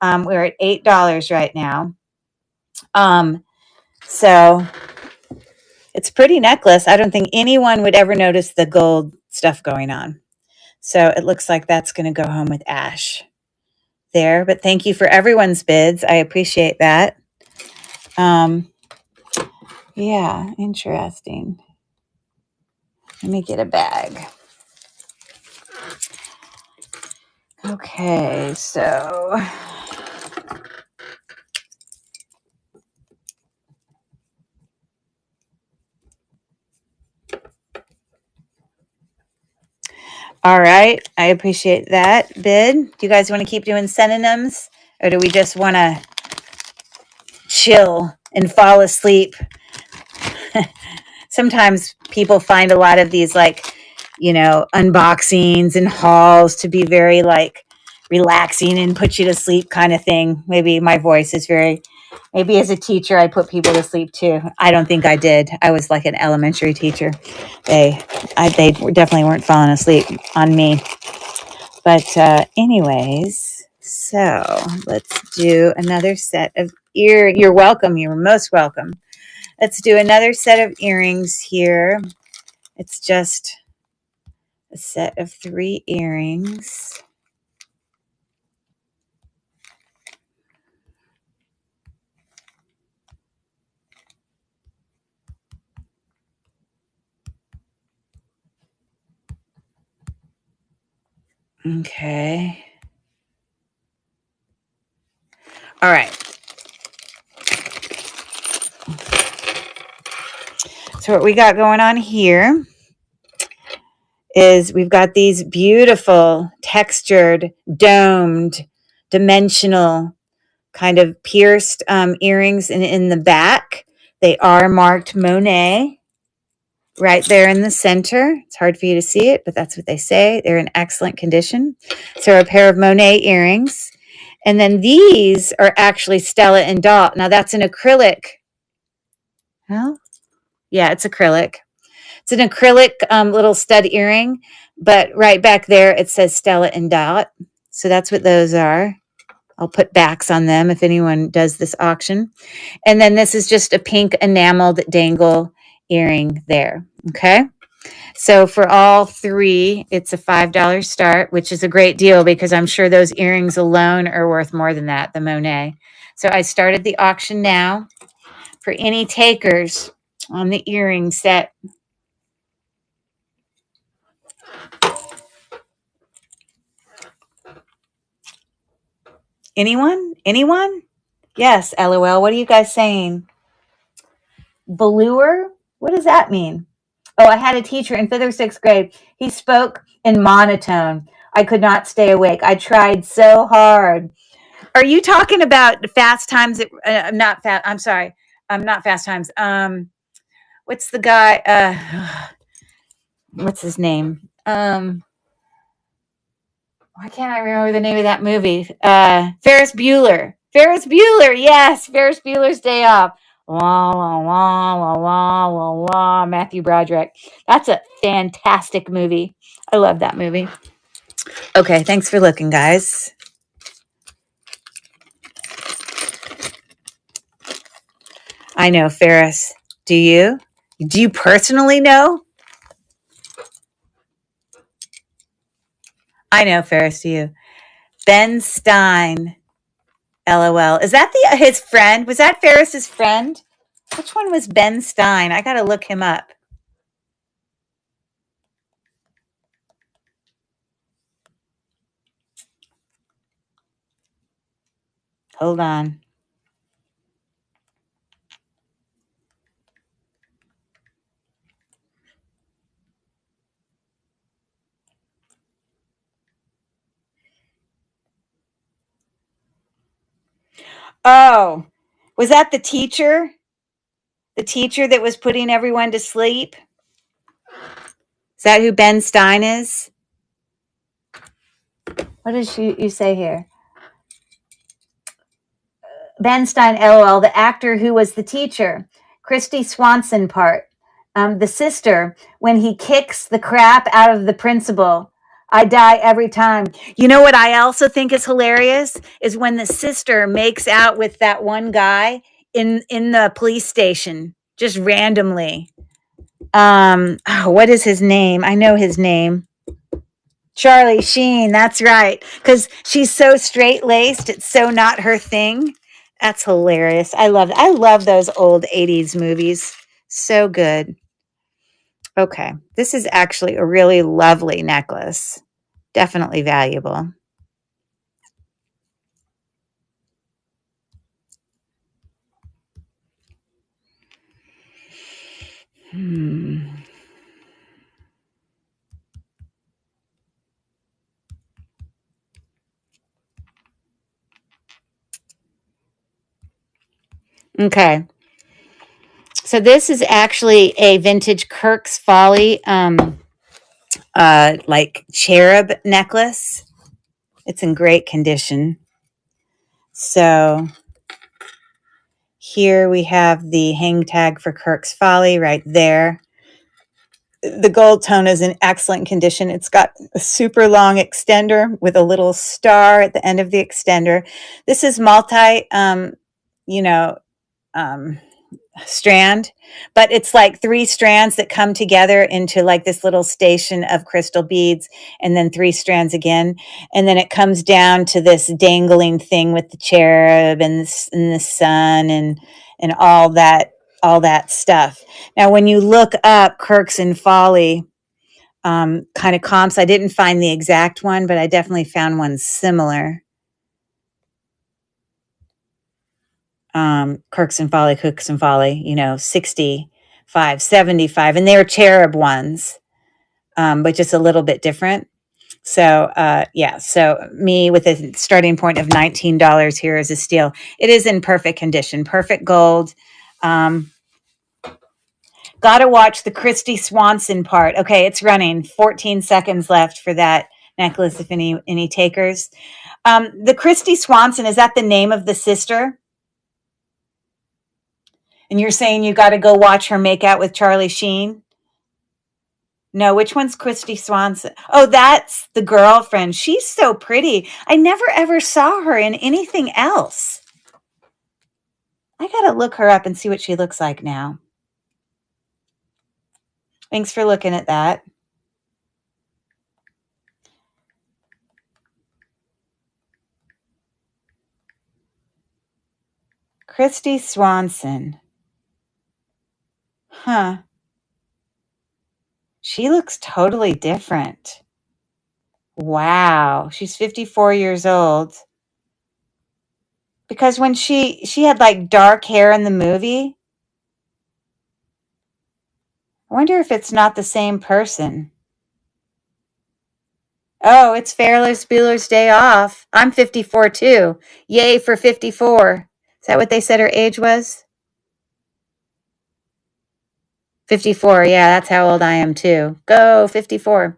We're at $8 right now. So it's a pretty necklace. I don't think anyone would ever notice the gold stuff going on. So it looks like that's going to go home with Ash there. But thank you for everyone's bids. I appreciate that. Yeah, interesting. Let me get a bag. Okay, so all right, I appreciate that bid. Do you guys want to keep doing synonyms, or do we just want to chill and fall asleep? Sometimes people find a lot of these unboxings and hauls to be very relaxing and put you to sleep kind of thing. Maybe my voice is maybe as a teacher, I put people to sleep too. I don't think I did. I was like an elementary teacher. They definitely weren't falling asleep on me. But anyways, so let's do another set of you're welcome. You're most welcome. Let's do another set of earrings here. It's just a set of 3 earrings. Okay. All right. So what we got going on here is we've got these beautiful textured, domed, dimensional kind of pierced earrings in the back. They are marked Monet right there in the center. It's hard for you to see it, but that's what they say. They're in excellent condition. So a pair of Monet earrings. And then these are actually Stella and Dot. Now that's an acrylic. Well, yeah, it's acrylic. It's an acrylic little stud earring, but right back there it says Stella and Dot. So that's what those are. I'll put backs on them if anyone does this auction. And then this is just a pink enameled dangle earring there. Okay. So for all 3, it's a $5 start, which is a great deal because I'm sure those earrings alone are worth more than that, the Monet. So I started the auction now for any takers on the earring set. Anyone? Anyone? Yes, LOL. What are you guys saying? Velour? What does that mean? Oh, I had a teacher in 5th or 6th grade. He spoke in monotone. I could not stay awake. I tried so hard. Are you talking about Fast Times? Not fast. I'm sorry. Not Fast Times. What's the guy? What's his name? Why can't I remember the name of that movie? Ferris Bueller. Ferris Bueller. Yes, Ferris Bueller's Day Off. Wah, wah, wah, wah, wah, wah, wah. Matthew Broderick. That's a fantastic movie. I love that movie. Okay, thanks for looking, guys. I know Ferris. Do you? Do you personally know? I know Ferris. Do you? Ben Stein. LOL. Is that his friend? Was that Ferris's friend? Which one was Ben Stein? I got to look him up. Hold on. Oh, was that the teacher? The teacher that was putting everyone to sleep? Is that who Ben Stein is? What does you say here? Ben Stein, LOL, the actor who was the teacher. Christy Swanson part. The sister, when he kicks the crap out of the principal. I die every time. You know what I also think is hilarious is when the sister makes out with that one guy in the police station, just randomly. What is his name? I know his name. Charlie Sheen, that's right. Because she's so straight-laced, it's so not her thing. That's hilarious. I love those old 80s movies. So good. Okay. This is actually a really lovely necklace. Definitely valuable. Okay. So this is actually a vintage Kirk's Folly like cherub necklace. It's in great condition. So here we have the hang tag for Kirk's Folly right there. The gold tone is in excellent condition. It's got a super long extender with a little star at the end of the extender. This is multi, strand, but it's like 3 strands that come together into like this little station of crystal beads, and then 3 strands again, and then it comes down to this dangling thing with the cherub and the sun and all that stuff. Now when you look up Kirks and Folly kind of comps, I didn't find the exact one, but I definitely found one similar. Cooks and Folly, 65, 75, and they're cherub ones, but just a little bit different. So, yeah, so me with a starting point of $19 here is a steal. It is in perfect condition, perfect gold. Got to watch the Christy Swanson part. Okay, it's running 14 seconds left for that necklace, if any takers. The Christy Swanson, is that the name of the sister? And you're saying you got to go watch her make out with Charlie Sheen? No, which one's Christy Swanson? Oh, that's the girlfriend. She's so pretty. I never ever saw her in anything else. I got to look her up and see what she looks like now. Thanks for looking at that. Christy Swanson. Huh. She looks totally different. Wow. She's 54 years old. Because when she had like dark hair in the movie, I wonder if it's not the same person. Oh, it's Ferris Bueller's Day Off. I'm 54 too. Yay for 54. Is that what they said her age was? 54. Yeah, that's how old I am too. Go 54.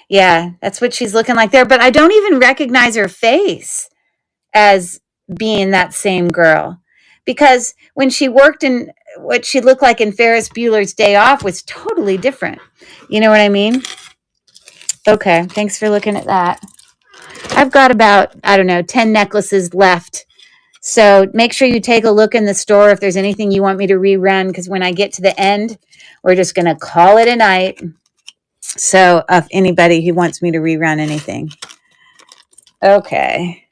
Yeah, that's what she's looking like there. But I don't even recognize her face as being that same girl. Because when she worked in what she looked like in Ferris Bueller's Day Off was totally different. You know what I mean? Okay, thanks for looking at that. I've got about, 10 necklaces left. So make sure you take a look in the store if there's anything you want me to rerun, because when I get to the end, we're just going to call it a night. So if anybody who wants me to rerun anything. Okay.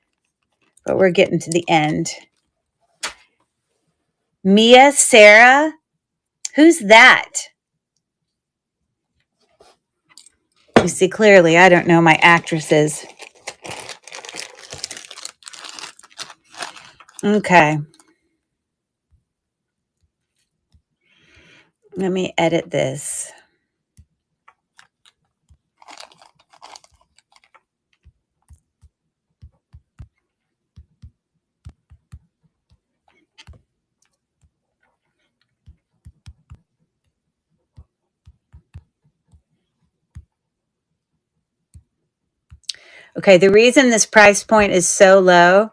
But we're getting to the end. Mia Sarah? Who's that? You see, clearly, I don't know my actresses. Okay. Let me edit this. Okay, the reason this price point is so low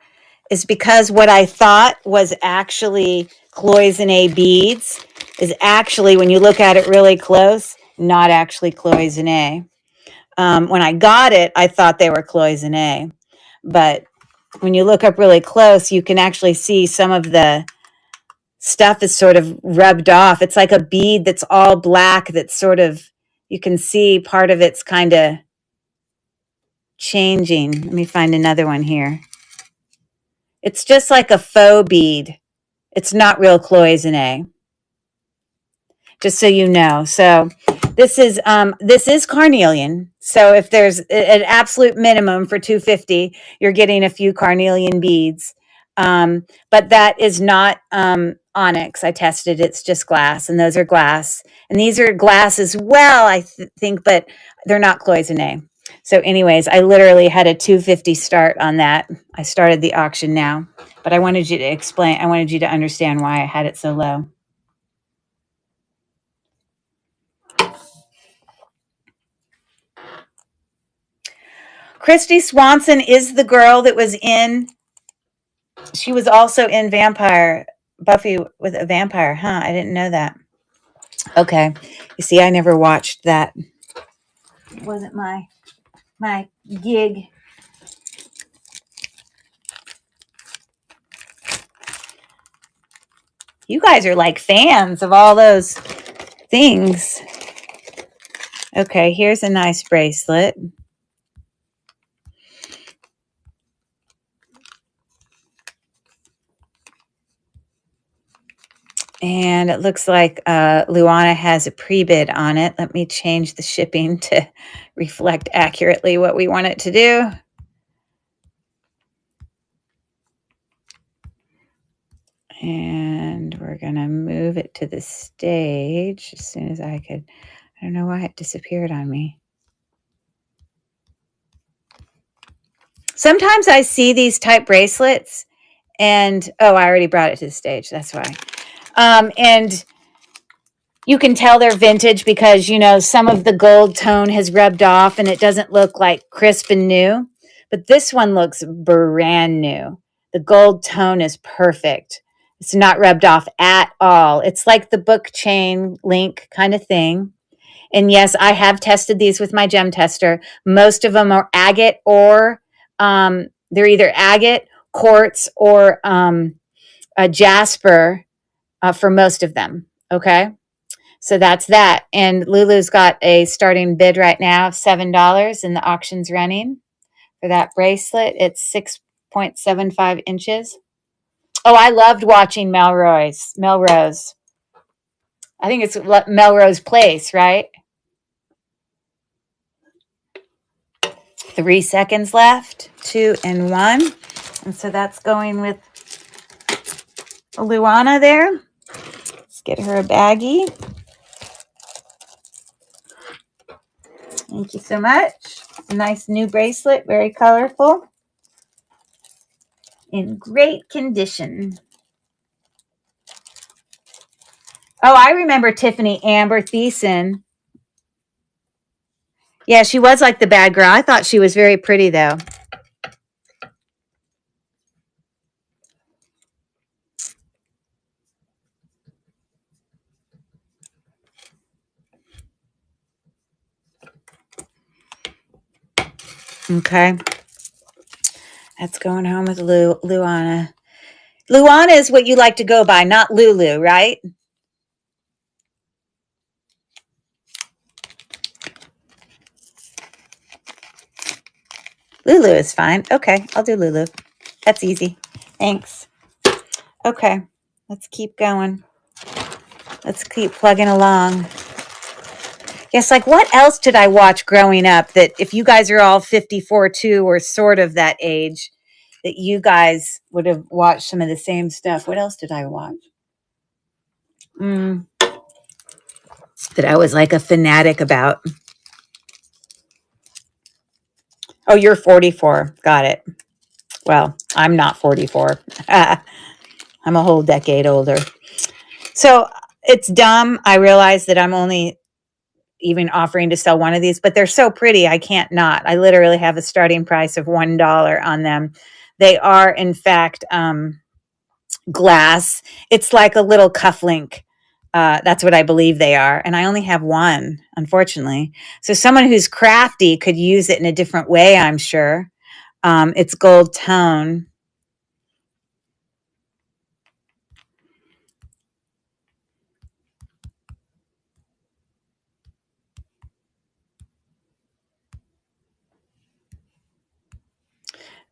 is because what I thought was actually cloisonne beads is actually, when you look at it really close, not actually cloisonne. When I got it, I thought they were cloisonne. But when you look up really close, you can actually see some of the stuff is sort of rubbed off. It's like a bead that's all black that's sort of, you can see part of it's kind of changing. Let me find another one here. It's just like a faux bead. It's not real cloisonne. Just so you know. So this is carnelian. So if there's an absolute minimum for $250, you're getting a few carnelian beads. But that is not onyx. I tested. It's just glass, and those are glass. And these are glass as well, I think, but they're not cloisonne. So anyways, I literally had a $250 start on that. I started the auction now, but I wanted you to understand why I had it so low. Christy Swanson is the girl that was in, she was also in Buffy with a Vampire. Huh, I didn't know that. Okay. You see, I never watched that. It wasn't my gig. You guys are like fans of all those things. Okay, here's a nice bracelet. And it looks like Luana has a pre-bid on it. Let me change the shipping to reflect accurately what we want it to do. And we're going to move it to the stage as soon as I could. I don't know why it disappeared on me. Sometimes I see these type bracelets and, oh, I already brought it to the stage. That's why. And you can tell they're vintage because, you know, some of the gold tone has rubbed off and it doesn't look like crisp and new. But this one looks brand new. The gold tone is perfect. It's not rubbed off at all. It's like the book chain link kind of thing. And yes, I have tested these with my gem tester. Most of them are agate or they're either agate, quartz, or a jasper for most of them. Okay. So that's that. And Lulu's got a starting bid right now of $7 and the auction's running for that bracelet. It's 6.75 inches. Oh, I loved watching Melrose. I think it's Melrose Place, right? 3 seconds left, 2 and 1. And so that's going with Luana there. Let's get her a baggie. Thank you so much. A nice new bracelet, very colorful. In great condition. Oh, I remember Tiffany Amber Thiessen. Yeah, she was like the bad girl. I thought she was very pretty, though. Okay. That's going home with Luana. Luana is what you like to go by, not Lulu, right? Lulu is fine. Okay, I'll do Lulu. That's easy. Thanks. Okay, let's keep going. Let's keep plugging along. Yes, like what else did I watch growing up that if you guys are all 54 too or sort of that age, that you guys would have watched some of the same stuff? What else did I watch? That I was like a fanatic about. Oh, you're 44. Got it. Well, I'm not 44. I'm a whole decade older. So it's dumb. I realize that I'm only even offering to sell one of these, but they're so pretty. I can't not. I literally have a starting price of $1 on them. They are, in fact, glass. It's like a little cufflink. That's what I believe they are. And I only have one, unfortunately. So someone who's crafty could use it in a different way, I'm sure. It's gold tone.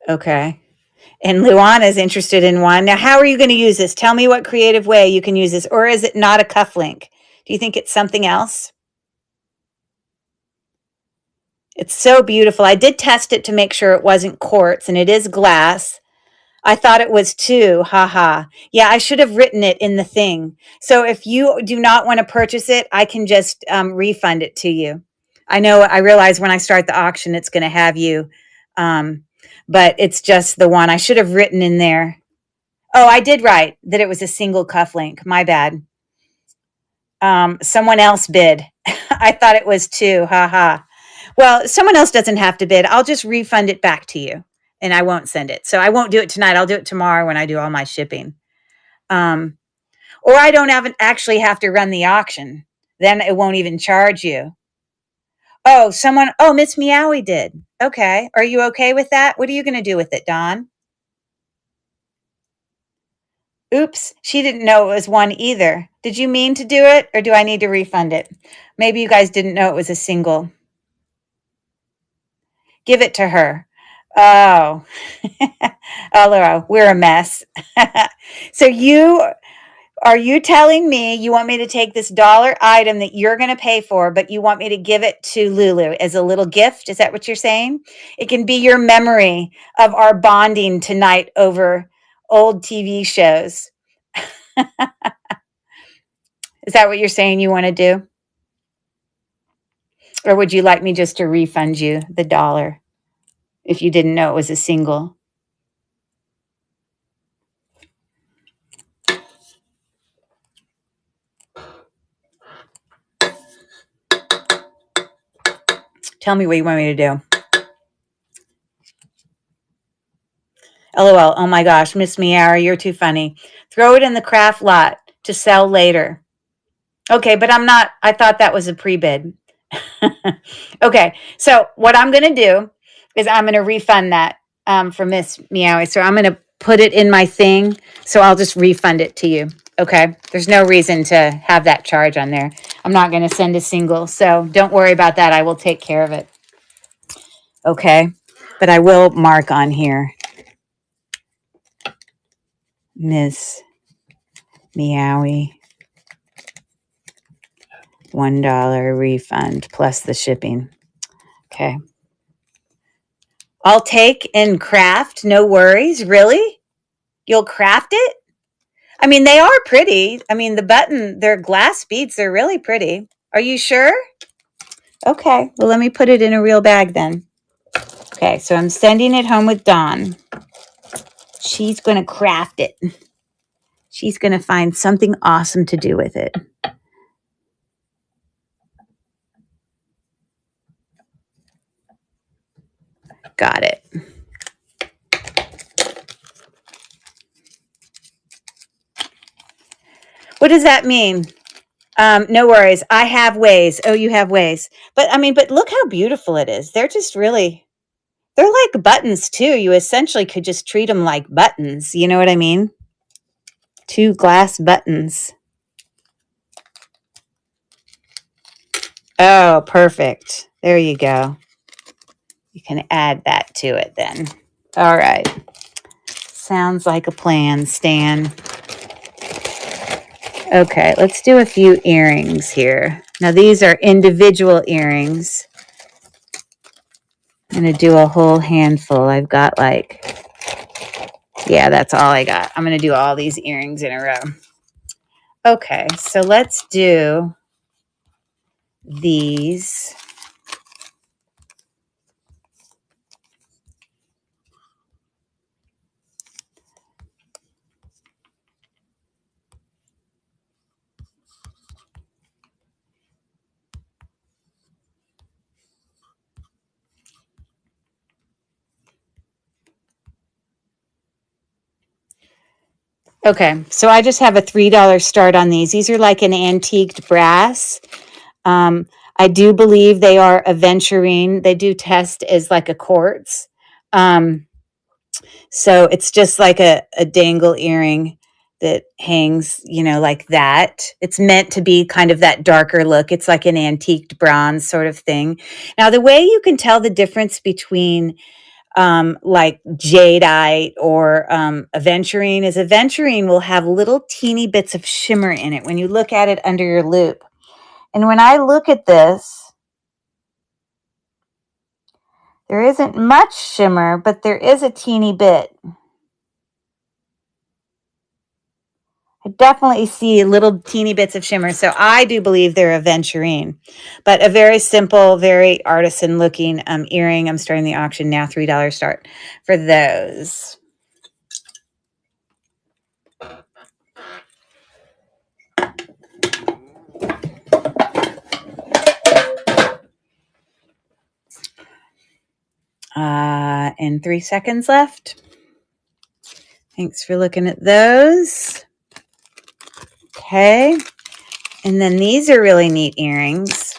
Okay. And Luana is interested in one. Now, how are you going to use this? Tell me what creative way you can use this. Or is it not a cufflink? Do you think it's something else? It's so beautiful. I did test it to make sure it wasn't quartz, and it is glass. I thought it was too. Haha. Yeah, I should have written it in the thing. So if you do not want to purchase it, I can just refund it to you. I know, I realize when I start the auction, it's going to have you, but it's just the one. I should have written in there. Oh, I did write that it was a single cufflink. My bad. Someone else bid. I thought it was two. Haha. Well, someone else doesn't have to bid. I'll just refund it back to you and I won't send it. So I won't do it tonight. I'll do it tomorrow when I do all my shipping. Um, or I don't actually have to run the auction. Then it won't even charge you. Oh, Miss Meowie did. Okay. Are you okay with that? What are you going to do with it, Dawn? Oops, she didn't know it was one either. Did you mean to do it, or do I need to refund it? Maybe you guys didn't know it was a single. Give it to her. Oh. Oh, Laura, we're a mess. So are you telling me you want me to take this dollar item that you're going to pay for, but you want me to give it to Lulu as a little gift? Is that what you're saying? It can be your memory of our bonding tonight over old TV shows. Is that what you're saying you want to do? Or would you like me just to refund you the dollar if you didn't know it was a single? Tell me what you want me to do. LOL. Oh my gosh, Miss Meow, you're too funny. Throw it in the craft lot to sell later. Okay, but I thought that was a pre-bid. Okay, so what I'm going to do is I'm going to refund that for Miss Meowie. So I'm going to put it in my thing. So I'll just refund it to you. Okay, there's no reason to have that charge on there. I'm not going to send a single. So don't worry about that. I will take care of it. Okay, but I will mark on here Miss Meowie. $1 refund plus the shipping. Okay. I'll take and craft. No worries. Really? You'll craft it? I mean, they are pretty. I mean, they're glass beads. They're really pretty. Are you sure? Okay. Well, let me put it in a real bag then. Okay. So I'm sending it home with Dawn. She's going to craft it. She's going to find something awesome to do with it. Got it. What does that mean? No worries. I have ways. Oh, you have ways. But look how beautiful it is. They're just really, they're like buttons too. You essentially could just treat them like buttons. You know what I mean? 2 glass buttons. Oh, perfect. There you go. You can add that to it then. All right. Sounds like a plan, Stan. Okay, let's do a few earrings here. Now, these are individual earrings. I'm going to do a whole handful. I've got yeah, that's all I got. I'm going to do all these earrings in a row. Okay, so let's do these. Okay, so I just have a $3 start on these. These are like an antiqued brass. I do believe they are aventurine. They do test as like a quartz. So it's just like a dangle earring that hangs, like that. It's meant to be kind of that darker look. It's like an antiqued bronze sort of thing. Now, the way you can tell the difference between like jadeite or aventurine is aventurine will have little teeny bits of shimmer in it when you look at it under your loupe. And when I look at this, there isn't much shimmer, but there is a teeny bit. I definitely see little teeny bits of shimmer. So I do believe they're aventurine, but a very simple, very artisan looking earring. I'm starting the auction now, $3 start for those. And 3 seconds left. Thanks for looking at those. Okay. And then these are really neat earrings.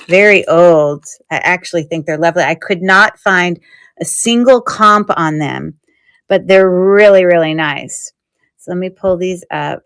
Very old. I actually think they're lovely. I could not find a single comp on them, but they're really, really nice. So let me pull these up.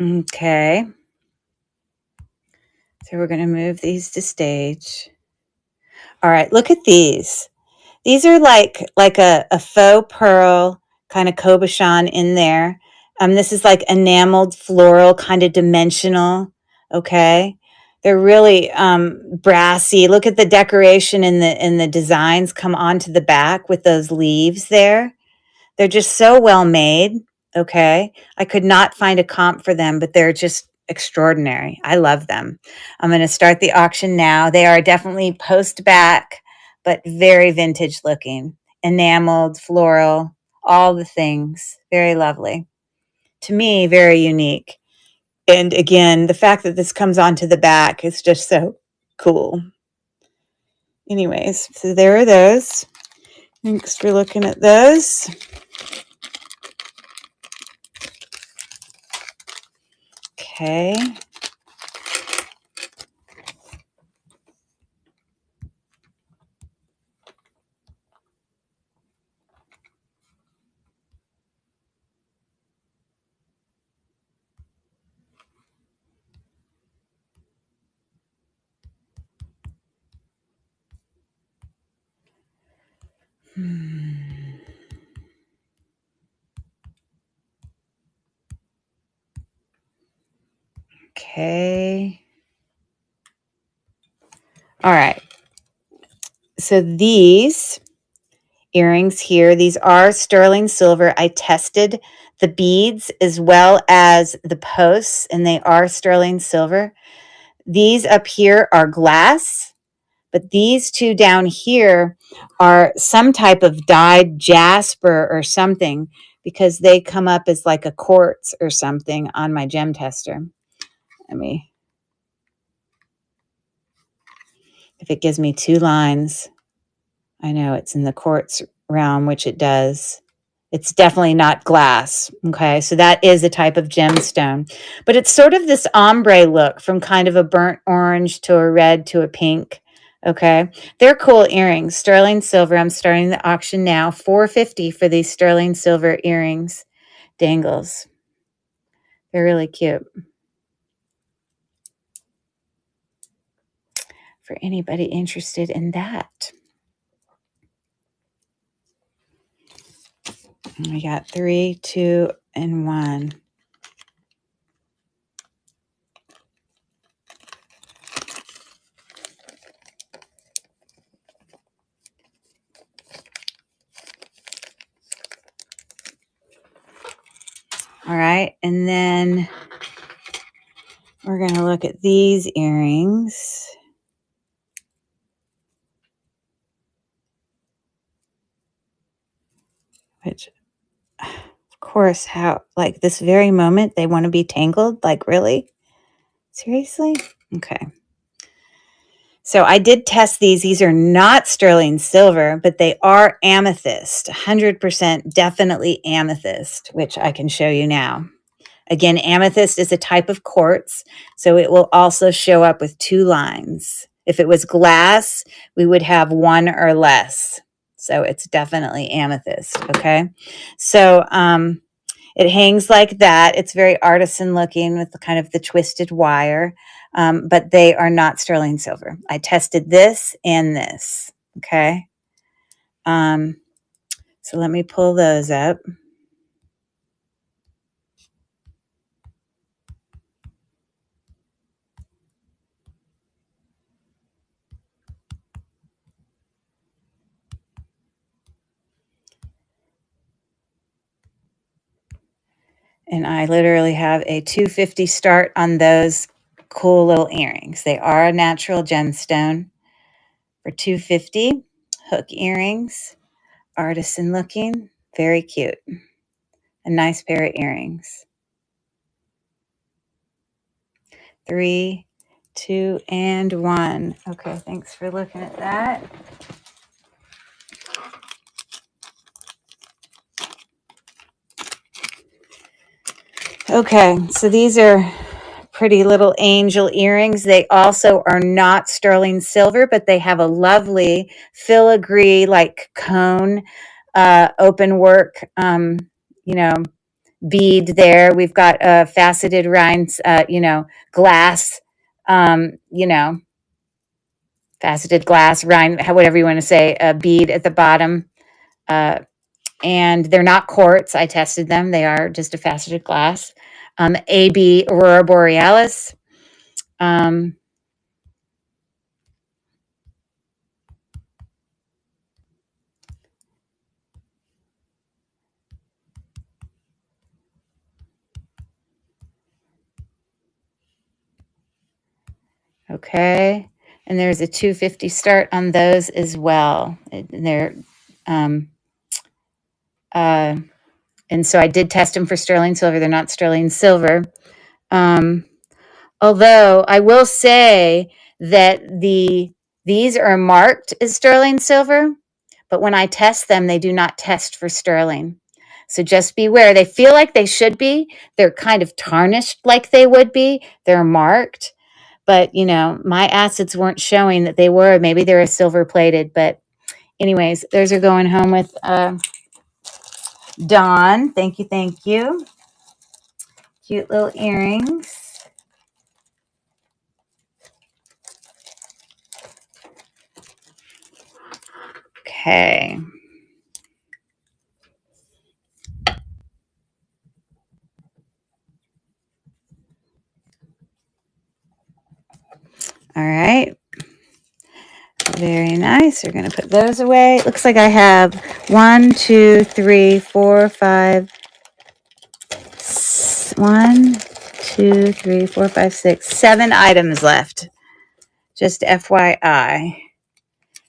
Okay. So we're going to move these to stage. All right, look at these. These are like a faux pearl kind of cabochon in there. This is like enameled floral, kind of dimensional. Okay, they're really brassy. Look at the decoration in the designs come onto the back with those leaves there. They're just so well made. Okay. I could not find a comp for them, but they're just extraordinary. I love them. I'm going to start the auction now. They are definitely post back, but very vintage looking, enameled, floral, all the things. Very lovely. To me, very unique. And again, the fact that this comes onto the back is just so cool. Anyways, so there are those. Thanks for looking at those. Okay. Okay. All right. So these earrings here, these are sterling silver. I tested the beads as well as the posts, and they are sterling silver. These up here are glass, but these two down here are some type of dyed jasper or something, because they come up as like a quartz or something on my gem tester. Let me, if it gives me two lines, I know it's in the quartz realm, which it does. It's definitely not glass. Okay, so that is a type of gemstone, but it's sort of this ombre look from kind of a burnt orange to a red to a pink. Okay, they're cool earrings. Sterling silver. I'm starting the auction now. $4.50 for these sterling silver earrings, dangles. They're really cute. For anybody interested in that. We got 3, 2, and 1. All right, and then we're going to look at these earrings. Which, of course, how, like this very moment, they want to be tangled? Like, really? Seriously? Okay. So I did test these. These are not sterling silver, but they are amethyst, 100% definitely amethyst, which I can show you now. Again, amethyst is a type of quartz, so it will also show up with two lines. If it was glass, we would have one or less. So it's definitely amethyst, okay? So it hangs like that. It's very artisan looking with the kind of the twisted wire, but they are not sterling silver. I tested this and this, okay? So let me pull those up. And I literally have a $2.50 start on those cool little earrings. They are a natural gemstone for $2.50. Hook earrings, artisan looking. Very cute. A nice pair of earrings. 3, 2, and 1. Okay, thanks for looking at that. Okay, so these are pretty little angel earrings. They also are not sterling silver, but they have a lovely filigree like cone open work, bead there. We've got faceted rines, glass, faceted glass rind, whatever you want to say, a bead at the bottom. And they're not quartz. I tested them. They are just a faceted glass. AB Aurora Borealis. Okay. And there's a 250 start on those as well. And they're, and so I did test them for sterling silver. They're not sterling silver. Although I will say that these are marked as sterling silver, but when I test them, they do not test for sterling. So just beware. They feel like they should be. They're kind of tarnished like they would be. They're marked. But, my acids weren't showing that they were. Maybe they were silver plated. But anyways, those are going home with Dawn. Thank you. Thank you. Cute little earrings. Okay. All right. Very nice. We're going to put those away. It looks like I have 1, 2, 3, 4, 5, 1, 2, 3, 4, 5, 6, 7 items left. Just FYI.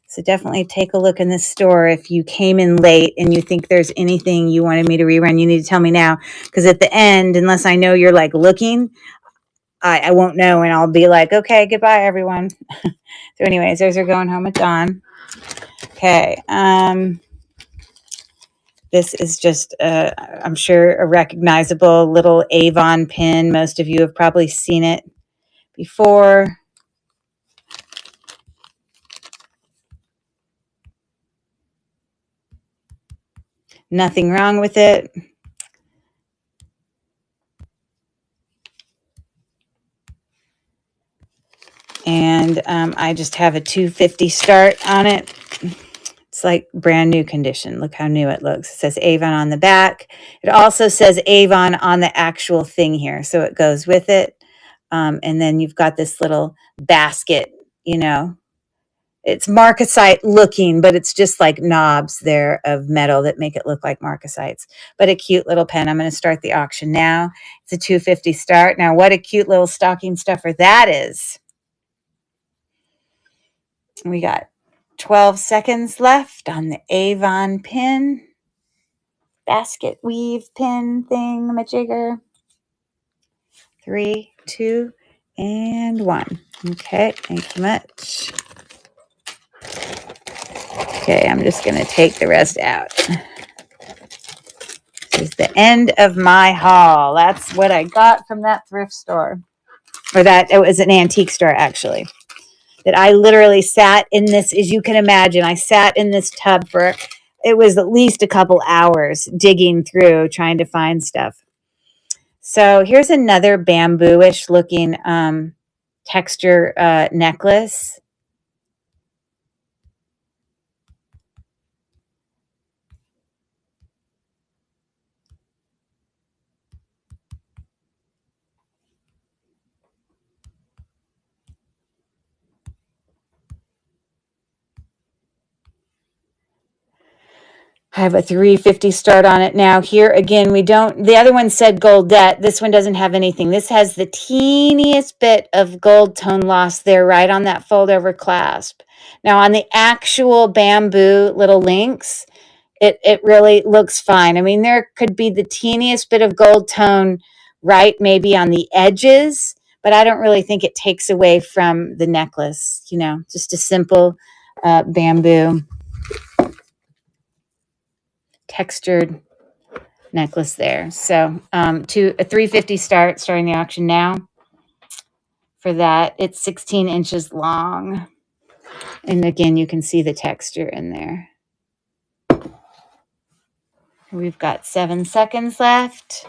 So definitely take a look in the store if you came in late and you think there's anything you wanted me to rerun. You need to tell me now, because at the end, unless I know you're like looking, I won't know, and I'll be like, okay, goodbye, everyone. So anyways, those are going home with Dawn. Okay. This is just, I'm sure, a recognizable little Avon pin. Most of you have probably seen it before. Nothing wrong with it. And I just have a 250 start on it. It's like brand new condition. Look how new it looks. It says Avon on the back. It also says Avon on the actual thing here. So it goes with it. And then you've got this little basket, It's marcasite looking, but it's just like knobs there of metal that make it look like marcasites. But a cute little pen. I'm going to start the auction now. It's a 250 start. Now, what a cute little stocking stuffer that is. We got 12 seconds left on the Avon pin. Basket weave pin thing, majigger. 3, 2, and 1. Okay, thank you much. Okay, I'm just going to take the rest out. This is the end of my haul. That's what I got from that thrift store. Or it was an antique store, actually. That I literally sat in this, as you can imagine, I sat in this tub for, it was at least a couple hours digging through, trying to find stuff. So here's another bamboo-ish looking texture necklace. I have a 350 start on it now. Here again, the other one said goldette. This one doesn't have anything. This has the teeniest bit of gold tone loss there right on that fold over clasp. Now on the actual bamboo little links, it really looks fine. I mean, there could be the teeniest bit of gold tone right maybe on the edges, but I don't really think it takes away from the necklace, just a simple bamboo textured necklace there. So to a $350 starting the auction now. For that, it's 16 inches long. And again, you can see the texture in there. We've got 7 seconds left.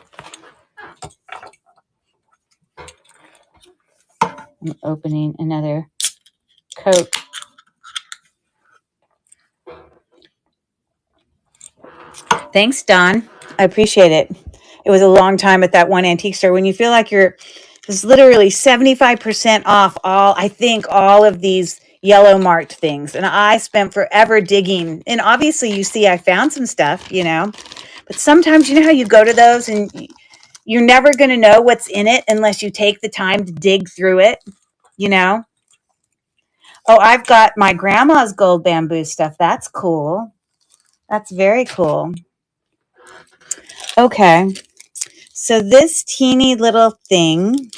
I'm opening another coat. Thanks, Don. I appreciate it. It was a long time at that one antique store when you feel like it's literally 75% off I think all of these yellow marked things. And I spent forever digging. And obviously you see I found some stuff, but sometimes you know how you go to those and you're never going to know what's in it unless you take the time to dig through it, Oh, I've got my grandma's gold bamboo stuff. That's cool. That's very cool. Okay. So this teeny little thing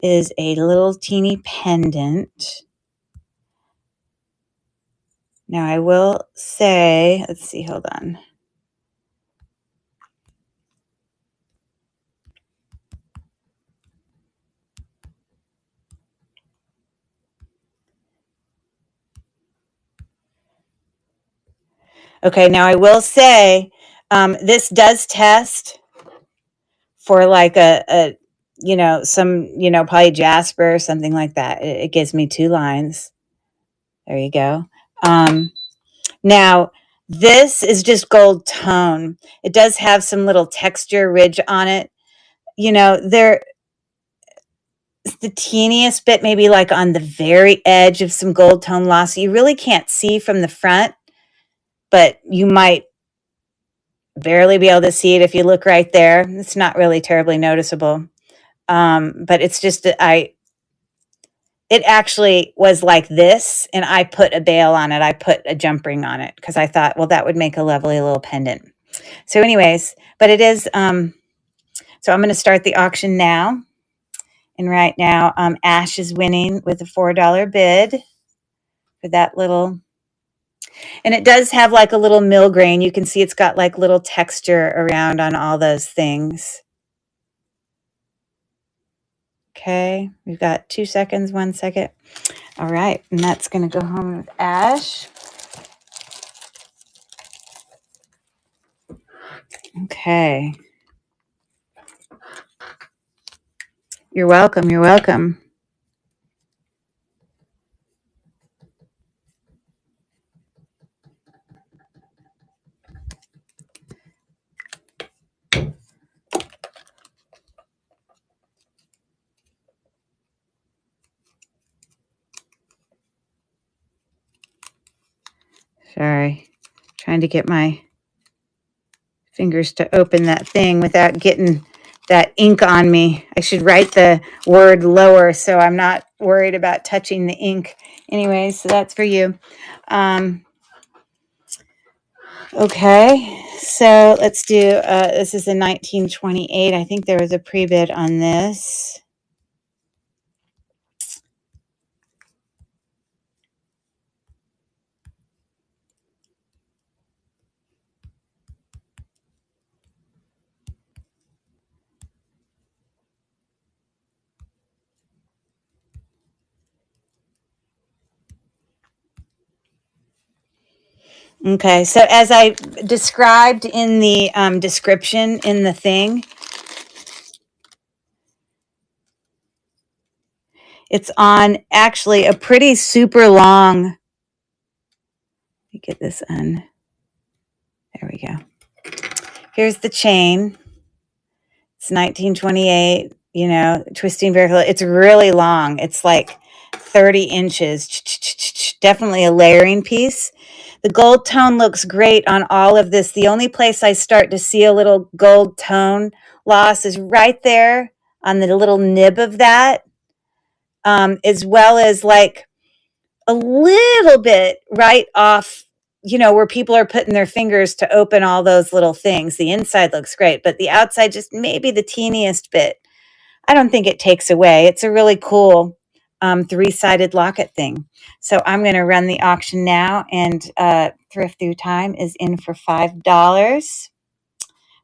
is a little teeny pendant. Now I will say, let's see, hold on. Okay, now I will say this does test for like probably jasper or something like that. It gives me 2 lines. There you go. Now, this is just gold tone. It does have some little texture ridge on it. There's the teeniest bit, maybe like on the very edge of some gold tone loss. You really can't see from the front, but you might barely be able to see it if you look right there. It's not really terribly noticeable. But it's just, it actually was like this, and I put a bail on it. I put a jump ring on it because I thought, well, that would make a lovely little pendant. So anyways, but it is, so I'm going to start the auction now. And right now, Ash is winning with a $4 bid for that little. And it does have like a little mill grain. You can see it's got like little texture around on all those things. Okay, we've got 2 seconds, 1 second. All right, and that's going to go home with Ash. Okay. You're welcome. You're welcome. Sorry, trying to get my fingers to open that thing without getting that ink on me. I should write the word lower so I'm not worried about touching the ink. Anyway, so that's for you. Okay, so let's do, this is a 1928. I think there was a pre-bid on this. Okay, so as I described in the description in the thing, it's on actually a pretty super long, let me get this on, there we go. Here's the chain. It's 1928, twisting very close. It's really long. It's like 30 inches. Definitely a layering piece. The gold tone looks great on all of this. The only place I start to see a little gold tone loss is right there on the little nib of that, as well as like a little bit right off where people are putting their fingers to open all those little things. The inside looks great, but the outside just maybe the teeniest bit. I don't think it takes away. It's a really cool three-sided locket thing. So I'm going to run the auction now, and thrift through time is in for $5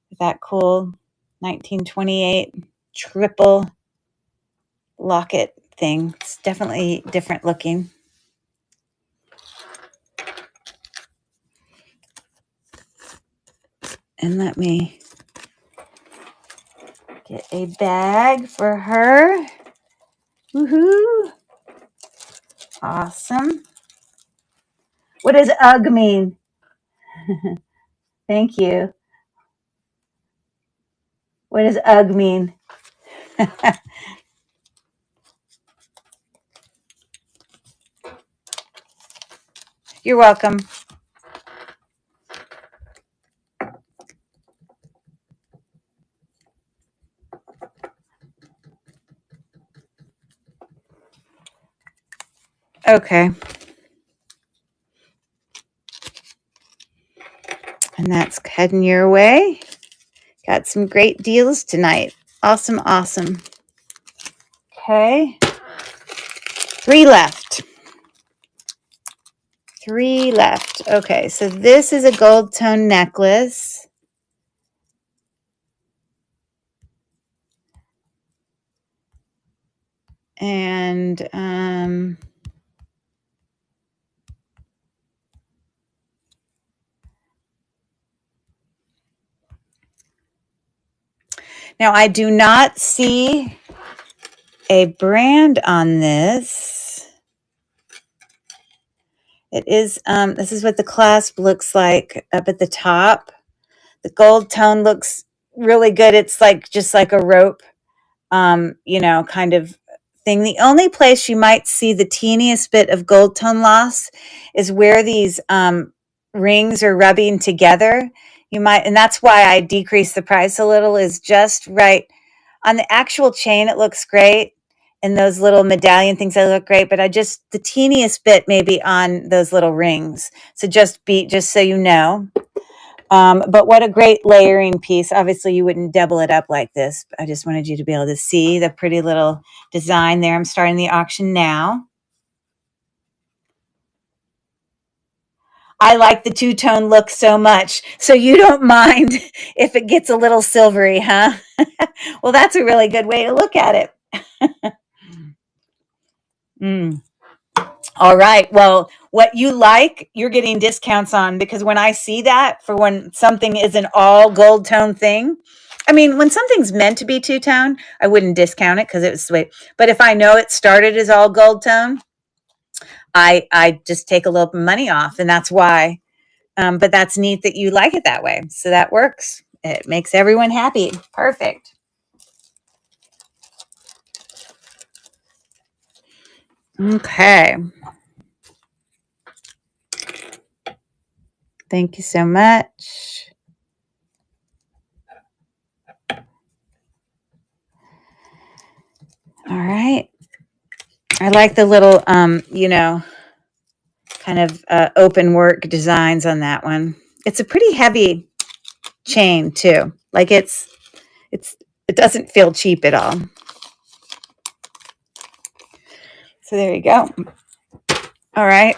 with that cool 1928 triple locket thing. It's definitely different looking. And let me get a bag for her. Woohoo! Awesome. What does UGG mean? Thank you. What does UGG mean? You're welcome. Okay. And that's heading your way. Got some great deals tonight. Awesome, awesome. Okay. 3 left. 3 left. Okay, so this is a gold tone necklace. And now I do not see a brand on this. It is, this is what the clasp looks like up at the top. The gold tone looks really good. It's like just like a rope, kind of thing. The only place you might see the teeniest bit of gold tone loss is where these rings are rubbing together. You might, and that's why I decreased the price a little, is just right on the actual chain. It looks great. And those little medallion things, they look great, but the teeniest bit maybe on those little rings. So just so you know. But what a great layering piece. Obviously, you wouldn't double it up like this. I just wanted you to be able to see the pretty little design there. I'm starting the auction now. I like the two-tone look so much. So you don't mind if it gets a little silvery, huh? Well, that's a really good way to look at it. All right. Well, what you like, you're getting discounts on, because when I see that, for when something is an all gold tone thing, I mean, when something's meant to be two-tone, I wouldn't discount it because it was sweet. But if I know it started as all gold tone, I just take a little money off, and that's why. But that's neat that you like it that way. So that works. It makes everyone happy. Perfect. Okay. Thank you so much. All right. I like the little, kind of open work designs on that one. It's a pretty heavy chain too. Like it doesn't feel cheap at all. So there you go. All right.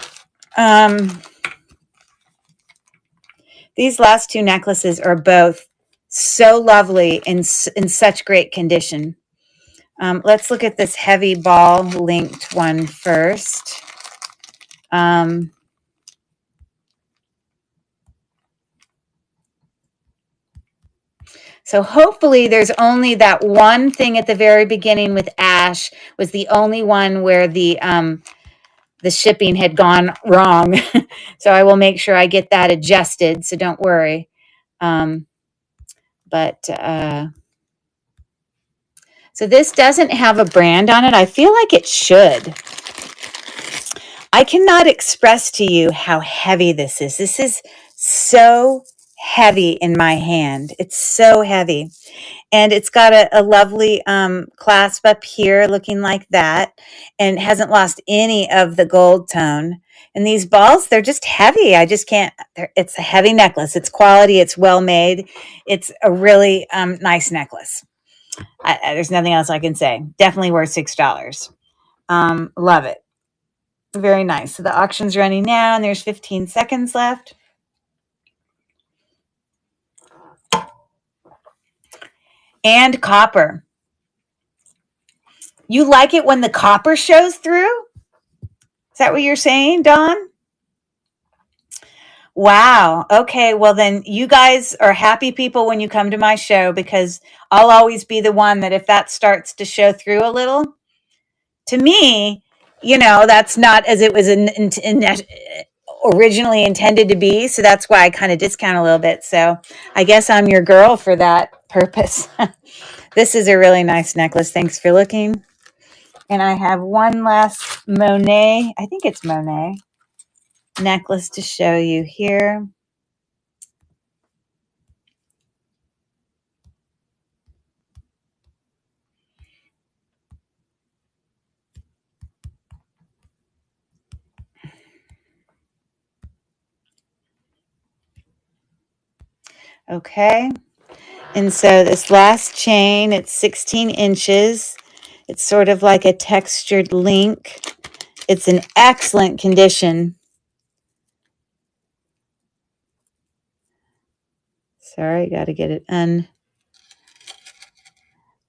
These last 2 necklaces are both so lovely and in such great condition. Let's look at this heavy ball linked one first. So hopefully there's only that one thing at the very beginning with Ash was the only one where the shipping had gone wrong. So I will make sure I get that adjusted. So don't worry. So this doesn't have a brand on it. I feel like it should. I cannot express to you how heavy this is. This is so heavy in my hand. It's so heavy. And it's got a lovely clasp up here looking like that, and hasn't lost any of the gold tone. And these balls, they're just heavy. I just can't, it's a heavy necklace. It's quality. It's well made. It's a really nice necklace. There's nothing else I can say. Definitely worth $6. Love it. Very nice. So the auction's running now, and there's 15 seconds left. And copper. You like it when the copper shows through? Is that what you're saying, Dawn? Wow. Okay. Well, then you guys are happy people when you come to my show, because I'll always be the one that if that starts to show through a little, to me, that's not as it was originally intended to be. So that's why I kind of discount a little bit. So I guess I'm your girl for that purpose. This is a really nice necklace. Thanks for looking. And I have one last Monet, I think it's Monet, necklace to show you here. Okay. And so this last chain, it's 16 inches. It's sort of like a textured link. It's in excellent condition. Sorry, got to get it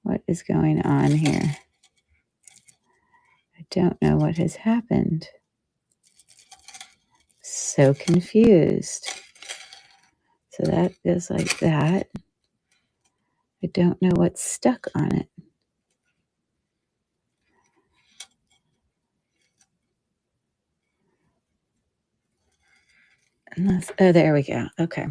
What is going on here? I don't know what has happened. So confused. So that goes like that. I don't know what's stuck on it. Oh, there we go. Okay.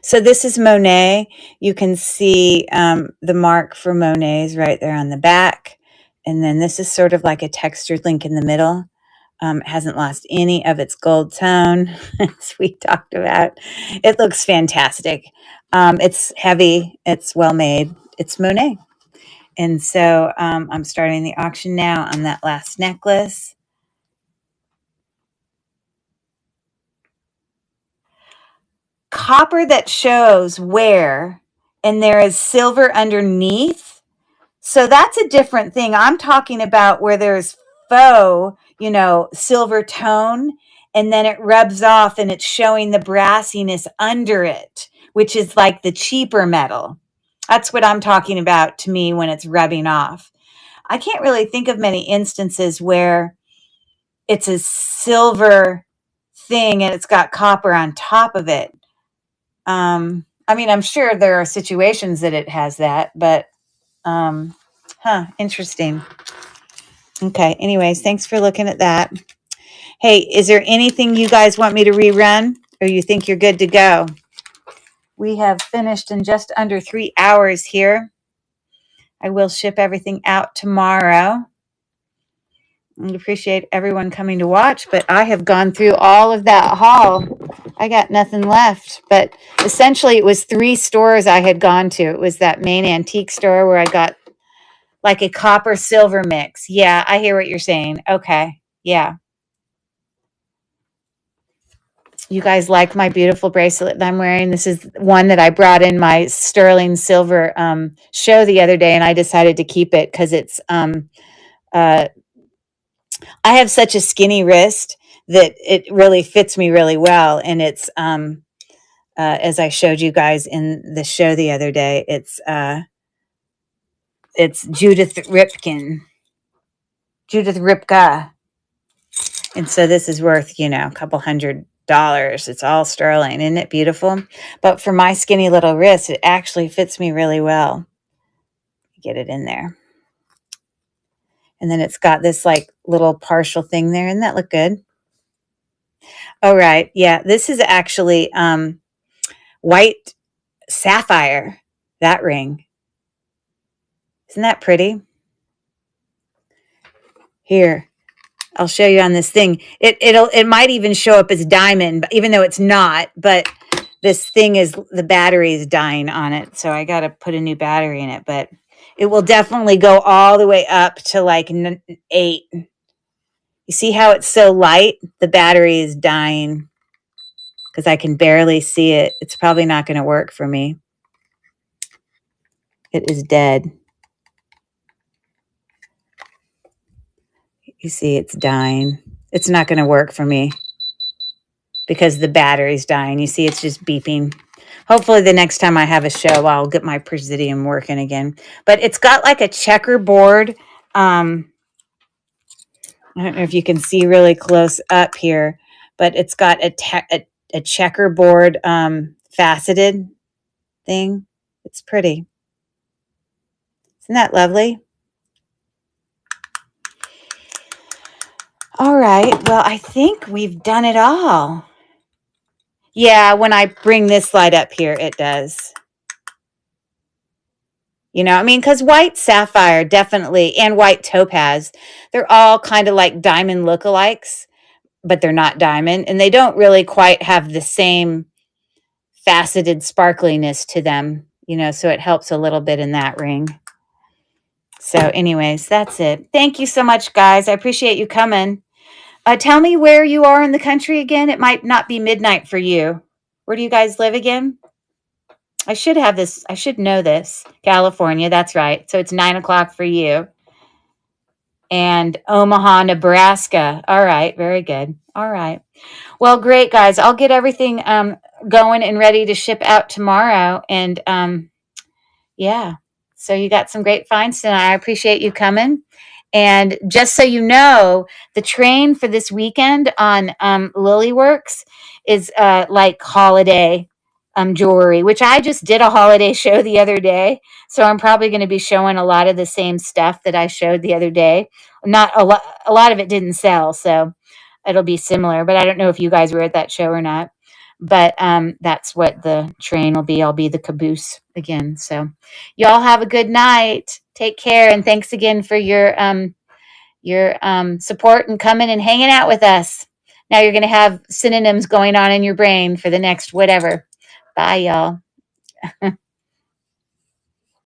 So this is Monet. You can see the mark for Monet's right there on the back. And then this is sort of like a textured link in the middle. It hasn't lost any of its gold tone, as we talked about. It looks fantastic. It's heavy. It's well made. It's Monet. And so I'm starting the auction now on that last necklace. Copper that shows wear, and there is silver underneath. So that's a different thing. I'm talking about where there's faux, silver tone, and then it rubs off and it's showing the brassiness under it, which is like the cheaper metal. That's what I'm talking about to me when it's rubbing off. I can't really think of many instances where it's a silver thing and it's got copper on top of it. I'm sure there are situations that it has that, but interesting. Okay, anyways, thanks for looking at that. Hey, is there anything you guys want me to rerun, or you think you're good to go? We have finished in just under 3 hours here. I will ship everything out tomorrow. I appreciate everyone coming to watch, but I have gone through all of that haul. I got nothing left, but essentially it was 3 stores I had gone to. It was that main antique store where I got like a copper silver mix. Yeah, I hear what you're saying. Okay. Yeah. You guys like my beautiful bracelet that I'm wearing? This is one that I brought in my sterling silver show the other day, and I decided to keep it because it's I have such a skinny wrist that it really fits me really well. And it's, as I showed you guys in the show the other day, it's Judith Ripka. And so this is worth, a couple $100. It's all sterling. Isn't it beautiful? But for my skinny little wrist, it actually fits me really well. Get it in there. And then it's got this like little partial thing there. Doesn't that look good? Oh, right. Yeah. This is actually white sapphire, that ring. Isn't that pretty? Here, I'll show you on this thing. It might even show up as diamond, even though it's not. But this thing is, the battery is dying on it. So I got to put a new battery in it, but it will definitely go all the way up to like 8. You see how it's so light? The battery is dying because I can barely see it. It's probably not going to work for me. It is dead. You see it's dying. It's not going to work for me because the battery's dying. You see it's just beeping. Hopefully the next time I have a show, I'll get my Presidium working again. But it's got like a checkerboard. I don't know if you can see really close up here, but it's got a checkerboard faceted thing. It's pretty. Isn't that lovely? All right. Well, I think we've done it all. Yeah, when I bring this light up here, it does. You know, I mean, because white sapphire definitely, and white topaz, they're all kind of like diamond lookalikes, but they're not diamond. And they don't really quite have the same faceted sparkliness to them, you know, so it helps a little bit in that ring. So anyways, that's it. Thank you so much, guys. I appreciate you coming. Tell me where you are in the country again. It might not be midnight for you. Where do you guys live again? I should have this. I should know this. California. That's right. So it's 9 o'clock for you. And Omaha, Nebraska. All right. Very good. All right. Well, great, guys. I'll get everything going and ready to ship out tomorrow. And yeah. So you got some great finds tonight. I appreciate you coming. And just so you know, the train for this weekend on Lilyworks is like holiday jewelry, which I just did a holiday show the other day. So I'm probably going to be showing a lot of the same stuff that I showed the other day. Not a lot of it didn't sell, so it'll be similar. But I don't know if you guys were at that show or not. But that's what the train will be. I'll be the caboose again. So y'all have a good night. Take care, and thanks again for your support and coming and hanging out with us. Now you're going to have synonyms going on in your brain for the next whatever. Bye, y'all.